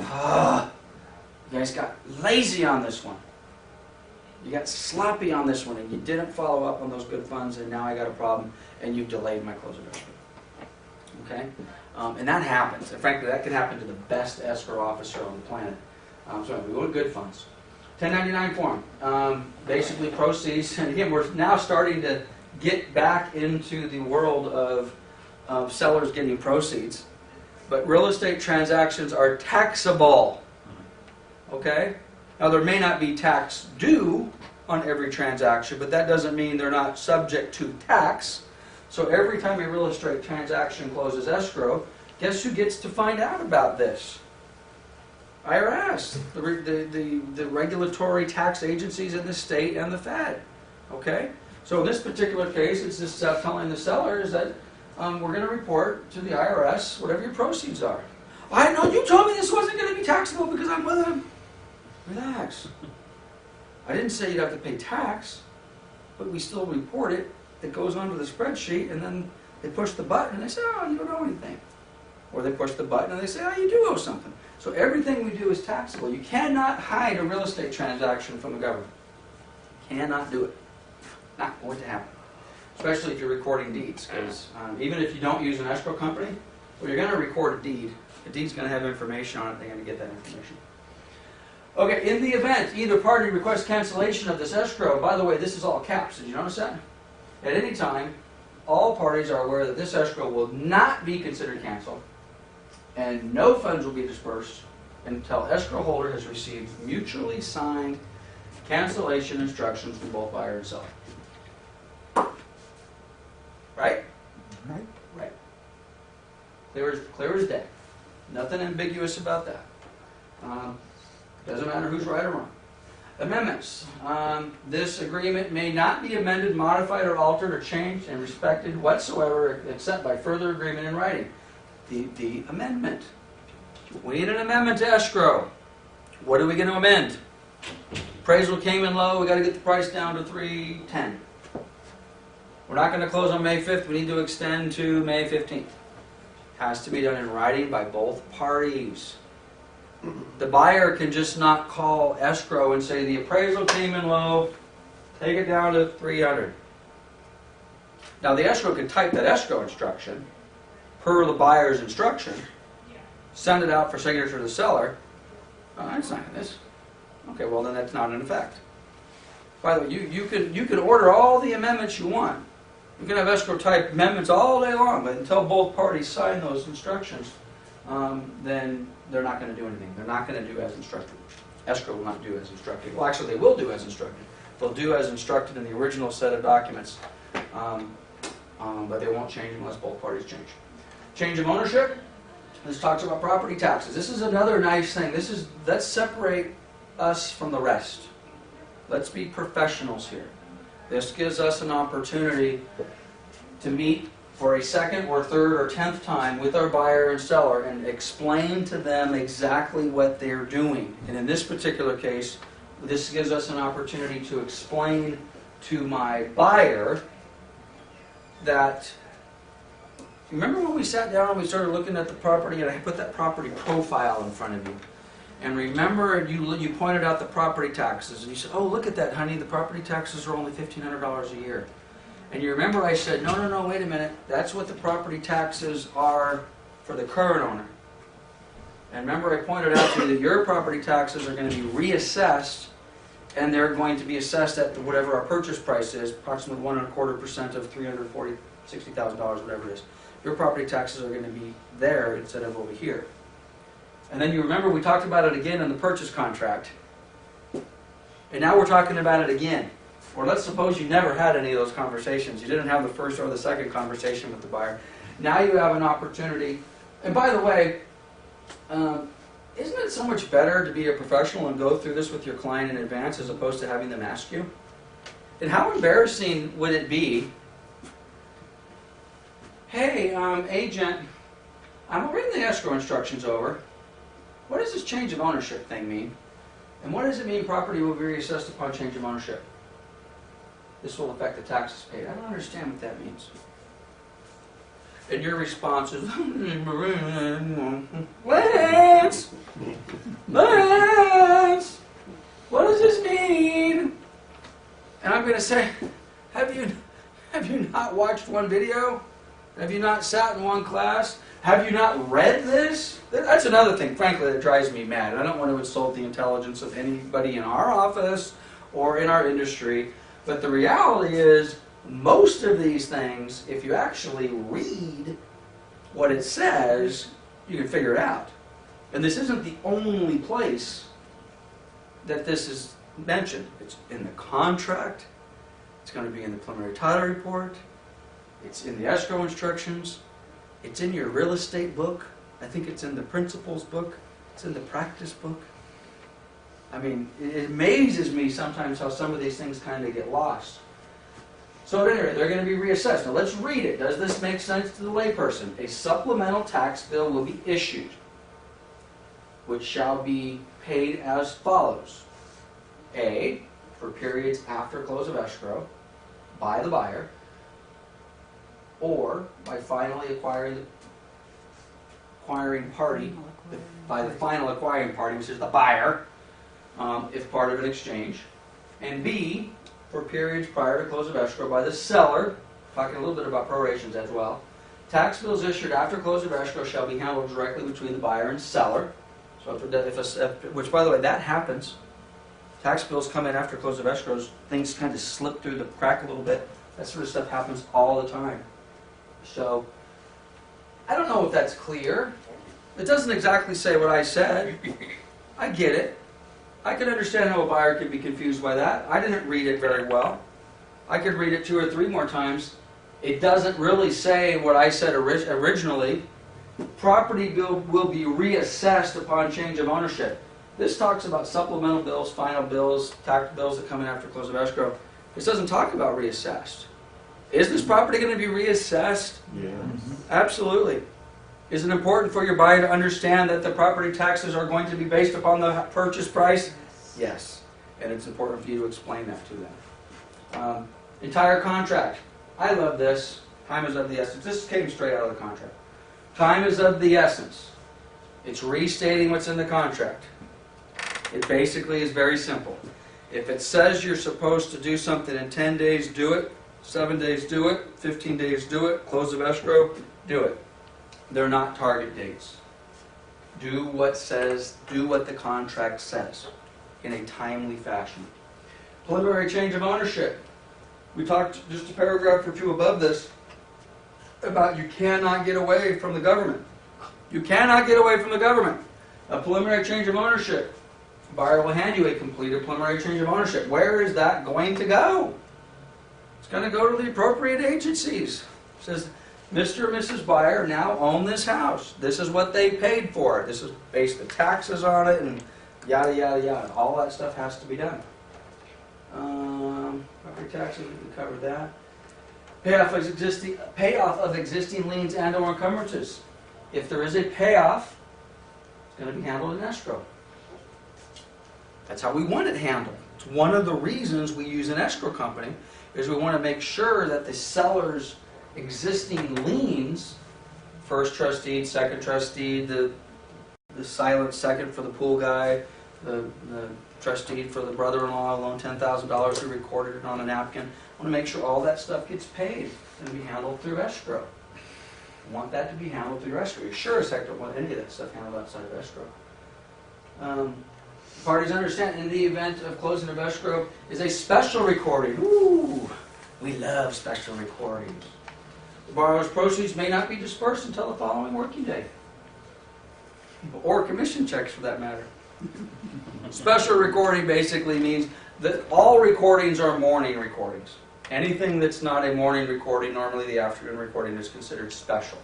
you guys got lazy on this one. You got sloppy on this one and you didn't follow up on those good funds, and now I got a problem and you've delayed my close of escrow. Okay? And that happens. And frankly, that can happen to the best escrow officer on the planet. So we want good funds. 1099 form. Basically proceeds, and again, we're now starting to get back into the world of sellers getting proceeds. But real estate transactions are taxable. Okay? Now there may not be tax due on every transaction, but that doesn't mean they're not subject to tax. So every time a real estate transaction closes escrow, guess who gets to find out about this? IRS, the regulatory tax agencies in the state and the Fed. Okay? So in this particular case, it's just telling the seller is that we're going to report to the IRS whatever your proceeds are. I know you told me this wasn't going to be taxable because I'm with them. Relax. I didn't say you'd have to pay tax, but we still report it. It goes onto the spreadsheet, and then they push the button and they say, oh, you don't owe anything. Or they push the button and they say, oh, you do owe something. So everything we do is taxable. You cannot hide a real estate transaction from the government. You cannot do it. Not going to happen. Especially if you're recording deeds. Because even if you don't use an escrow company, well, you're going to record a deed. The deed's going to have information on it. They're going to get that information. Okay, in the event either party requests cancellation of this escrow, by the way, this is all caps. Did you notice that? At any time, all parties are aware that this escrow will not be considered canceled, and no funds will be dispersed until escrow holder has received mutually signed cancellation instructions from both buyer and seller. Right? Right. Right. Clear as day. Nothing ambiguous about that. Doesn't matter who's right or wrong. Amendments. This agreement may not be amended, modified, or altered, or changed and respected whatsoever except by further agreement in writing. The amendment. We need an amendment to escrow. What are we going to amend? Appraisal came in low. We got to get the price down to $310. We're not going to close on May 5th. We need to extend to May 15th. Has to be done in writing by both parties. The buyer can just not call escrow and say the appraisal came in low, take it down to $300. Now the escrow can type that escrow instruction per the buyer's instruction, send it out for signature to the seller. Oh, I'm signing this. Okay, well then that's not in effect. By the way, you can order all the amendments you want. You can have escrow type amendments all day long, but until both parties sign those instructions, then they're not going to do anything. They're not going to do as instructed. Escrow will not do as instructed. Well, actually, they will do as instructed. They'll do as instructed in the original set of documents, but they won't change unless both parties change. Change of ownership. This talks about property taxes. This is another nice thing. Let's separate us from the rest. Let's be professionals here. This gives us an opportunity to meet for a second or third or 10th time with our buyer and seller and explain to them exactly what they're doing. And in this particular case, this gives us an opportunity to explain to my buyer that, remember when we sat down and we started looking at the property and I put that property profile in front of you? And remember you pointed out the property taxes and you said, oh, look at that, honey, the property taxes are only $1,500 a year. And you remember I said, no, wait a minute. That's what the property taxes are for the current owner. And remember I pointed out to you that your property taxes are going to be reassessed, and they're going to be assessed at whatever our purchase price is, approximately 1.25% of $360,000, whatever it is. Your property taxes are going to be there instead of over here. And then you remember we talked about it again in the purchase contract. And now we're talking about it again. Or let's suppose you never had any of those conversations. You didn't have the first or the second conversation with the buyer. Now you have an opportunity. And by the way, isn't it so much better to be a professional and go through this with your client in advance as opposed to having them ask you? And how embarrassing would it be? Hey, agent, I'm reading the escrow instructions over. What does this change of ownership thing mean? And what does it mean property will be reassessed upon change of ownership? This will affect the taxes paid. I don't understand what that means. And your response is, Lance! Lance! What does this mean? And I'm going to say, have you not watched one video? Have you not sat in one class? Have you not read this? That's another thing, frankly, that drives me mad. I don't want to insult the intelligence of anybody in our office or in our industry, but the reality is, most of these things, if you actually read what it says, you can figure it out. And this isn't the only place that this is mentioned. It's in the contract, it's going to be in the preliminary title report, it's in the escrow instructions, it's in your real estate book, I think it's in the principals book, it's in the practice book. I mean, it amazes me sometimes how some of these things kind of get lost. So at any rate, they're going to be reassessed. Now let's read it. Does this make sense to the layperson? A supplemental tax bill will be issued, which shall be paid as follows. A, for periods after close of escrow, by the buyer, or by finally acquiring party, by the final acquiring party, which is the buyer, if part of an exchange. And B, for periods prior to close of escrow by the seller, talking a little bit about prorations as well. Tax bills issued after close of escrow shall be handled directly between the buyer and seller. So which, by the way, that happens. Tax bills come in after close of escrows, things kind of slip through the crack a little bit. That sort of stuff happens all the time. So, I don't know if that's clear. It doesn't exactly say what I said. I get it. I can understand how a buyer could be confused by that. I didn't read it very well. I could read it 2 or 3 more times. It doesn't really say what I said originally. Property bill will be reassessed upon change of ownership. This talks about supplemental bills, final bills, tax bills that come in after close of escrow. This doesn't talk about reassessed. Is this property going to be reassessed? Yeah. Absolutely. Is it important for your buyer to understand that the property taxes are going to be based upon the purchase price? Yes. And it's important for you to explain that to them. Entire contract. I love this. Time is of the essence. This came straight out of the contract. Time is of the essence. It's restating what's in the contract. It basically is very simple. If it says you're supposed to do something in 10 days, do it. 7 days, do it. 15 days, do it. Close of escrow, do it. They're not target dates. Do what the contract says in a timely fashion. Preliminary change of ownership. We talked just a paragraph or 2 above this about you cannot get away from the government. You cannot get away from the government. A preliminary change of ownership. Buyer will hand you a completed preliminary change of ownership. Where is that going to go? It's going to go to the appropriate agencies. It says, Mr. and Mrs. Buyer now own this house. This is what they paid for it. This is based the taxes on it and yada, yada, yada. All that stuff has to be done. Property taxes, we covered that. Payoff of existing liens and or encumbrances. If there is a payoff, it's going to be handled in escrow. That's how we want it handled. It's one of the reasons we use an escrow company, is we want to make sure that the seller's existing liens, first trustee, second trustee, the silent second for the pool guy, the trustee for the brother-in-law loaned $10,000 who recorded it on a napkin. I want to make sure all that stuff gets paid and be handled through escrow. I want that to be handled through escrow. You sure as heck don't want any of that stuff handled outside of escrow. Parties understand in the event of closing of escrow is a special recording. Ooh, we love special recordings. The borrower's proceeds may not be dispersed until the following working day. Or commission checks for that matter. Special recording basically means All recordings are morning recordings. Anything that's not a morning recording, normally the afternoon recording, is considered special.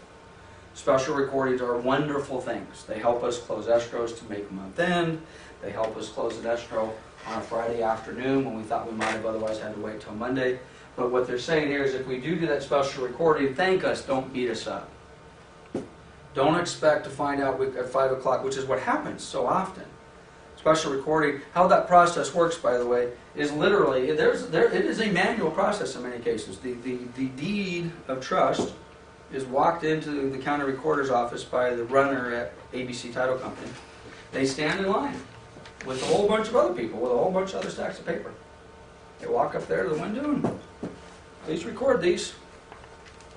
Special recordings are wonderful things. They help us close escrows to make month end. They help us close an escrow on a Friday afternoon when we thought we might have otherwise had to wait till Monday. But what they're saying here is if we do that special recording, thank us, don't beat us up. Don't expect to find out at 5 o'clock, which is what happens so often. Special recording, how that process works, by the way, is literally, it is a manual process in many cases. The deed of trust is walked into the county recorder's office by the runner at ABC Title Company. They stand in line with a whole bunch of other people, with a whole bunch of other stacks of paper. They walk up there to the window and, please record these.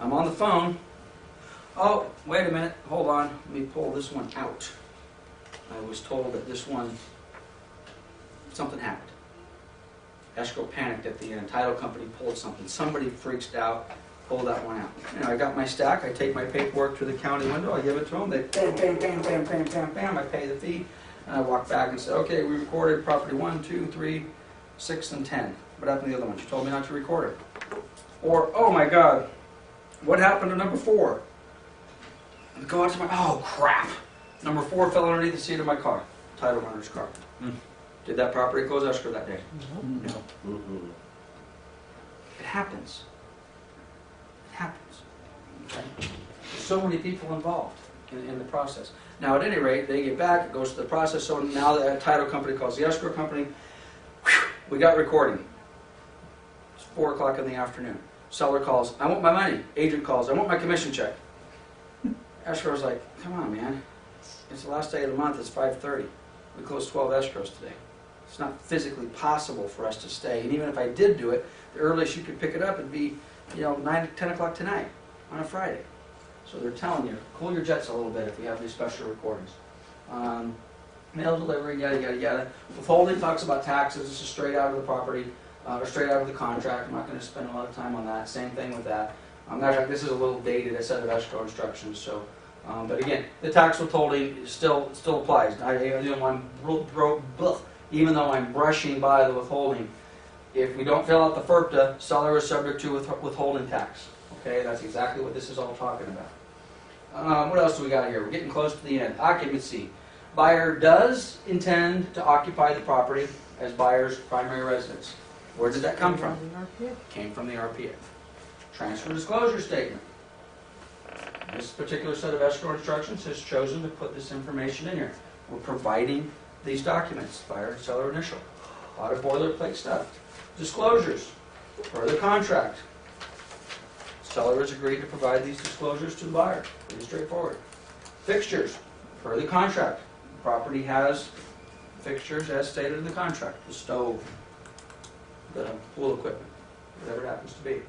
I'm on the phone. Oh, wait a minute, hold on, let me pull this one out. I was told that this one, something happened. Escrow panicked at the end, title company pulled something, somebody freaked out, pulled that one out. I got my stack, I take my paperwork to the county window, I give it to them, they bam, bam, bam, bam, bam, bam, bam, I pay the fee, and I walk back and say, okay, we recorded property 1, 2, 3, 6, and 10. What happened to the other ones? You told me not to record it. Or, oh my God, what happened to number 4? I go out to my, oh crap, number 4 fell underneath the seat of my car, title runner's car. Did that property close escrow that day? No. Mhm. It happens. It happens. Okay? There's so many people involved in the process. Now, at any rate, they get back, it goes to the process, so now the title company calls the escrow company. Whew, we got recording. It's 4 o'clock in the afternoon. Seller calls, I want my money. Agent calls, I want my commission check. Escrow's like, come on, man. It's the last day of the month, it's 5:30. We closed 12 escrows today. It's not physically possible for us to stay. And even if I did do it, the earliest you could pick it up would be, 9, 10 o'clock tonight on a Friday. So they're telling you, cool your jets a little bit if you have these special recordings. Mail delivery, yada, yada, yada. Withholding talks about taxes. This is straight out of the property, or straight out of the contract. I'm not going to spend a lot of time on that. Same thing with that. Matter of fact, this is a little dated, a set of escrow instructions. So, but again, the tax withholding still applies. Even though I'm brushing by the withholding, if we don't fill out the FERPTA, seller is subject to withholding tax. Okay, that's exactly what this is all talking about. What else do we got here? We're getting close to the end. Occupancy. Buyer does intend to occupy the property as buyer's primary residence. Where did that come from? Came from the RPA. Transfer disclosure statement. This particular set of escrow instructions has chosen to put this information in here. We're providing these documents, buyer and seller initial. A lot of boilerplate stuff. Disclosures. Further contract. Seller has agreed to provide these disclosures to the buyer. Pretty straightforward. Fixtures. Per the contract. The property has fixtures as stated in the contract. The stove, the pool equipment, whatever it happens to be.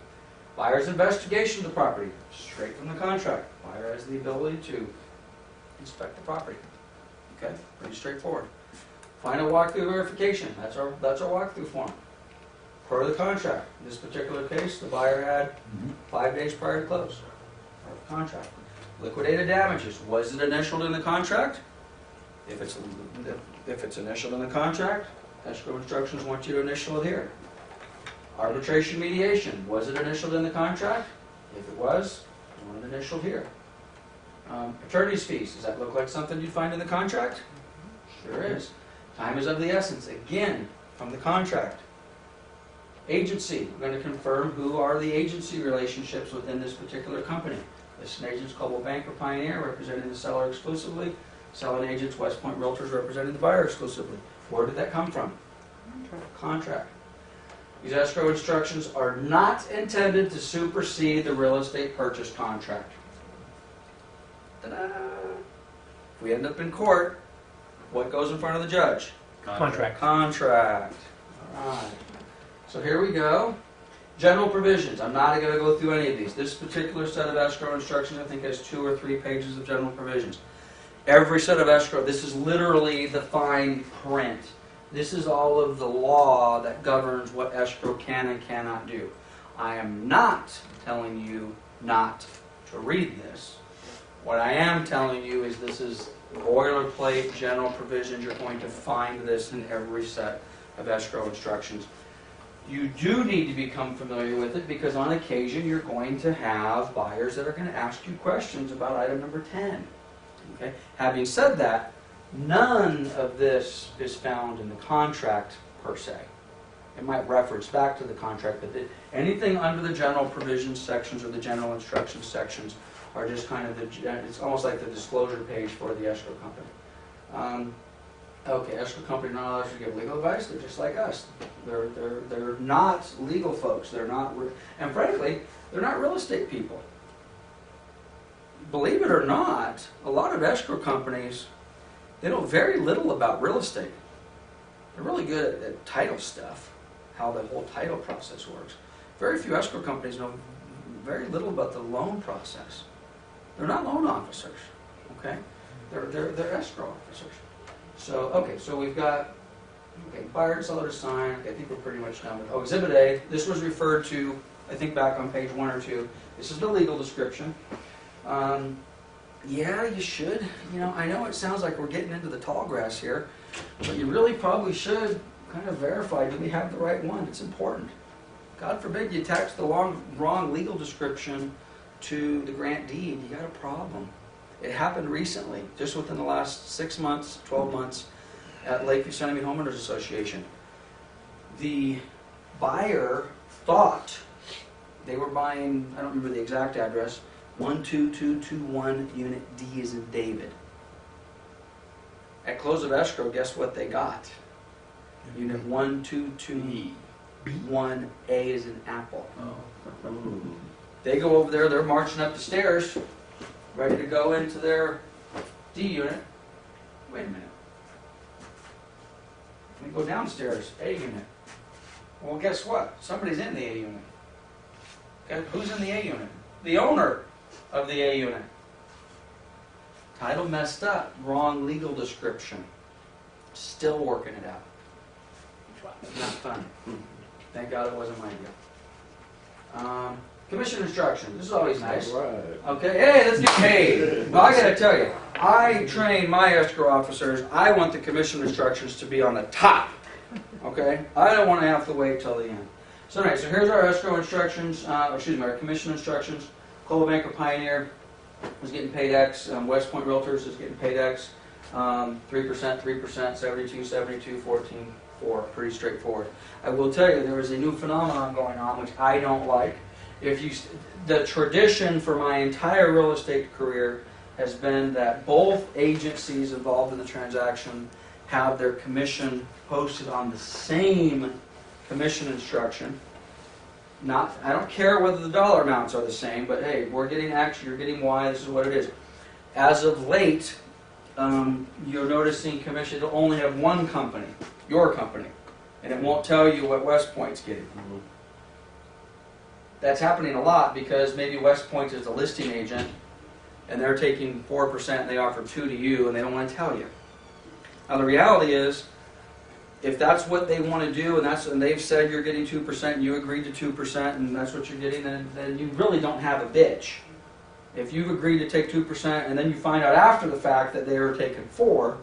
Buyer's investigation of the property. Straight from the contract. Buyer has the ability to inspect the property. Okay? Pretty straightforward. Final walkthrough verification. That's our walkthrough form. Per the contract. In this particular case, the buyer had 5 days prior to close. Per the contract. Liquidated damages. Was it initialed in the contract? If it's initialed in the contract, escrow instructions want you to initial it here. Arbitration mediation. Was it initialed in the contract? If it was, you want it initialed here. Attorney's fees. Does that look like something you'd find in the contract? Sure is. Time is of the essence. Again, from the contract. Agency. We're going to confirm who are the agency relationships within this particular company. Listed agents, Coldwell Banker Pioneer, representing the seller exclusively. Selling agents, West Point Realtors, representing the buyer exclusively. Where did that come from? Contract. These escrow instructions are not intended to supersede the real estate purchase contract. Ta-da! If we end up in court, what goes in front of the judge? Contract. Contract. All right. So here we go. General provisions. I'm not going to go through any of these. This particular set of escrow instructions, I think, has 2 or 3 pages of general provisions. Every set of escrow, this is literally the fine print. This is all of the law that governs what escrow can and cannot do. I am not telling you not to read this. What I am telling you is this is boilerplate general provisions. You're going to find this in every set of escrow instructions. You do need to become familiar with it because on occasion you're going to have buyers that are going to ask you questions about item number 10. Okay? Having said that, none of this is found in the contract per se. It might reference back to the contract, but anything under the general provisions sections or the general instructions sections are just kind of it's almost like the disclosure page for the escrow company. Okay, escrow company not allowed to give legal advice. They're just like us. They're not legal folks. They're not, and frankly, they're not real estate people. Believe it or not, a lot of escrow companies, they know very little about real estate. They're really good at title stuff, how the whole title process works. Very few escrow companies know very little about the loan process. They're not loan officers, okay? They're escrow officers. So, okay, so we've got, okay, buyer and seller to sign. I think we're pretty much done with, Exhibit A. This was referred to, I think, back on page 1 or 2. This is the legal description. Yeah, you should. You know, I know it sounds like we're getting into the tall grass here, but you really probably should kind of verify, do we have the right one? It's important. God forbid you attach the wrong legal description to the grant deed. You got a problem. It happened recently, just within the last 6 months, 12 months, at Lakeview Centennial Homeowners Association. The buyer thought they were buying, I don't remember the exact address, 12221 Unit D as in David. At close of escrow, guess what they got? Unit 12221 A as in Apple. They go over there, they're marching up the stairs, ready to go into their D unit. Wait a minute. We go downstairs, A unit. Well, guess what? Somebody's in the A unit. Okay, who's in the A unit? The owner of the A unit. Title messed up. Wrong legal description. Still working it out. Not fun. Thank God it wasn't my deal. Commission instruction. This is always nice. Right. Okay, hey, let's get paid. Well, I gotta tell you, I train my escrow officers. I want the commission instructions to be on the top. Okay? I don't want to have to wait till the end. So anyway, so here's our escrow instructions, our commission instructions. Coldwell Banker Pioneer is getting paid X. West Point Realtors is getting paid X. 3%, 72, 72, 14, 4. Pretty straightforward. I will tell you, there is a new phenomenon going on which I don't like. The tradition for my entire real estate career has been that both agencies involved in the transaction have their commission posted on the same commission instruction. I don't care whether the dollar amounts are the same, but hey, we're getting X, you're getting Y, this is what it is. As of late, you're noticing commission will only have one company, your company, and it won't tell you what West Point's getting. That's happening a lot because maybe West Point is the listing agent and they're taking 4% and they offer 2 to you and they don't want to tell you. Now the reality is, if that's what they want to do and they've said you're getting 2% and you agreed to 2% and that's what you're getting, then you really don't have a bitch. If you've agreed to take 2% and then you find out after the fact that they were taking 4%,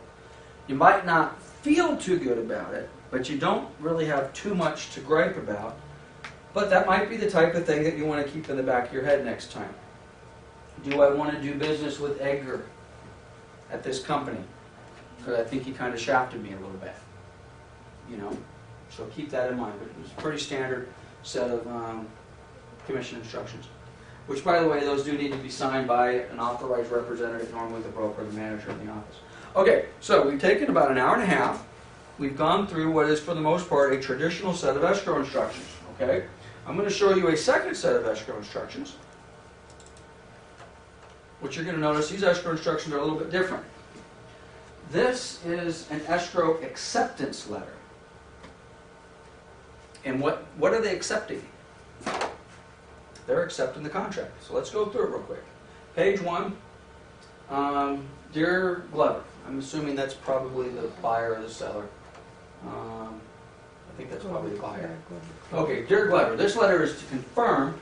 you might not feel too good about it, but you don't really have too much to gripe about. But that might be the type of thing that you want to keep in the back of your head next time. Do I want to do business with Edgar at this company? Because I think he kind of shafted me a little bit. You know, so keep that in mind. But it's a pretty standard set of commission instructions. Which, by the way, those do need to be signed by an authorized representative, normally the broker or the manager in the office. Okay, so we've taken about an hour and a half. We've gone through what is, for the most part, a traditional set of escrow instructions. Okay? I'm going to show you a second set of escrow instructions. What you're going to notice, these escrow instructions are a little bit different. This is an escrow acceptance letter. And what are they accepting? They're accepting the contract. So let's go through it real quick. Page 1, Dear Glover. I'm assuming that's probably the buyer or the seller. I think that's probably the buyer. Okay, Dear Glover, this letter is to confirm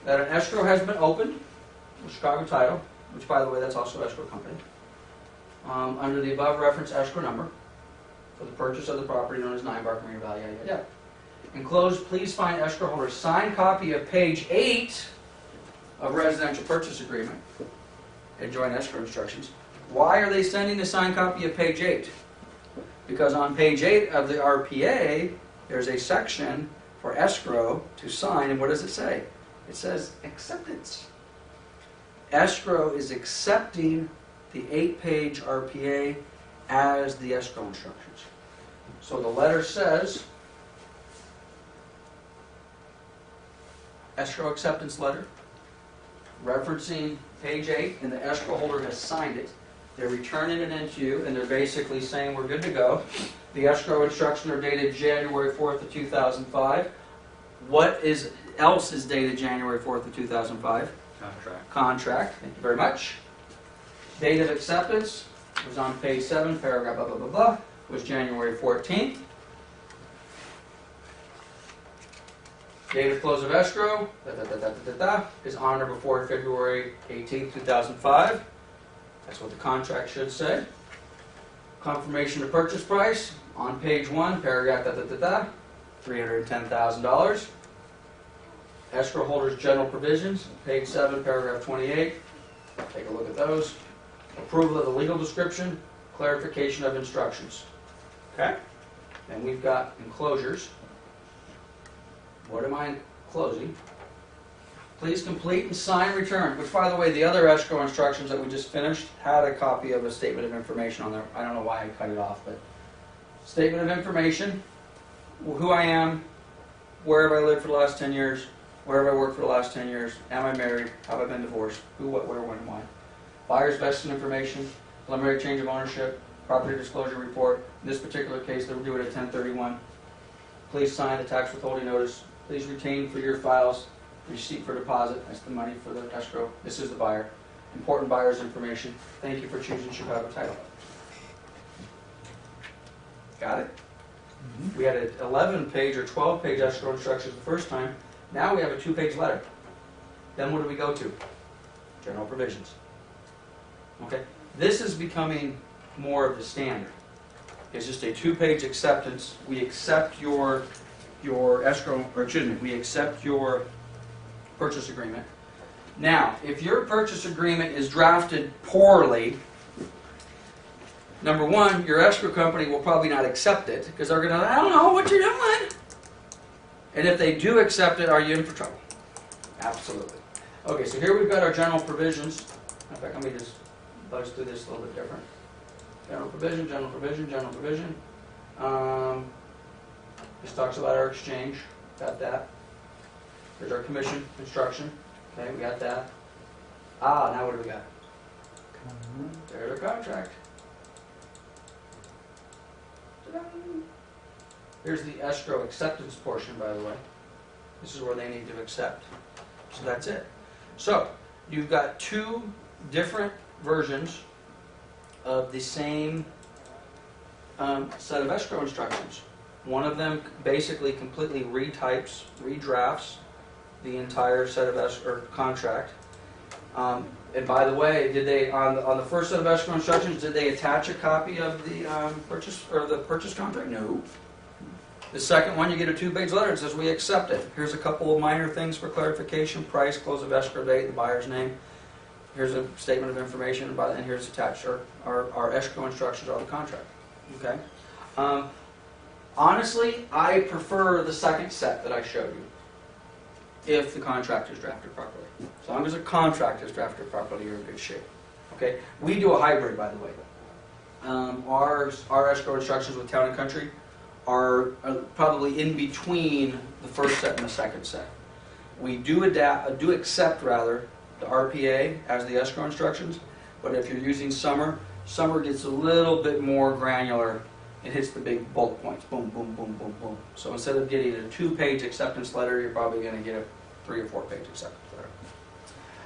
that an escrow has been opened with Chicago Title, which, by the way, that's also an escrow company, under the above referenced escrow number, for the purchase of the property known as 9 Bark Moreno Valley, yada, yada, yada. Enclosed, please find escrow holder's signed copy of page 8 of residential purchase agreement and joint escrow instructions. Why are they sending the signed copy of page 8? Because on page 8 of the RPA, there's a section for escrow to sign, and what does it say? It says acceptance. Escrow is accepting the 8-page RPA as the escrow instructions. So the letter says, escrow acceptance letter, referencing page 8, and the escrow holder has signed it. They're returning it into you, and they're basically saying we're good to go. The escrow instructions are dated January 4th of 2005. What else is dated January 4th of 2005? Contract. Contract, thank you very much. Date of acceptance was on page 7, paragraph blah, blah, blah, blah, was January 14th. Date of close of escrow, is on or before February 18th, 2005. That's what the contract should say. Confirmation of purchase price, on page 1, paragraph $310,000. Escrow holder's general provisions, page 7, paragraph 28. Take a look at those. Approval of the legal description, clarification of instructions. Okay? And we've got enclosures. What am I enclosing? Please complete and sign return, which, by the way, the other escrow instructions that we just finished had a copy of a statement of information on there. I don't know why I cut it off, but statement of information, who I am, where have I lived for the last 10 years, where have I worked for the last 10 years, am I married, have I been divorced, who, what, where, when, and why. Buyer's vested information, preliminary change of ownership, property disclosure report. In this particular case, they'll do it at 1031. Please sign the tax withholding notice. Please retain for your files receipt for deposit. That's the money for the escrow. This is the buyer. Important buyer's information. Thank you for choosing Chicago Title. Got it? We had an 11-page or 12-page escrow instructions the first time. Now we have a 2-page letter. Then what do we go to? General provisions. Okay? This is becoming more of the standard. It's just a 2-page acceptance. We accept your escrow, or excuse me, we accept your purchase agreement. Now, if your purchase agreement is drafted poorly, number one, your escrow company will probably not accept it because they're going to, I don't know what you're doing. And if they do accept it, are you in for trouble? Absolutely. Okay, so here we've got our general provisions. In fact, let me just buzz through this a little bit different. General provision, general provision, general provision. This talks about our exchange. Got that. There's our commission instruction. Okay, we got that. Now what do we got? There's our contract. Ta-da. Here's the escrow acceptance portion, by the way. This is where they need to accept. So that's it. So, you've got 2 different versions of the same set of escrow instructions. One of them basically completely redrafts the entire set of escrow contract. And by the way, did they on the first set of escrow instructions, did they attach a copy of the purchase contract? No. The second one, you get a 2-page letter. It says we accept it. Here's a couple of minor things for clarification: price, close of escrow date, the buyer's name. Here's a statement of information, and here's attached our escrow instructions on the contract. Okay. Honestly, I prefer the second set that I showed you, if the contract is drafted properly. As long as the contract is drafted properly, you're in good shape. Okay? We do a hybrid, by the way. Our escrow instructions with Town and Country are probably in between the first set and the second set. We do accept the RPA as the escrow instructions, but if you're using Summer gets a little bit more granular. It hits the big bullet points. Boom, boom, boom, boom, boom. So instead of getting a 2-page acceptance letter, you're probably going to get a 3 or 4-page acceptance letter.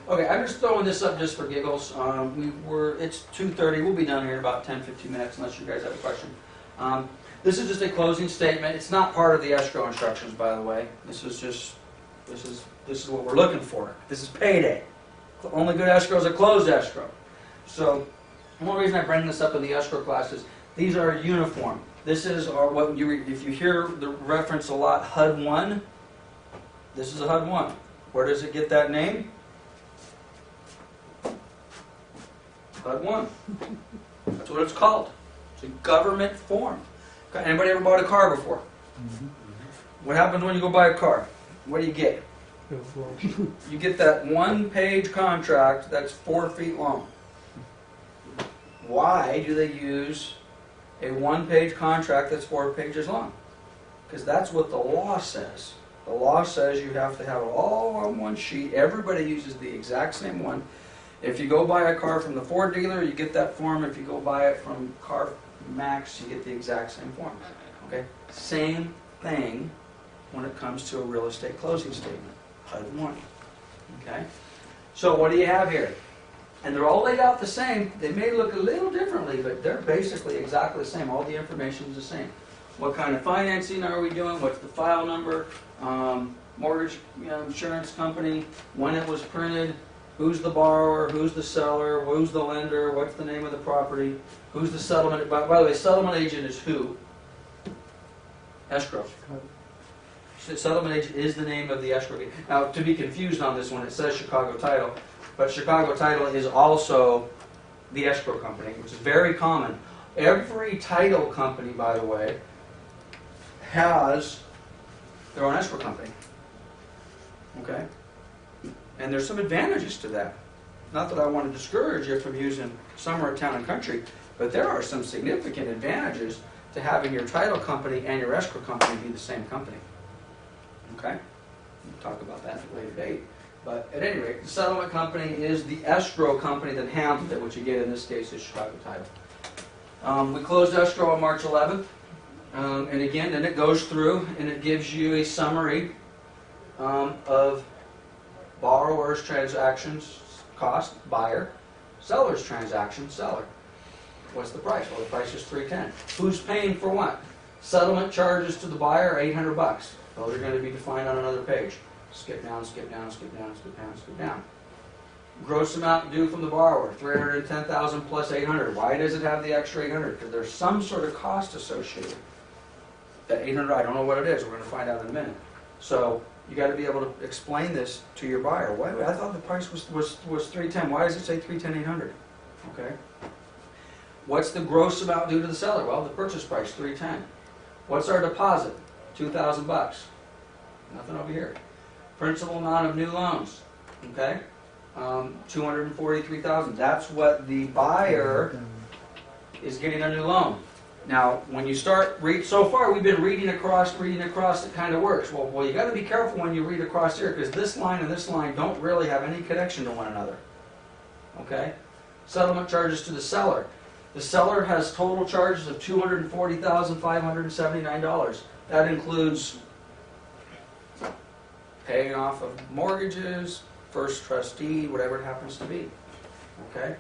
Okay, I'm just throwing this up just for giggles. It's 2:30. We'll be done here in about 10-15 minutes, unless you guys have a question. This is just a closing statement. It's not part of the escrow instructions, by the way. This is what we're looking for. This is payday. The only good escrow is a closed escrow. So, one reason I bring this up in the escrow class is these are uniform. This is our, what you, if you hear the reference a lot, HUD 1, this is a HUD 1. Where does it get that name? HUD 1. That's what it's called. It's a government form. Anybody ever bought a car before? What happens when you go buy a car? What do you get? You get that one-page contract that's 4 feet long. Why do they use a one-page contract that's 4 pages long? Because that's what the law says. The law says you have to have it all on one sheet. Everybody uses the exact same one. If you go buy a car from the Ford dealer, you get that form. If you go buy it from CarMax, you get the exact same form. Okay? Same thing when it comes to a real estate closing statement. HUD 1. Okay? So what do you have here? And they're all laid out the same. They may look a little differently, but they're basically exactly the same. All the information is the same. What kind of financing are we doing? What's the file number? Mortgage insurance company, when it was printed, who's the borrower, who's the seller, who's the lender, what's the name of the property, who's the settlement. By the way, settlement agent is who? Escrow. Settlement agent is the name of the escrow. Now, to be confused on this one, it says Chicago Title, but Chicago Title is also the escrow company, which is very common. Every title company, by the way, has their own escrow company. Okay? And there's some advantages to that. Not that I want to discourage you from using Summer Town and Country, but there are some significant advantages to having your title company and your escrow company be the same company. Okay? We'll talk about that at a later date. But at any rate, the settlement company is the escrow company that handled it, which again in this case is Chicago Title. We closed escrow on March 11th. And again, then it goes through and it gives you a summary of borrower's transactions, cost, buyer, seller's transaction, seller. What's the price? Well, the price is $310. Who's paying for what? Settlement charges to the buyer, $800. Those are going to be defined on another page. Skip down, skip down, skip down, skip down, skip down. Gross amount due from the borrower, $310,000 plus $800. Why does it have the extra $800? Because there's some sort of cost associated. That $800, I don't know what it is. We're going to find out in a minute. So you got to be able to explain this to your buyer. Why? I thought the price was $310. Why does it say $310, $800? Okay. What's the gross amount due to the seller? Well, the purchase price, $310. What's our deposit? $2,000. Nothing over here. Principal amount of new loans. Okay. $243,000. That's what the buyer is getting a new loan. Now, when you start so far we've been reading across, it kind of works. Well, you got to be careful when you read across here because this line and this line don't really have any connection to one another. Okay? Settlement charges to the seller. The seller has total charges of $240,579. That includes paying off of mortgages, first trustee, whatever it happens to be. Okay?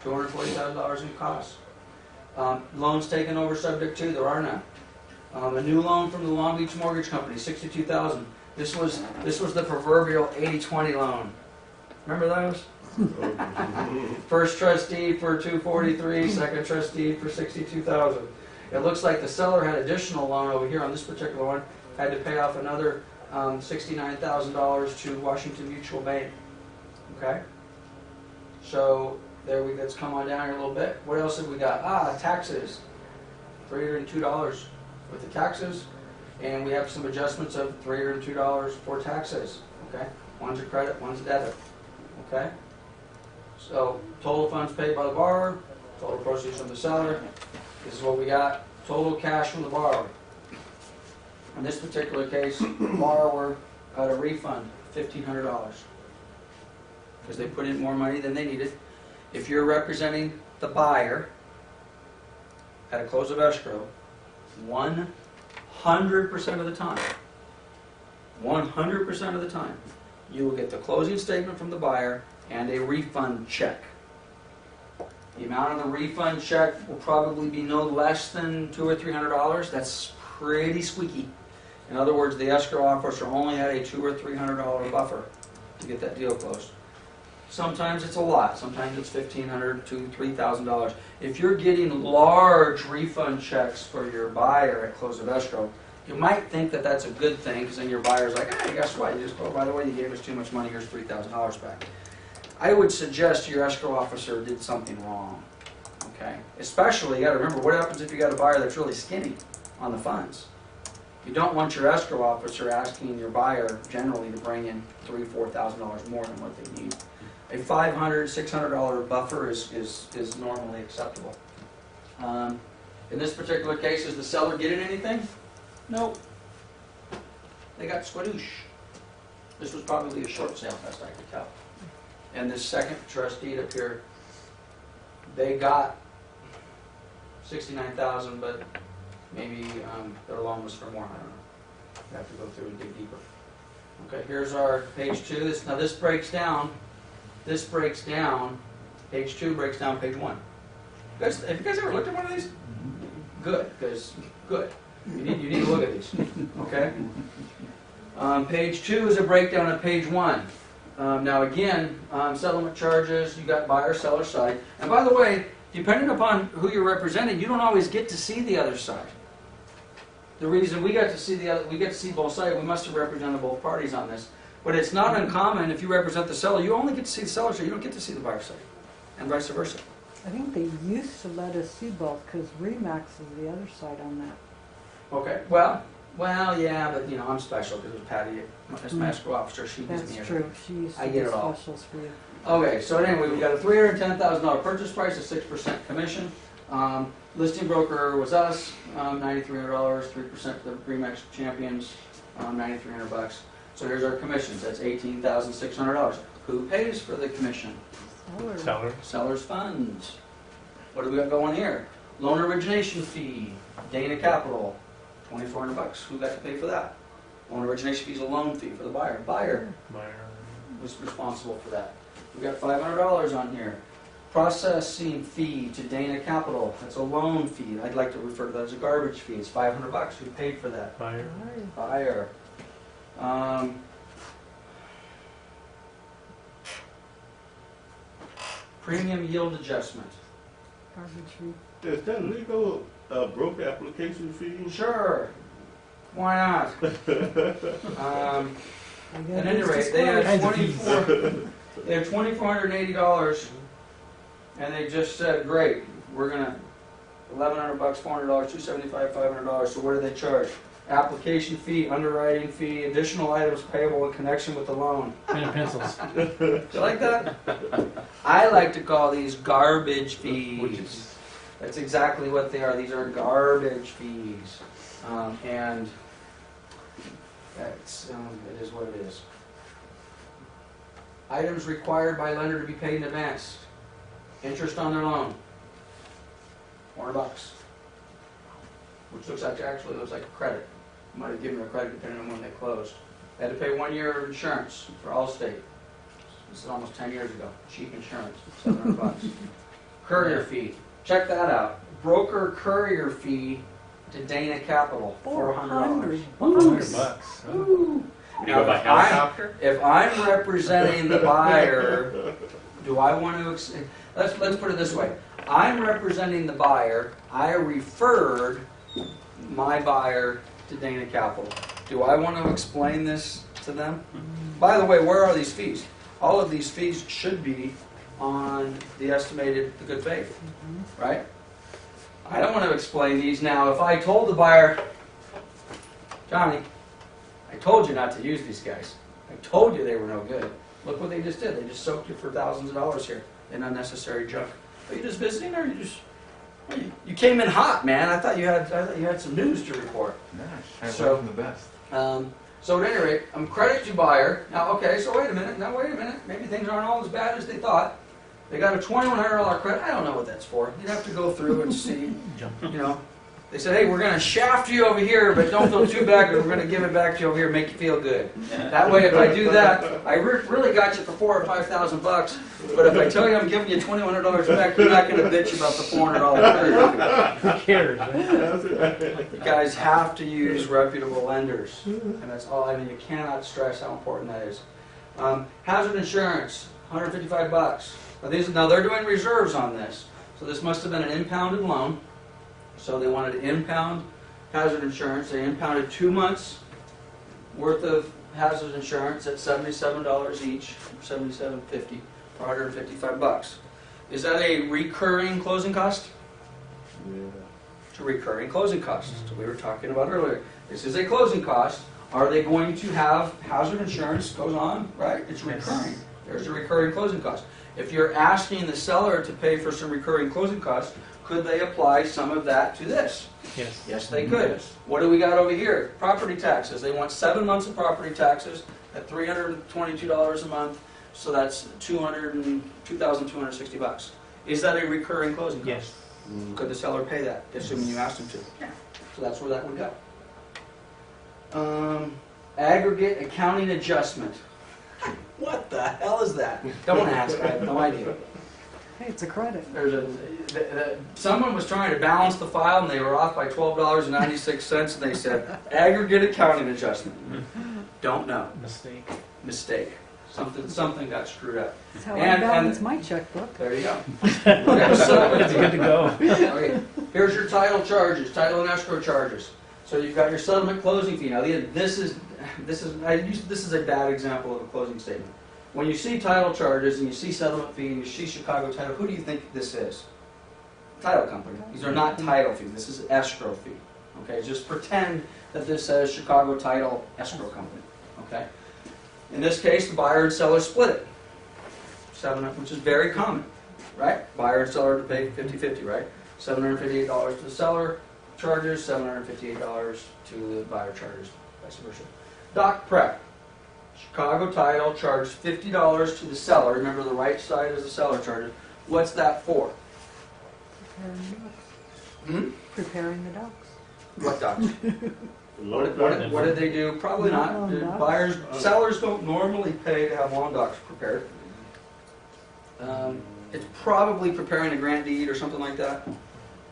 $240,000 in costs. Loans taken over subject to, there are none. A new loan from the Long Beach Mortgage Company, $62,000. This was the proverbial 80-20 loan. Remember those? First trustee for $243,000, second trustee for $62,000. It looks like the seller had additional loan over here on this particular one, had to pay off another $69,000 to Washington Mutual Bank. Okay? So let's come on down here a little bit. What else have we got? Taxes. $302 with the taxes. And we have some adjustments of $302 for taxes. Okay? One's a credit, one's a debit. Okay? So total funds paid by the borrower, total proceeds from the seller. This is what we got. Total cash from the borrower. In this particular case, the borrower got a refund, $1,500. Because they put in more money than they needed. If you're representing the buyer at a close of escrow, 100% of the time, 100% of the time, you will get the closing statement from the buyer and a refund check. The amount of the refund check will probably be no less than $200 or $300. That's pretty squeaky. In other words, the escrow officer only had a $200 or $300 buffer to get that deal closed. Sometimes it's a lot. Sometimes it's $1,500 to $3,000. If you're getting large refund checks for your buyer at close of escrow, you might think that that's a good thing, because then your buyer's like, hey, guess what? You just, oh, by the way, you gave us too much money. Here's $3,000 back. I would suggest your escrow officer did something wrong. Okay? Especially, you got to remember, what happens if you got a buyer that's really skinny on the funds? You don't want your escrow officer asking your buyer generally to bring in $3,000 or $4,000 more than what they need. A $500, $600 buffer is normally acceptable. In this particular case, is the seller getting anything? Nope. They got squadoosh. This was probably a short sale, best I could tell. And this second trust deed up here, they got $69,000, but maybe their loan was for more. I don't know. You have to go through and dig deeper. Okay, here's our page 2. Now this breaks down. This breaks down. Page 2 breaks down page 1. Have you guys ever looked at one of these? Good, because good. You need to look at these. Okay. Page 2 is a breakdown of page 1. Now again, settlement charges. You got buyer, seller side. And by the way, depending upon who you're representing, you don't always get to see the other side. The reason we get to see both sides, we must have represented both parties on this. But it's not uncommon if you represent the seller, you only get to see the seller side, you don't get to see the buyer side, and vice versa. I think they used to let us see both, because Remax is the other side on that. Okay, well, yeah, but you know, I'm special because of Patty, as my escrow officer, she gives me That's everything. true, she used I to get do it all. specials for you. Okay, so anyway, we got a $310,000 purchase price, a 6% commission. Listing broker was us, $9,300, 3% for the Remax champions, $9,300. So here's our commissions, that's $18,600. Who pays for the commission? Seller. Seller's funds. What do we got going here? Loan origination fee, Dana Capital, $2,400. Who got to pay for that? Loan origination fee is a loan fee for the buyer. Buyer was responsible for that. We got $500 on here. Processing fee to Dana Capital, that's a loan fee. I'd like to refer to that as a garbage fee. It's $500. Who paid for that? Buyer. Buyer. Premium yield adjustment. Garbage fee. Is that legal, broker application fee? Sure. Why not? I At get any these rate, they had disclosed. $2,480, and they just said, great, we're gonna $1,100, $400, $275, $500. So what do they charge? Application fee, underwriting fee, additional items payable in connection with the loan. Pen and pencils. Do you like that? I like to call these garbage fees. That's exactly what they are. These are garbage fees. And that's, it is what it is. Items required by lender to be paid in advance. Interest on their loan. $400. Which looks like, actually looks like a credit. Might have given them a credit depending on when they closed. They had to pay 1 year of insurance for Allstate. This is almost 10 years ago. Cheap insurance, $700. Courier fee. Check that out. Broker courier fee to Dana Capital, $400. $100. Ooh. You go by helicopter? If I'm representing the buyer, do I want to, let's put it this way. I'm representing the buyer. I referred my buyer to Dana Capital. Do I want to explain this to them? By the way, where are these fees? All of these fees should be on the estimated the good faith, right? I don't want to explain these now. If I told the buyer, Johnny, I told you not to use these guys. I told you they were no good. Look what they just did. They just soaked you for thousands of dollars here in unnecessary junk. Are you just visiting, or you came in hot, man? I thought you had some news to report. I'm So- from the best. So at any rate, I'm credit to buyer. Now, okay, so wait a minute. Now, wait a minute. Maybe things aren't all as bad as they thought. They got a $2,100 credit. I don't know what that's for. You'd have to go through and see. You know, they said, hey, we're going to shaft you over here, but don't feel too bad because we're going to give it back to you over here and make you feel good. That way, if I do that, I really got you for $4,000 or $5,000. But if I tell you I'm giving you $2,100 back, you're not going to bitch about the $400 credit. Who cares? Right? You guys have to use reputable lenders, and that's all. I mean, you cannot stress how important that is. Hazard insurance. $155. Now they're doing reserves on this, so this must have been an impounded loan. So they wanted to impound hazard insurance. They impounded 2 months worth of hazard insurance at $77 each, $77.50 for $155. Is that a recurring closing cost? Yeah. It's a recurring closing cost. So we were talking about earlier. This is a closing cost. Are they going to have hazard insurance goes on, right? It's recurring. There's a recurring closing cost. If you're asking the seller to pay for some recurring closing costs, could they apply some of that to this? Yes. Yes, they could. What do we got over here? Property taxes. They want 7 months of property taxes at $322 a month, so that's $2,260. Is that a recurring closing cost? Yes. Could the seller pay that, assuming you asked him to? Yeah. So that's where that would go. Aggregate accounting adjustment. What the hell is that? Don't ask, I have no idea. Hey, it's a credit. Someone was trying to balance the file and they were off by $12.96 and they said, aggregate accounting adjustment. Don't know. Mistake. Something got screwed up. That's how I balance my checkbook. There you go. Okay, so, It's good to go. okay, here's your title charges, title and escrow charges. So you've got your settlement closing fee. Now this is a bad example of a closing statement. When you see title charges and you see settlement fee and you see Chicago title, who do you think this is? Title company. These are not title fees. This is escrow fee. Okay, just pretend that this says Chicago Title Escrow Company. Okay. In this case, the buyer and seller split it. Which is very common, right? Buyer and seller to pay 50-50, right? $758 to the seller charges, $758 to the buyer charges, vice versa. Doc prep. Chicago Title charged $50 to the seller. Remember, the right side is the seller charges. What's that for? Preparing the docs. What docs? What did they do? Probably not. Sellers don't normally pay to have loan docs prepared. It's probably preparing a grant deed or something like that.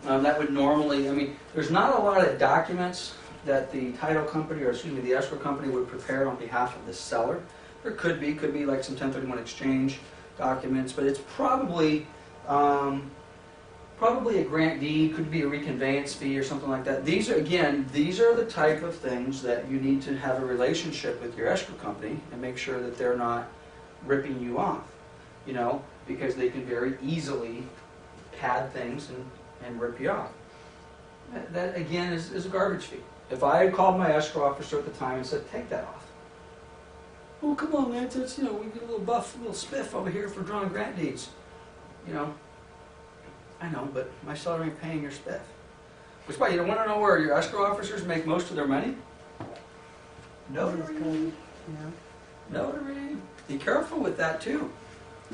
That would normally, there's not a lot of documents that the title company, or excuse me, the escrow company would prepare on behalf of the seller. There could be like some 1031 exchange documents, but it's probably a grant deed, could be a reconveyance fee or something like that. These are the type of things that you need to have a relationship with your escrow company and make sure that they're not ripping you off, because they can very easily pad things and rip you off. That again is a garbage fee. If I had called my escrow officer at the time and said, take that off. Oh, come on, man, we get a little spiff over here for drawing grant deeds. I know, but my seller ain't paying your spiff. Which why, you don't want to know where your escrow officers make most of their money? Notary. Yeah. Notary. Be careful with that too.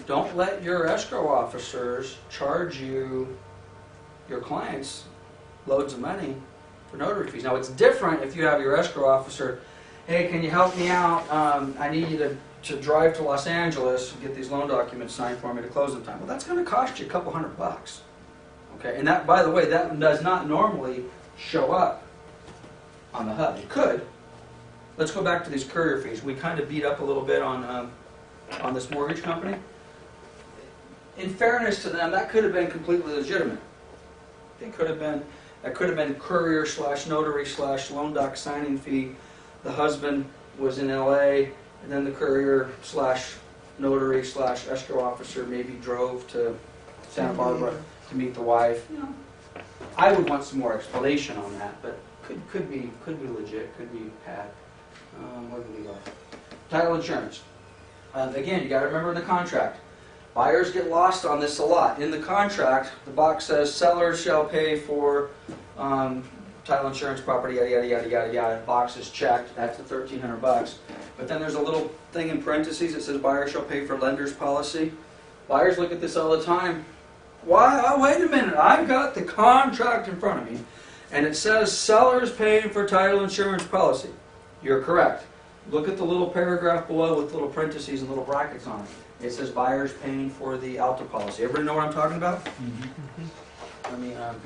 Don't let your escrow officers charge your clients loads of money for notary fees. Now it's different if you have your escrow officer, hey, can you help me out? I need you to drive to Los Angeles and get these loan documents signed for me to close in time. Well, that's going to cost you a couple $100. Okay, and that, by the way, that does not normally show up on the hub. It could. Let's go back to these courier fees. We kind of beat up a little bit on this mortgage company. In fairness to them, that could have been completely legitimate. That could have been courier / notary / loan doc signing fee. The husband was in LA, and then the courier / notary / escrow officer maybe drove to Santa Barbara to meet the wife. I would want some more explanation on that, but could be legit, could be pad. Where did we go? Title insurance. Again, you got to remember in the contract. Buyers get lost on this a lot. In the contract, the box says sellers shall pay for title insurance, property, yada yada yada yada yada. Box is checked. That's the $1,300. But then there's a little thing in parentheses that says buyer shall pay for lender's policy. Buyers look at this all the time. Why? Oh, wait a minute. I've got the contract in front of me, and it says sellers paying for title insurance policy. You're correct. Look at the little paragraph below with little parentheses and little brackets on it. It says buyers paying for the Alta policy. Everybody know what I'm talking about? Mm-hmm.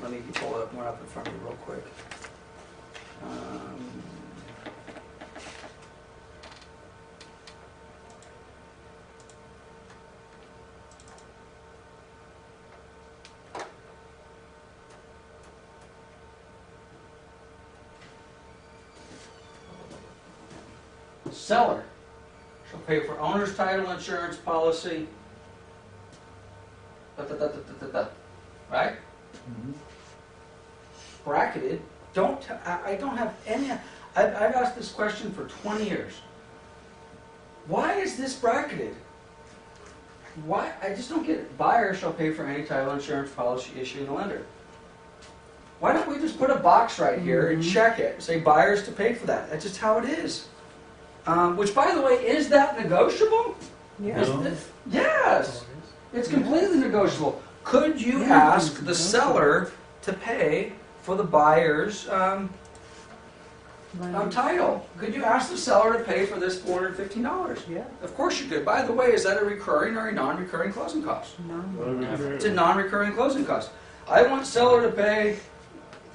Let me pull one up in front of you real quick. seller shall pay for owner's title insurance policy, right? Bracketed. I don't have any, I've asked this question for 20 years. Why is this bracketed? Why? I just don't get it. Buyer shall pay for any title insurance policy issuing the lender. Why don't we just put a box right here and check it? Say buyers to pay for that. That's just how it is. Which, by the way, is that negotiable? Yeah. No. Yes. It's completely negotiable. Could you Yeah, ask it's the negotiable. seller to pay for the buyer's title? Could you ask the seller to pay for this $415? Yeah, Of course you could. By the way, is that a recurring or a non-recurring closing cost? no. It's a non-recurring closing cost. I want seller to pay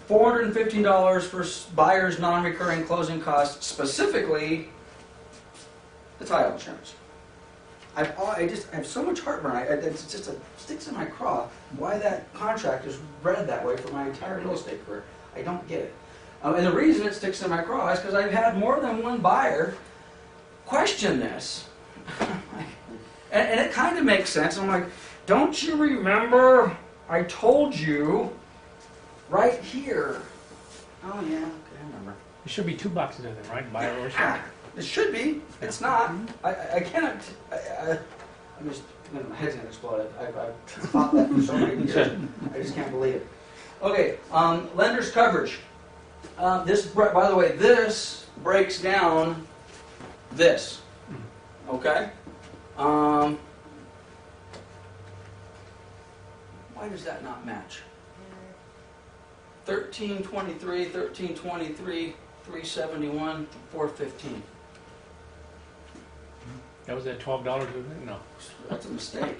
$415 for buyer's non-recurring closing costs, specifically the title insurance. I have so much heartburn. It's just sticks in my craw why that contract is read that way for my entire real estate career. I don't get it. And the reason it sticks in my craw is because I've had more than one buyer question this. And it kind of makes sense. I'm like, don't you remember I told you right here? Oh yeah, okay, I remember. There should be 2 boxes in there, right? Buyer or Ah, seller. it should be. It's not. I cannot. I'm just. My head's gonna explode. I've thought that for so many years. I just can't believe it. Okay, lender's coverage. This, by the way, this breaks down this. Okay. Why does that not match? 1323, 1323, 371, 415. That was at $12, wasn't it? No. That's a mistake.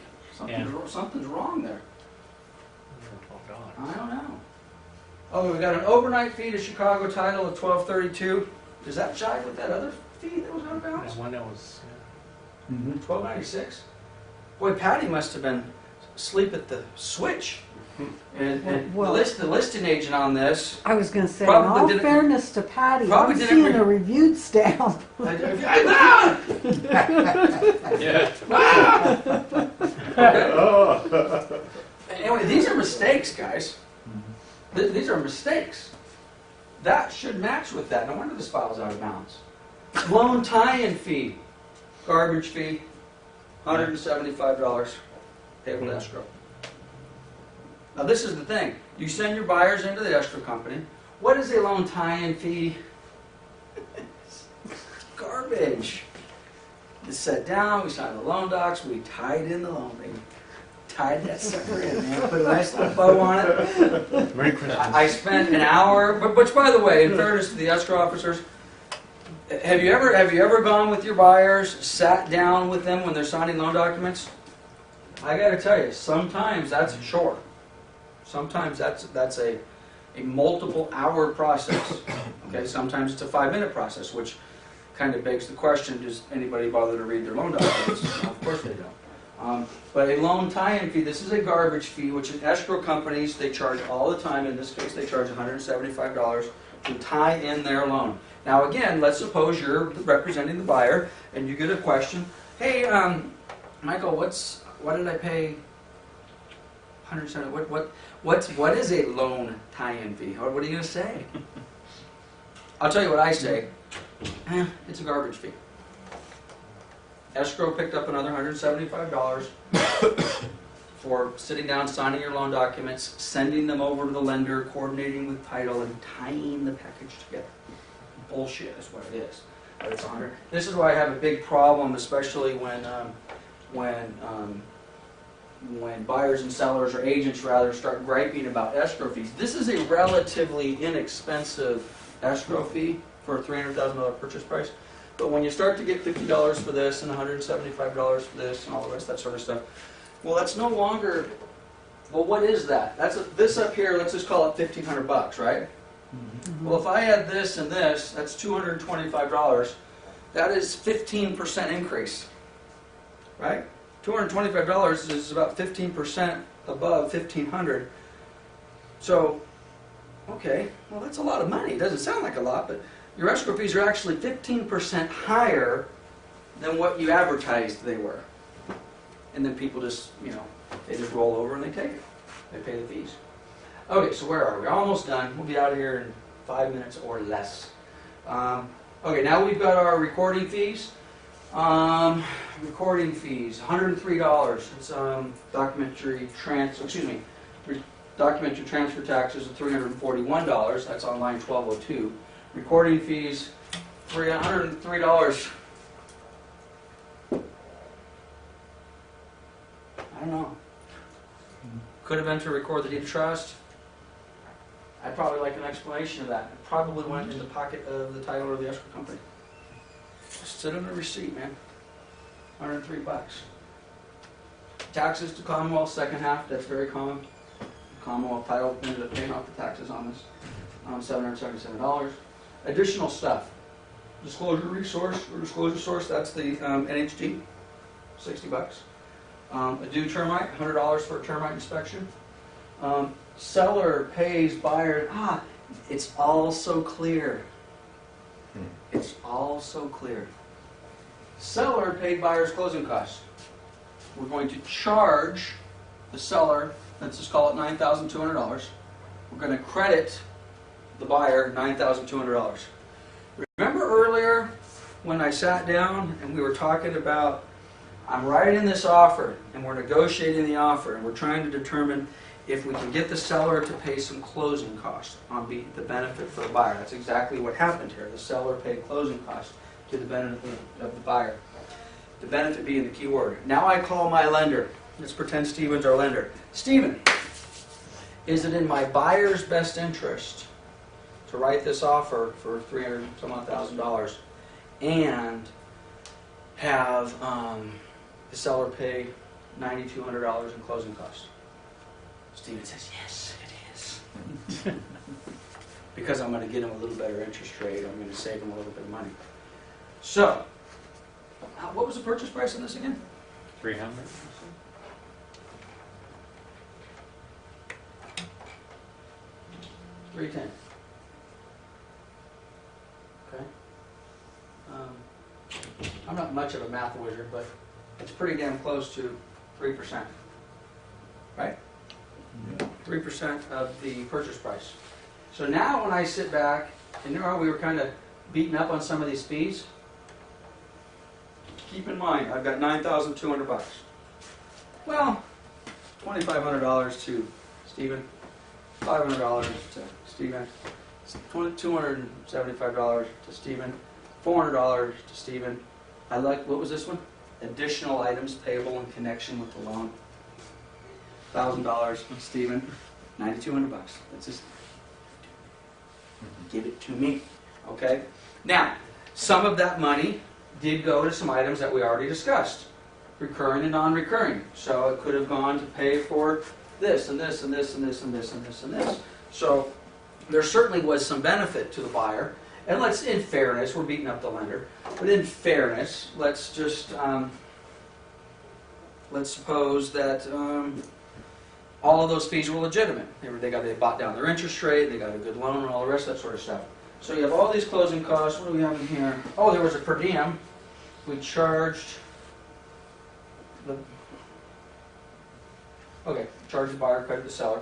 Yeah. Something's wrong there. $12. I don't know. Oh, we got an overnight fee to Chicago title of $1232. Does that jive with that other fee that was out of bounds? That one that was, $1296. Boy, Patty must have been asleep at the switch. And Well- the listing agent on this. I was gonna say, in Probably all didn't- fairness to Patty, probably I'm didn't seeing re- a reviewed stamp. yeah. Okay. Oh. Anyway, these are mistakes, guys. These are mistakes. That should match with that. No wonder this file's out of bounds. Loan tie-in fee, garbage fee, $175 payable to escrow. Now this is the thing. You send your buyers into the escrow company. What is a loan tie-in fee? Garbage. It's set down, we signed the loan docs, we tied in the loan, baby. Tied that sucker in, man. Put a nice little bow on it. Merry Christmas. I spent an hour, which by the way, in fairness to the escrow officers, have you ever gone with your buyers, sat down with them when they're signing loan documents? I got to tell you, sometimes that's a chore. Sometimes that's a multiple hour process. Okay, sometimes it's a 5-minute process, which kind of begs the question: does anybody bother to read their loan documents? No, of course they don't. But a loan tie-in fee, this is a garbage fee, which in escrow companies, they charge all the time. In this case, they charge $175 to tie in their loan. Now again, let's suppose you're representing the buyer and you get a question. Hey, Michael, what did I pay? 170. What is a loan tie-in fee? What are you going to say? I'll tell you what I say. It's a garbage fee. Escrow picked up another $175 for sitting down, signing your loan documents, sending them over to the lender, coordinating with title, and tying the package together. Bullshit is what it is. But it's $100. This is why I have a big problem, especially when buyers and sellers, or agents rather, start griping about escrow fees. This is a relatively inexpensive escrow fee for a $300,000 purchase price. But when you start to get $50 for this and $175 for this and all the rest, that sort of stuff, well, that's no longer. Well, what is that? This up here. Let's just call it $1,500, right? Well, if I add this and this, that's $225. That is 15% increase, right? $225 is about 15% above $1,500. So, okay, well, that's a lot of money. It doesn't sound like a lot, but your escrow fees are actually 15% higher than what you advertised they were. And then people just, they just roll over and they take it. They pay the fees. Okay, so where are we? Almost done. We'll be out of here in 5 minutes or less. Okay, now we've got our recording fees. Recording fees, $103. It's documentary transfer taxes of $341. That's on line 1202. Recording fees, $103. I don't know. Could have been to record the deed of trust. I'd probably like an explanation of that. It probably went in the pocket of the title or the escrow company. Just sit on a receipt, man. $103. Taxes to Commonwealth, second half, that's very common. Commonwealth title ended up paying off the taxes on this. $777. Additional stuff. Disclosure resource or disclosure source, that's the NHD, $60. A due termite, $100 for a termite inspection. Seller pays buyer. It's all so clear. It's all so clear. Seller paid buyer's closing costs. We're going to charge the seller, let's just call it $9,200. We're going to credit the buyer $9,200. Remember earlier when I sat down and we were talking about, I'm writing this offer and we're negotiating the offer and we're trying to determine if we can get the seller to pay some closing costs on the benefit for the buyer. That's exactly what happened here. The seller paid closing costs to the benefit of the buyer. The benefit being the key word. Now I call my lender. Let's pretend Stephen's our lender. Stephen, is it in my buyer's best interest to write this offer for $300,000 and have the seller pay $9,200 in closing costs? Stephen says, yes, it is. Because I'm going to get him a little better interest rate. I'm going to save him a little bit of money. So, what was the purchase price on this again? 300. $310. Okay. I'm not much of a math wizard, but it's pretty damn close to 3%. Right? 3% of the purchase price. So now when I sit back, and we were kind of beating up on some of these fees. Keep in mind, I've got $9,200. Well, $2,500 to Stephen, $500 to Stephen, $275 to Stephen, $400 to Stephen. What was this one? Additional items payable in connection with the loan. $1,000 from Stephen, $9,200. That's just, give it to me, okay? Now, some of that money did go to some items that we already discussed, recurring and non-recurring. So it could have gone to pay for this and this and this and this and this and this and this. So there certainly was some benefit to the buyer. And let's, in fairness, we're beating up the lender, but in fairness, let's just, let's suppose that all of those fees were legitimate. They bought down their interest rate, they got a good loan, and all the rest of that sort of stuff. So you have all these closing costs. What do we have in here? Oh, there was a per diem. We charged charged the buyer, credit the seller.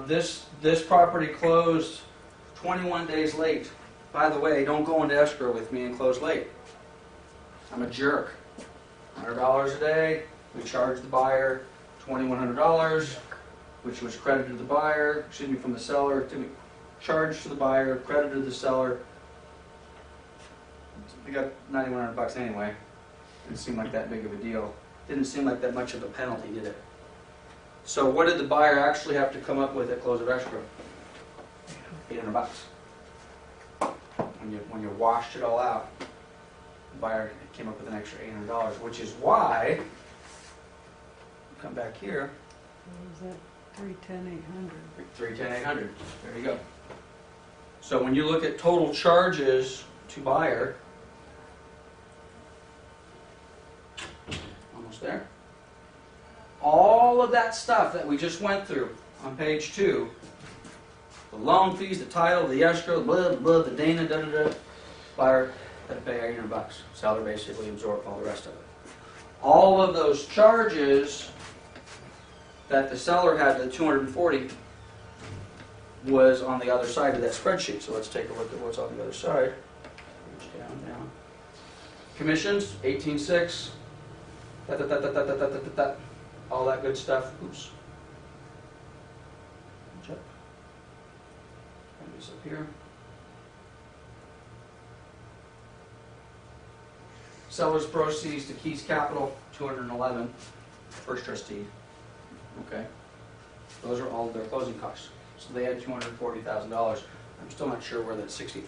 This property closed 21 days late. By the way, don't go into escrow with me and close late. I'm a jerk. $100 a day. We charged the buyer $2,100, which was credited to the buyer, from the seller, charged to the buyer, credited to the seller. We got $9,100 anyway. Didn't seem like that big of a deal. Didn't seem like that much of a penalty, did it? So what did the buyer actually have to come up with at close of escrow? $800. When you washed it all out, the buyer came up with an extra $800, which is why, come back here, What was that? 310,800. 310,800. There you go. So when you look at total charges to buyer, almost there. All of that stuff that we just went through on page 2, the loan fees, the title, the escrow, blah, blah, the Dana, da, da, da, Buyer had to pay $800. Seller basically absorbed all the rest of it. All of those charges that the seller had, the 240, was on the other side of that spreadsheet. So let's take a look at what's on the other side. Down. Commissions, 18.6. All that good stuff. Oops. Check. Bring this up here. Seller's proceeds to Keys Capital, 211. First trustee. Okay. Those are all of their closing costs. So they had $240,000. I'm still not sure where that $60,000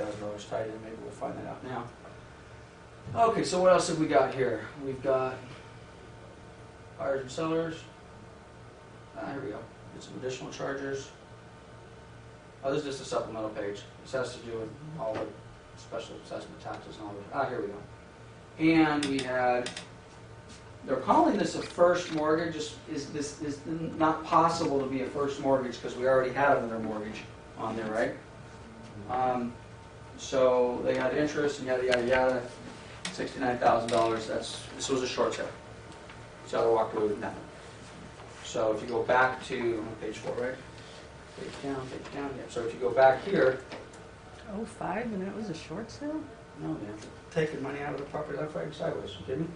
tied in. Maybe we'll find that out now. Okay, so what else have we got here? We've got buyers and sellers. Here we go. Get some additional charges. Oh, this is just a supplemental page. This has to do with all the special assessment taxes and all that. Here we go. And we had, they're calling this a first mortgage. This is not possible to be a first mortgage because we already had another mortgage on there, right? So they had interest and yada yada yada. $69,000. This was a short sale. Seller walked away with nothing. So if you go back to, I'm on page 4, right? Page down, yeah. So if you go back here, 05, and it was a short sale? no, man, taking money out of the property left, right, and sideways. You kidding me?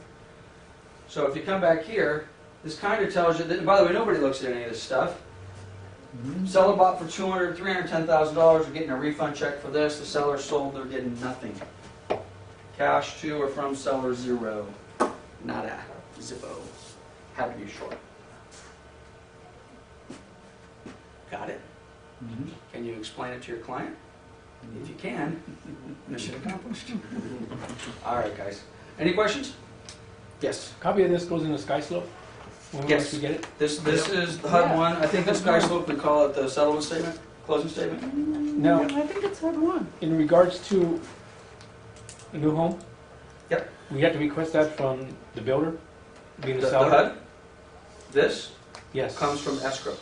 So if you come back here, this kind of tells you that. By the way, nobody looks at any of this stuff. Seller bought for $310,000. We're getting a refund check for this. The seller sold. They're getting nothing. Cash to or from seller, 0. Nada. Zippo. Had to be short. Got it? Can you explain it to your client? If you can, mission accomplished. All right, guys. Any questions? Yes. Copy of this goes in the sky slope? When Yes. we get it? This is the HUD Yeah. one. I think this guy's slope, we call it the settlement statement, closing statement. Now, I think it's HUD 1. in regards to a new home? Yep. We have to request that from the builder, being the The seller? HUD, this Yes. comes from escrow.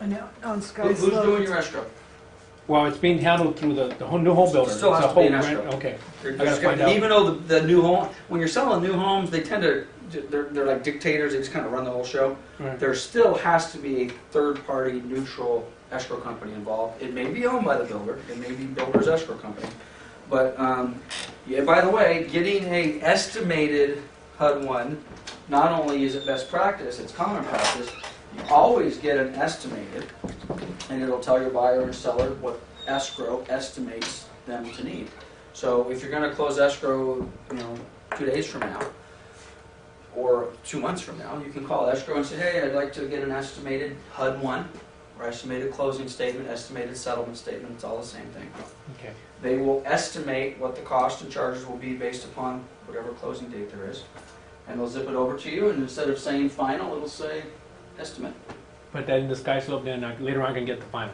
And on Sky Who's Slope. doing your escrow? Well, it's being handled through the new home builder. Still It's has a to be whole an grant- escrow. Okay. They're I gotta just find gonna- out. Even though the new home, when you're selling new homes, they tend to, they're like dictators, they just kind of run the whole show. Right. There still has to be a third-party neutral escrow company involved. It may be owned by the builder, it may be builder's escrow company. But, yeah, by the way, getting a estimated HUD 1, not only is it best practice, it's common practice, you always get an estimated, and it'll tell your buyer and seller what escrow estimates them to need. So if you're gonna close escrow, 2 days from now, or 2 months from now, you can call escrow and say, hey, I'd like to get an estimated HUD 1, or estimated closing statement, estimated settlement statement, it's all the same thing. Okay. They will estimate what the cost and charges will be based upon whatever closing date there is, and they'll zip it over to you, and instead of saying final, it'll say estimate. Put that in the sky slope, then later on I can get the final.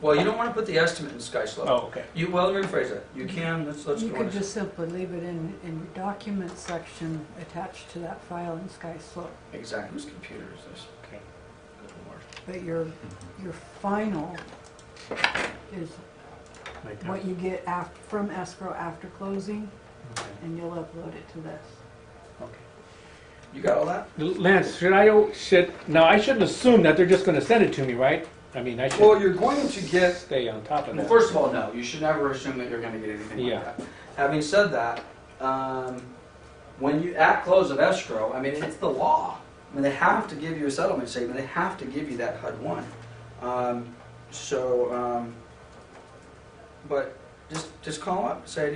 Well, you don't want to put the estimate in Sky Slope. Oh, okay. Well, let me rephrase that. You can, let's You go could on. just simply leave it in your document section attached to that file in Sky Slope. Exactly. Whose computer is this? Okay. Good Lord. But your final is Like that. what you get from escrow after closing, Okay. and you'll upload it to this. Okay. You got all that? Lance, now I shouldn't assume that they're just gonna send it to me, right? I mean, I Well, should you're going to get, stay on top of well, that. first of all, no. You should never assume that you're going to get anything like Yeah. that. Having said that, when you, at close of escrow, I mean, it's the law. I mean, they have to give you a settlement statement. They have to give you that HUD 1. But just call up, say, I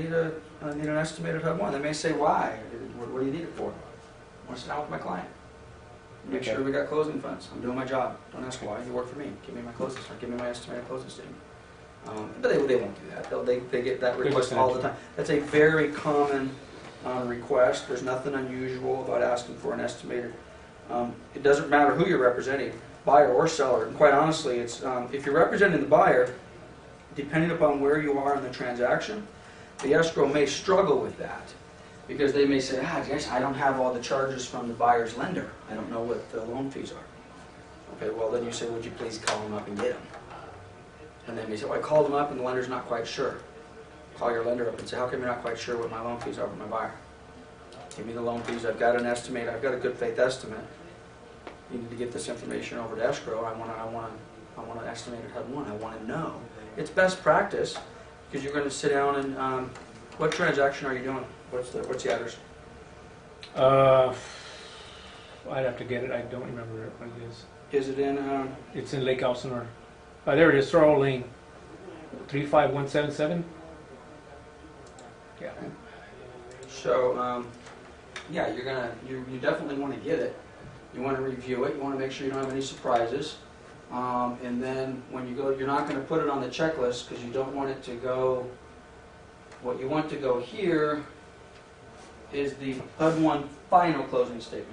need an estimated HUD 1. They may say, why? What do you need it for? I want to sit down with my client. Make Okay. sure we got closing funds. I'm doing my job. Don't ask why. You work for me. Give me my closing, or give me my estimated closing statement. But they won't do that. They get that request all the time. That's a very common request. There's nothing unusual about asking for an estimated. It doesn't matter who you're representing, buyer or seller. And quite honestly, it's if you're representing the buyer, depending upon where you are in the transaction, the escrow may struggle with that. Because they may say, yes, I don't have all the charges from the buyer's lender. I don't know what the loan fees are. Okay, well then you say, would you please call them up and get them? And they may say, well, I called them up and the lender's not quite sure. call your lender up and say, how come you're not quite sure what my loan fees are for my buyer? Give me the loan fees, I've got an estimate, I've got a good faith estimate. You need to get this information over to escrow. I want an estimated HUD-1. I want to know. It's best practice because you're going to sit down and what transaction are you doing? What's the address? I'd have to get it. I don't remember what it is. Is it in? It's in Lake Elsinore. There it is, Sorrel Lane, 35177. Yeah. So yeah, you definitely want to get it. You want to review it. You want to make sure you don't have any surprises. And then when you go, you're not going to put it on the checklist because you don't want it to go. What you want to go here is the HUD-1 final closing statement.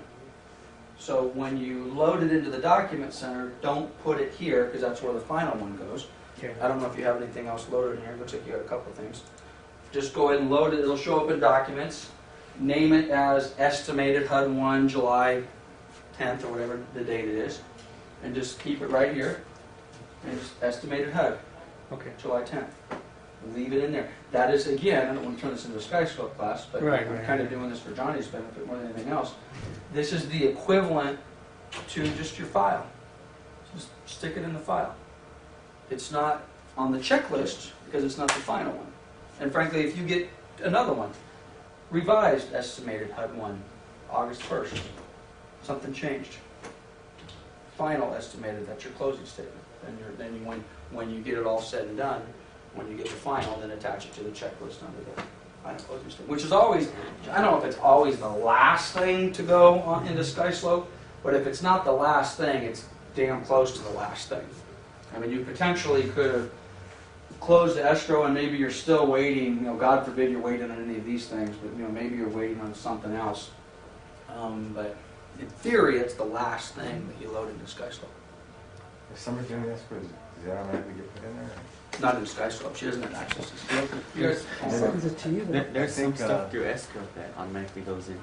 So when you load it into the document center, don't put it here because that's where the final one goes. Okay. I don't know if you have anything else loaded in here. It looks like you got a couple of things. Just go ahead and load it. It'll show up in documents. Name it as estimated HUD-1 July 10th or whatever the date it is. And just keep it right here. And just estimated HUD, Okay. July 10th. Leave it in there. That is, again, I don't want to turn this into a skyscope class, but Right, I'm right. kind of doing this for Johnny's benefit more than anything else. This is the equivalent to just your file. Just stick it in the file. It's not on the checklist because it's not the final one. And frankly, if you get another one, revised estimated HUD-1, August 1st, something changed. Final estimated, that's your closing statement. When you get it all said and done, when you get the final, then attach it to the checklist under the final closing statement. Which is always, I don't know if it's always the last thing to go on into SkySlope, but if it's not the last thing, it's damn close to the last thing. I mean, you potentially could have closed the escrow and maybe you're still waiting, God forbid you're waiting on any of these things, but maybe you're waiting on something else. But in theory, it's the last thing that you load into SkySlope. If somebody's doing this, does that automatically get put in there? Not in SkySlope. She doesn't have access to SkySlope. You guys- Sends it to you. though. There's some think, stuff through escrow that automatically goes in.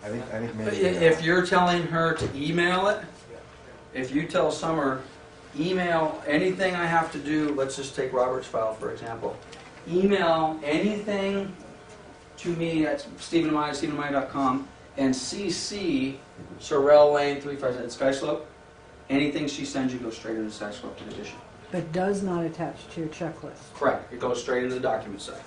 I think maybe. If you're telling her to email it, if you tell Summer, email anything I have to do, let's just take Robert's file for example. Email anything to me at stephenmeyer.com and CC Sorrel Lane 357 SkySlope. Anything she sends you goes straight into SkySlope in addition. But does not attach to your checklist. Correct. It goes straight into the document set.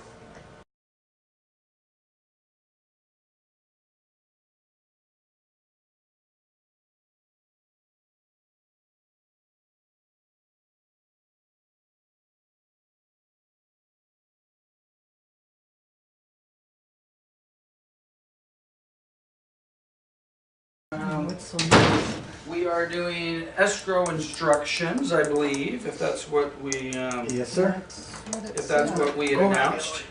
What's so nice? We are doing escrow instructions, I believe, if that's what we Yes, sir. That's what it if that's said. what we had announced.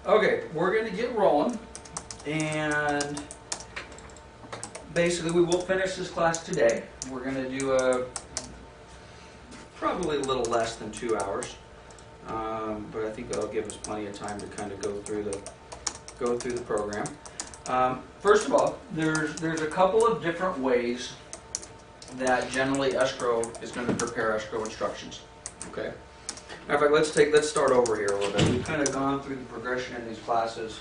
Okay, we're going to get rolling, and basically we will finish this class today. We're going to do probably a little less than 2 hours, but I think that'll give us plenty of time to kind of go through the program. First of all, there's a couple of different ways that generally escrow is going to prepare escrow instructions. Okay. Matter of fact, let's start over here a little bit. We've kind of gone through the progression in these classes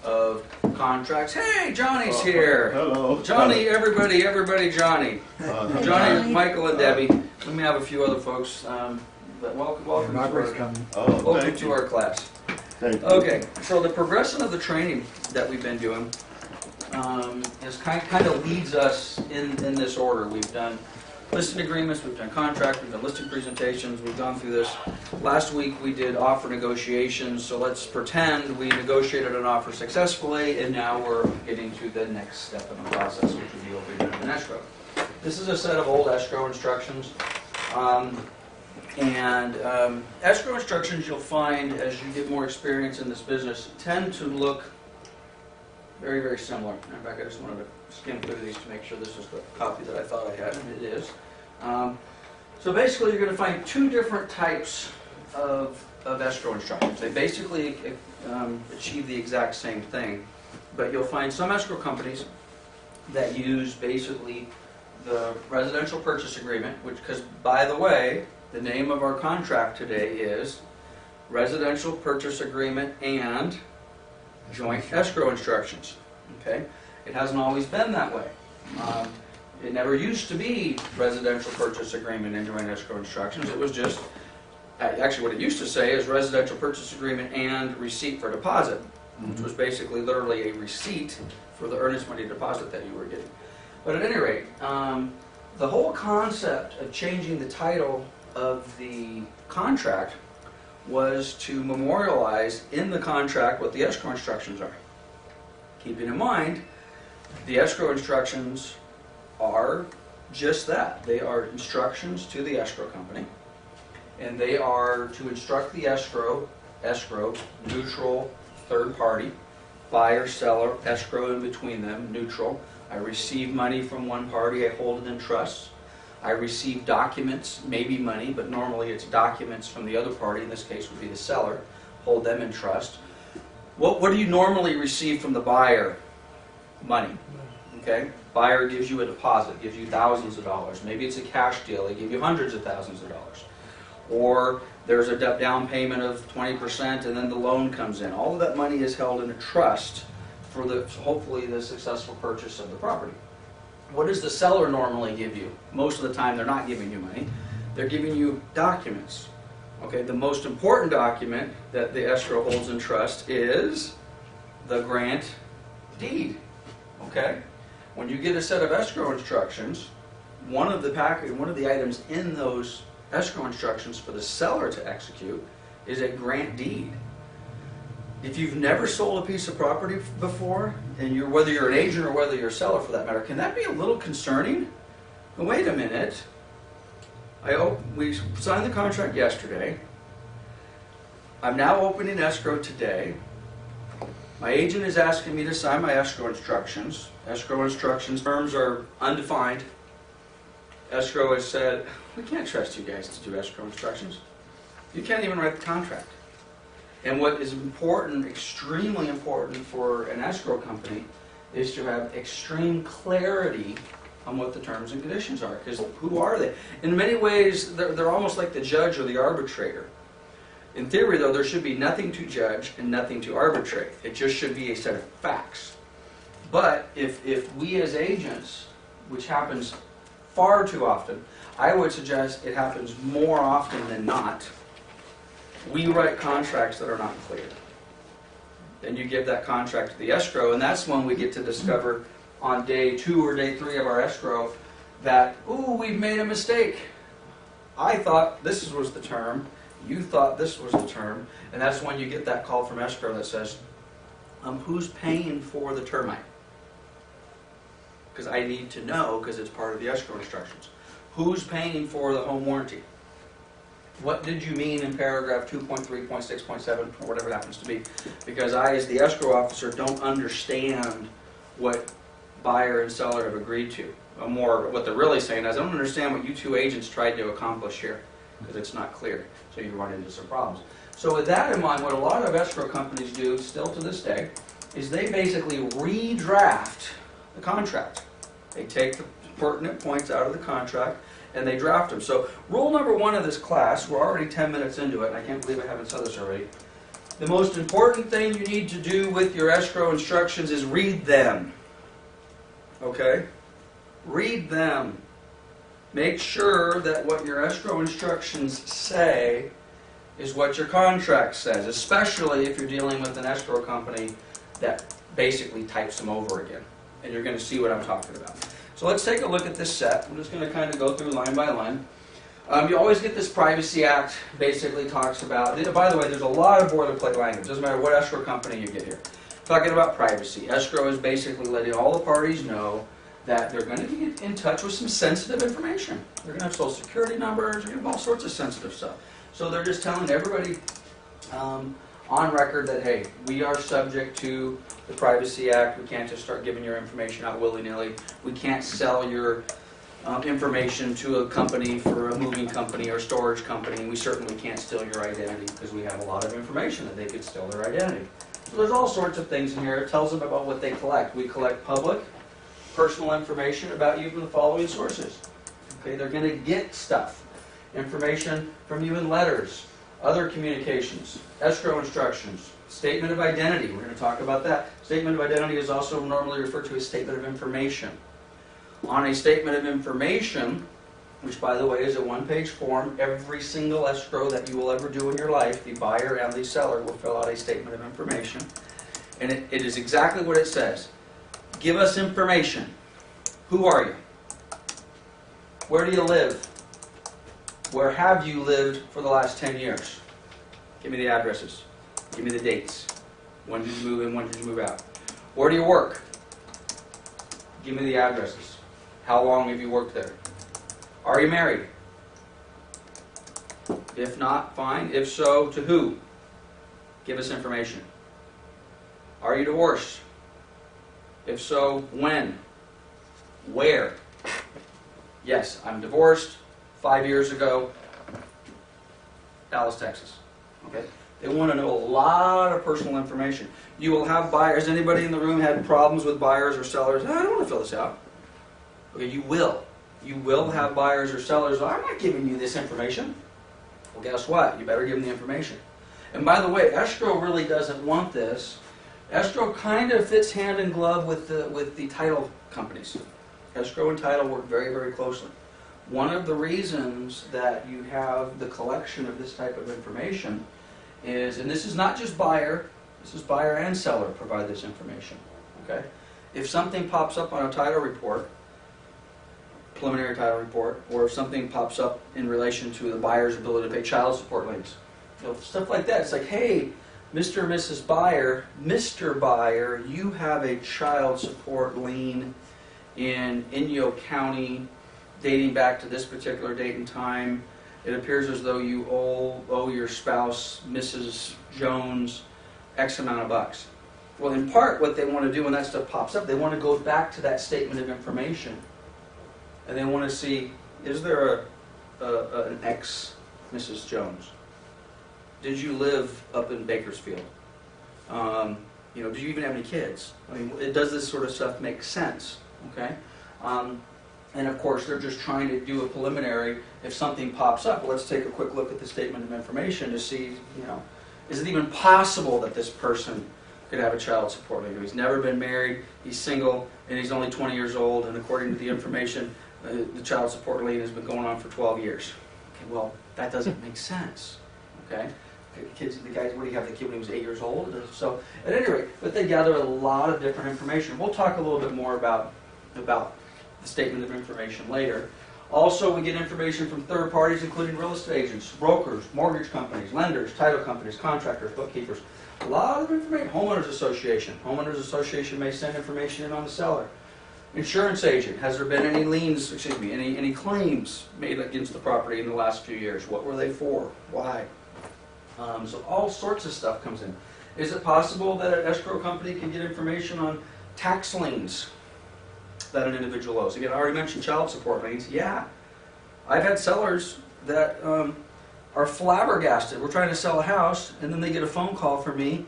of contracts. Hey, Johnny's here. Hello. Johnny, everybody, Johnny. Uh, Johnny, Michael, and Debbie. Let me have a few other folks. But welcome Margaret's to coming. thank you. our class. Thank you. Okay, so the progression of the training that we've been doing is kind of leads us in this order. We've done listing agreements, we've done contracts, we've done listing presentations, we've gone through this. Last week we did offer negotiations, so let's pretend we negotiated an offer successfully and now we're getting to the next step in the process, which would be opening an escrow. This is a set of old escrow instructions. Escrow instructions you'll find as you get more experience in this business tend to look very, very similar. In fact, I just wanted to skim through these to make sure this was the copy that I thought I had, and it is. So basically you're going to find two different types of escrow instructions. They basically achieve the exact same thing, but you'll find some escrow companies that use basically the residential purchase agreement, which, because by the way, the name of our contract today is residential purchase agreement and joint escrow instructions. Okay? It hasn't always been that way. It never used to be residential purchase agreement and joint escrow instructions. It was just, actually what it used to say is residential purchase agreement and receipt for deposit, which was basically literally a receipt for the earnest money deposit that you were getting. But at any rate, the whole concept of changing the title of the contract was to memorialize in the contract what the escrow instructions are. Keeping in mind, the escrow instructions are just that. They are instructions to the escrow company, and they are to instruct the escrow, neutral, third party, buyer, seller, escrow in between them, neutral. I receive money from one party, I hold it in trust. I receive documents, maybe money, but normally it's documents from the other party, in this case would be the seller, hold them in trust. What do you normally receive from the buyer? Money. Okay? Buyer gives you a deposit, gives you thousands of dollars. Maybe it's a cash deal, they give you hundreds of thousands of dollars. Or there's a down payment of 20% and then the loan comes in. All of that money is held in a trust for hopefully the successful purchase of the property. What does the seller normally give you? Most of the time they're not giving you money. They're giving you documents. Okay, the most important document that the escrow holds in trust is the grant deed. Okay? When you get a set of escrow instructions, one of the items in those escrow instructions for the seller to execute is a grant deed. If you've never sold a piece of property before, and whether you're an agent or whether you're a seller for that matter, can that be a little concerning? Well, wait a minute. We signed the contract yesterday. I'm now opening escrow today. My agent is asking me to sign my escrow instructions. Escrow instructions terms are undefined. Escrow has said, we can't trust you guys to do escrow instructions. You can't even write the contract. And what is important, extremely important for an escrow company, is to have extreme clarity on what the terms and conditions are. Because who are they? In many ways, they're almost like the judge or the arbitrator. In theory, though, there should be nothing to judge and nothing to arbitrate. It just should be a set of facts. But if we as agents, which happens far too often, I would suggest it happens more often than not, we write contracts that are not clear. Then you give that contract to the escrow, and that's when we get to discover on day 2 or day 3 of our escrow that, ooh, we've made a mistake. I thought this was the term, you thought this was the term, and that's when you get that call from escrow that says, who's paying for the termite? Because I need to know, because it's part of the escrow instructions. Who's paying for the home warranty? What did you mean in paragraph 2.3.6.7 or whatever it happens to be? Because I, as the escrow officer, don't understand what buyer and seller have agreed to. Or more, what they're really saying is, I don't understand what you two agents tried to accomplish here, because it's not clear. So you run into some problems. So with that in mind, what a lot of escrow companies do, still to this day, is they basically redraft the contract. They take the pertinent points out of the contract, and they draft them. So rule number 1 of this class, we're already 10 minutes into it, and I can't believe I haven't said this already. The most important thing you need to do with your escrow instructions is read them. Okay? Read them. Make sure that what your escrow instructions say is what your contract says, especially if you're dealing with an escrow company that basically types them over again. And you're going to see what I'm talking about. So let's take a look at this set. I'm just going to kind of go through line by line. You always get this Privacy Act basically talks about, by the way, there's a lot of boilerplate language. Doesn't matter what escrow company you get here. Talking about privacy. Escrow is basically letting all the parties know that they're going to be in touch with some sensitive information. They're going to have social security numbers, they're going to have all sorts of sensitive stuff. So they're just telling everybody on record that, hey, we are subject to the Privacy Act. We can't just start giving your information out willy-nilly. We can't sell your information to a company for a moving company or storage company. We certainly can't steal your identity because we have a lot of information that they could steal their identity. So there's all sorts of things in here. It tells them about what they collect. We collect public, personal information about you from the following sources. Okay, they're going to get stuff. Information from you in letters, Other communications, escrow instructions, statement of identity, we're going to talk about that. Statement of identity is also normally referred to as statement of information. On a statement of information, which by the way is a one-page form, every single escrow that you will ever do in your life, the buyer and the seller will fill out a statement of information. And it is exactly what it says. Give us information. Who are you? Where do you live? Where have you lived for the last 10 years? Give me the addresses. Give me the dates. When did you move in? When did you move out? Where do you work? Give me the addresses. How long have you worked there? Are you married? If not, fine. If so, to who? Give us information. Are you divorced? If so, when? Where? Yes, I'm divorced 5 years ago, Dallas, Texas. Okay? They want to know a lot of personal information. You will have buyers. Anybody in the room had problems with buyers or sellers? I don't want to fill this out. Okay, you will. You will have buyers or sellers. I'm not giving you this information. Well, guess what? You better give them the information. And by the way, escrow really doesn't want this. Escrow kind of fits hand in glove with the title companies. Escrow and title work very, very closely. One of the reasons that you have the collection of this type of information is, and this is not just buyer, this is buyer and seller provide this information. Okay? If something pops up on a title report, preliminary title report, or if something pops up in relation to the buyer's ability to pay child support liens, stuff like that, it's like, hey, Mr. and Mrs. Buyer, Mr. Buyer, you have a child support lien in Inyo County dating back to this particular date and time. It appears as though you owe your spouse, Mrs. Jones, X amount of bucks. Well, in part, what they want to do when that stuff pops up, they want to go back to that statement of information. And they want to see, is there an ex Mrs. Jones? Did you live up in Bakersfield? Do you even have any kids? I mean, does this sort of stuff make sense? Okay? And of course, they're just trying to do a preliminary. If something pops up, let's take a quick look at the statement of information to see, is it even possible that this person could have a child support lien? He's never been married, he's single, and he's only 20 years old, and according to the information, the child support lien has been going on for 12 years. Okay, well, that doesn't make sense. Okay? The guys, what do you have, the kid when he was 8 years old? So, at any rate, but they gather a lot of different information. We'll talk a little bit more about the statement of information later. Also, we get information from third parties, including real estate agents, brokers, mortgage companies, lenders, title companies, contractors, bookkeepers. A lot of information. Homeowners Association. Homeowners Association may send information in on the seller. Insurance agent. Has there been any liens, any claims made against the property in the last few years? What were they for? Why? So all sorts of stuff comes in. Is it possible that an escrow company can get information on tax liens that an individual owes? Again, I already mentioned child support liens. Yeah. I've had sellers that are flabbergasted. We're trying to sell a house, and then they get a phone call from me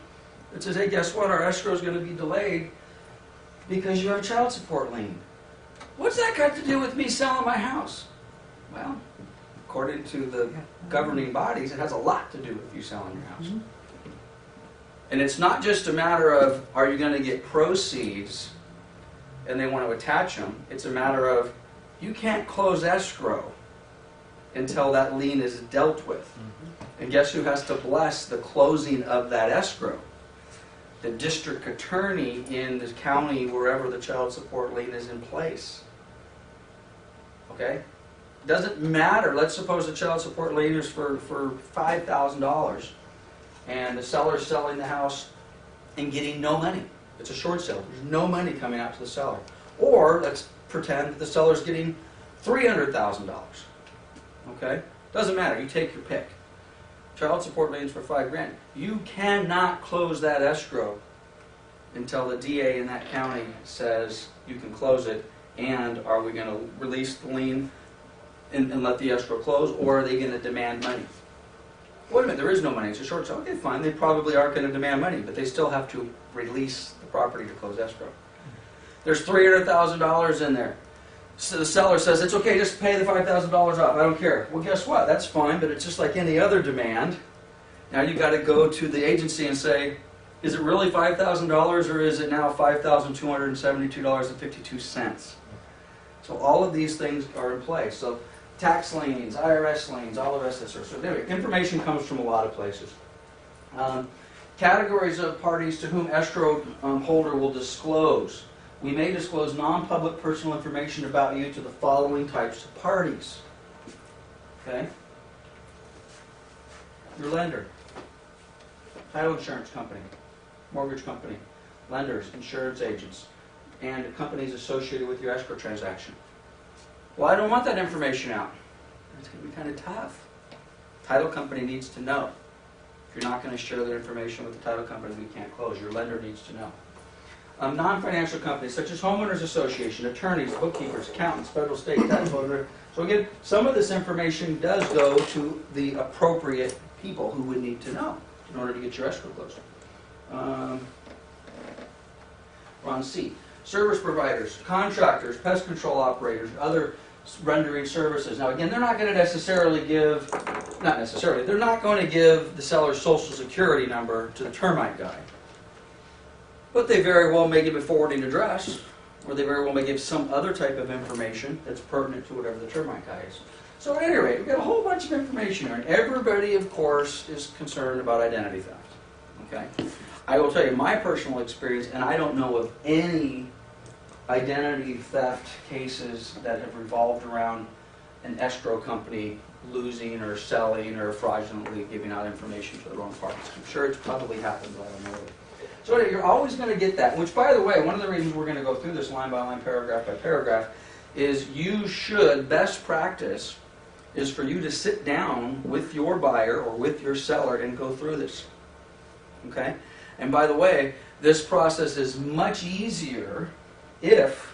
that says, hey, guess what? Our escrow is going to be delayed because you have a child support lien. What's that got to do with me selling my house? Well, according to the governing bodies, it has a lot to do with you selling your house. And it's not just a matter of, are you going to get proceeds and they want to attach them. It's a matter of, you can't close escrow until that lien is dealt with. And guess who has to bless the closing of that escrow? The district attorney in the county, wherever the child support lien is in place. Okay? Doesn't matter. Let's suppose the child support lien is for $5,000 and the seller's selling the house and getting no money. It's a short sale. There's no money coming out to the seller. Or let's pretend that the seller's getting $300,000. Okay? Doesn't matter. You take your pick. Child support liens for $5,000. You cannot close that escrow until the DA in that county says you can close it. And are we going to release the lien and let the escrow close, or are they going to demand money? Wait a minute, there is no money. It's a short sale. Okay, fine. They probably aren't going to demand money, but they still have to release the property to close escrow. There's $300,000 in there. So the seller says, it's okay, just pay the $5,000 off. I don't care. Well, guess what? That's fine, but it's just like any other demand. Now you got to go to the agency and say, is it really $5,000 or is it now $5,272.52? So all of these things are in place. So tax liens, IRS liens, all of this. So anyway, information comes from a lot of places. Categories of parties to whom escrow holder will disclose. We may disclose non-public personal information about you to the following types of parties. Okay? Your lender, title insurance company, mortgage company, lenders, insurance agents, and companies associated with your escrow transaction. Well, I don't want that information out. It's going to be kind of tough. Title company needs to know. If you're not going to share their information with the title company, we can't close. Your lender needs to know. Non-financial companies such as homeowners association, attorneys, bookkeepers, accountants, federal, state, tax auditor. So again, some of this information does go to the appropriate people who would need to know in order to get your escrow closed. We're on C. Service providers, contractors, pest control operators, other rendering services. Now again, they're not going to necessarily give, they're not going to give the seller's social security number to the termite guy. But they very well may give a forwarding address, or they very well may give some other type of information that's pertinent to whatever the termite guy is. So at any rate, we've got a whole bunch of information here, and everybody, of course, is concerned about identity theft. Okay? I will tell you my personal experience, and I don't know of any identity theft cases that have revolved around an escrow company losing or selling or fraudulently giving out information to the wrong parties. I'm sure it's probably happened, but I don't know it. So anyway, you're always going to get that, which, by the way, one of the reasons we're going to go through this line by line, paragraph by paragraph, is you should, best practice is for you to sit down with your buyer or with your seller and go through this. Okay? And by the way, this process is much easier if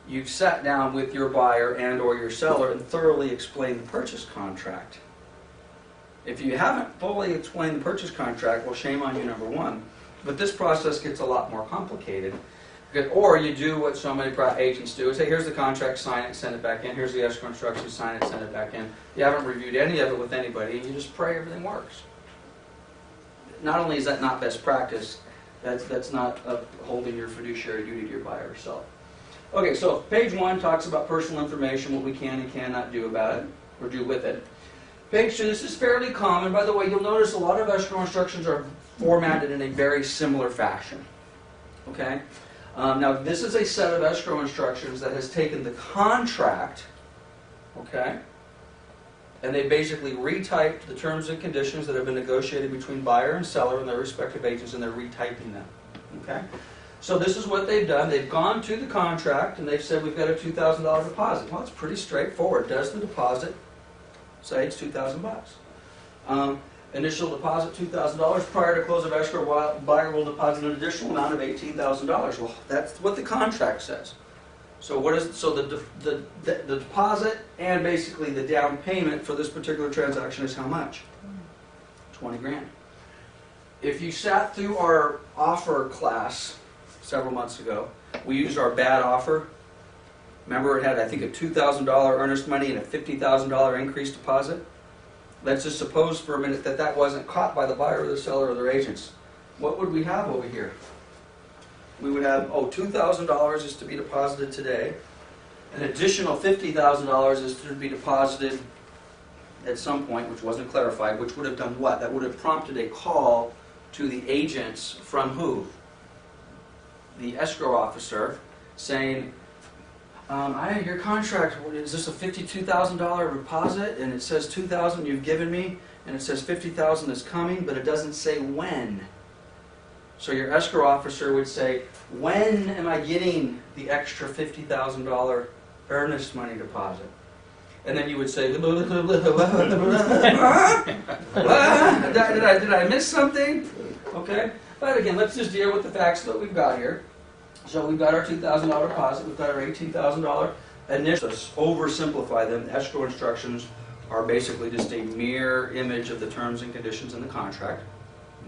you've sat down with your buyer and or your seller and thoroughly explained the purchase contract. If you haven't fully explained the purchase contract, well, shame on you, number one. But this process gets a lot more complicated. Or you do what so many agents do, is say, here's the contract, sign it, send it back in. Here's the escrow instructions, sign it, send it back in. You haven't reviewed any of it with anybody, and you just pray everything works. Not only is that not best practice, that's not upholding your fiduciary duty to your buyer or seller. Okay, so page 1 talks about personal information, what we can and cannot do about it, or do with it. Page 2, this is fairly common. By the way, you'll notice a lot of escrow instructions are formatted in a very similar fashion. Okay? Now, this is a set of escrow instructions that has taken the contract, okay, and they basically retyped the terms and conditions that have been negotiated between buyer and seller and their respective agents, and they're retyping them. Okay? So this is what they've done. They've gone to the contract, and they've said, we've got a $2,000 deposit. Well, it's pretty straightforward. Does the deposit say it's $2,000? Initial deposit $2,000. Prior to close of escrow, buyer will deposit an additional amount of $18,000. Well, that's what the contract says. So what is the deposit and basically the down payment for this particular transaction is how much? 20 grand. If you sat through our offer class several months ago, we used our bad offer. Remember, it had, I think, a $2,000 earnest money and a $50,000 increased deposit. Let's just suppose for a minute that that wasn't caught by the buyer or the seller or their agents. What would we have over here? We would have, $2,000 is to be deposited today. An additional $50,000 is to be deposited at some point, which wasn't clarified, which would have done what? That would have prompted a call to the agents from who? The escrow officer saying, your contract, is this a $52,000 deposit? And it says $2,000 you've given me, and it says $50,000 is coming, but it doesn't say when. So your escrow officer would say, when am I getting the extra $50,000 earnest money deposit? And then you would say, did I miss something? Okay, but again, let's just deal with the facts that we've got here. So we've got our $2,000 deposit, we've got our $18,000 initial. Oversimplify them. Escrow instructions are basically just a mirror image of the terms and conditions in the contract.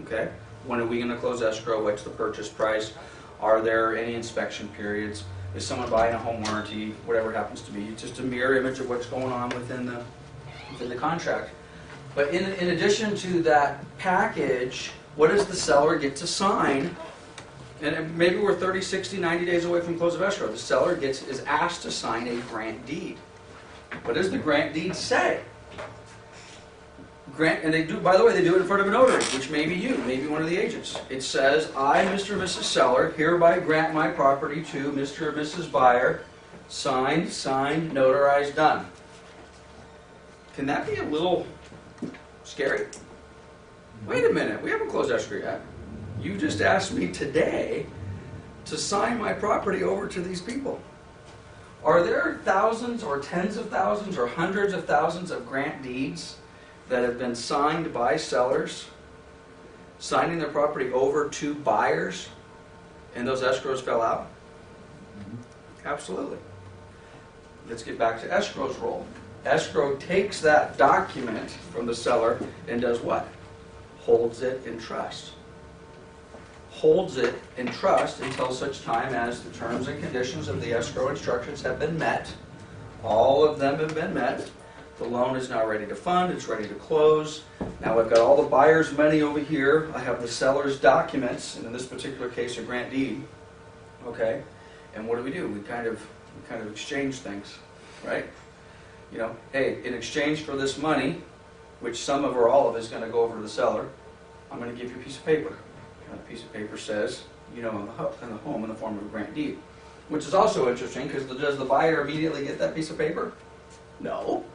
Okay? When are we going to close escrow? What's the purchase price? Are there any inspection periods? Is someone buying a home warranty? Whatever it happens to be. It's just a mirror image of what's going on within the contract. But in addition to that package, what does the seller get to sign? And maybe we're 30, 60, 90 days away from close of escrow. The seller is asked to sign a grant deed. What does the grant deed say? And they do, by the way, they do it in front of a notary, which may be you, maybe one of the agents. It says, I, Mr. and Mrs. Seller, hereby grant my property to Mr. and Mrs. Buyer, signed, notarized, done. Can that be a little scary? Wait a minute, we haven't closed escrow yet. You just asked me today to sign my property over to these people. Are there thousands or tens of thousands or hundreds of thousands of grant deeds that have been signed by sellers, signing their property over to buyers, and those escrows fell out? Absolutely. Let's get back to escrow's role. Escrow takes that document from the seller and does what? Holds it in trust. Holds it in trust until such time as the terms and conditions of the escrow instructions have been met. All of them have been met. The loan is now ready to fund, it's ready to close. Now I've got all the buyer's money over here. I have the seller's documents, and in this particular case, a grant deed. Okay? And what do? We kind of exchange things, right? You know, hey, in exchange for this money, which some of or all of is going to go over to the seller, I'm going to give you a piece of paper. And the piece of paper says, you know, in the home in the form of a grant deed. Which is also interesting, because does the buyer immediately get that piece of paper? No.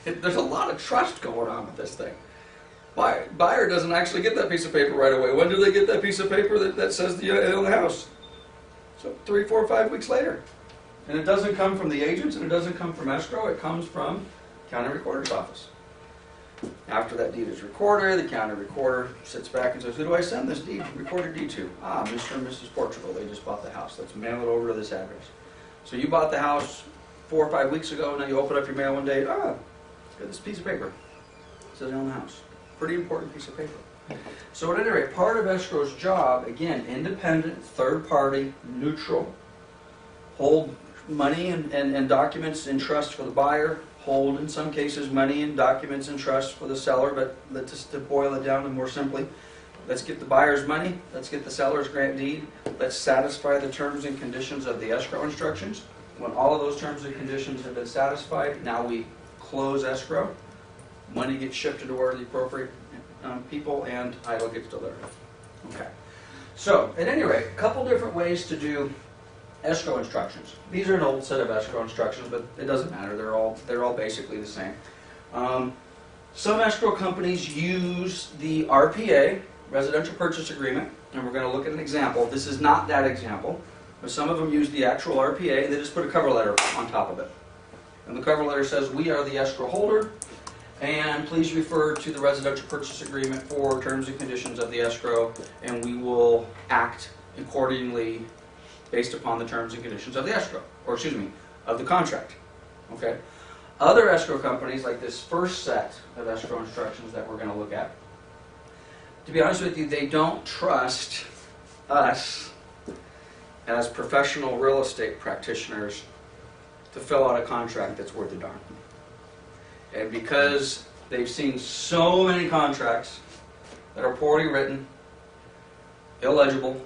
There's a lot of trust going on with this thing. Buyer doesn't actually get that piece of paper right away. When do they get that piece of paper that says they own the house? So 3, 4, 5 weeks later. And it doesn't come from the agents, and it doesn't come from escrow, it comes from county recorder's office. After that deed is recorded, the county recorder sits back and says, who do I send this deed, recorded deed to? Ah, Mr. and Mrs. Portugal, they just bought the house. Let's mail it over to this address. So you bought the house 4 or 5 weeks ago, now you open up your mail one day, got this piece of paper. It says they own the house. Pretty important piece of paper. So at any rate, part of escrow's job, again, independent, third party, neutral, hold money and documents in trust for the buyer, hold in some cases money and documents in trust for the seller, but let's just to boil it down and more simply, let's get the buyer's money, let's get the seller's grant deed, let's satisfy the terms and conditions of the escrow instructions. When all of those terms and conditions have been satisfied, now we close escrow, money gets shifted to where the appropriate people, and title gets delivered. Okay. So, at any rate, a couple different ways to do escrow instructions. These are an old set of escrow instructions, but it doesn't matter. They're all basically the same. Some escrow companies use the RPA, Residential Purchase Agreement, and we're going to look at an example. This is not that example, but some of them use the actual RPA. They just put a cover letter on top of it. And the cover letter says, we are the escrow holder, and please refer to the Residential Purchase Agreement for terms and conditions of the escrow, and we will act accordingly based upon the terms and conditions of the escrow, or excuse me, of the contract. Okay? Other escrow companies, like this first set of escrow instructions that we're going to look at, to be honest with you, they don't trust us as professional real estate practitioners to fill out a contract that's worth a darn. And because they've seen so many contracts that are poorly written, illegible,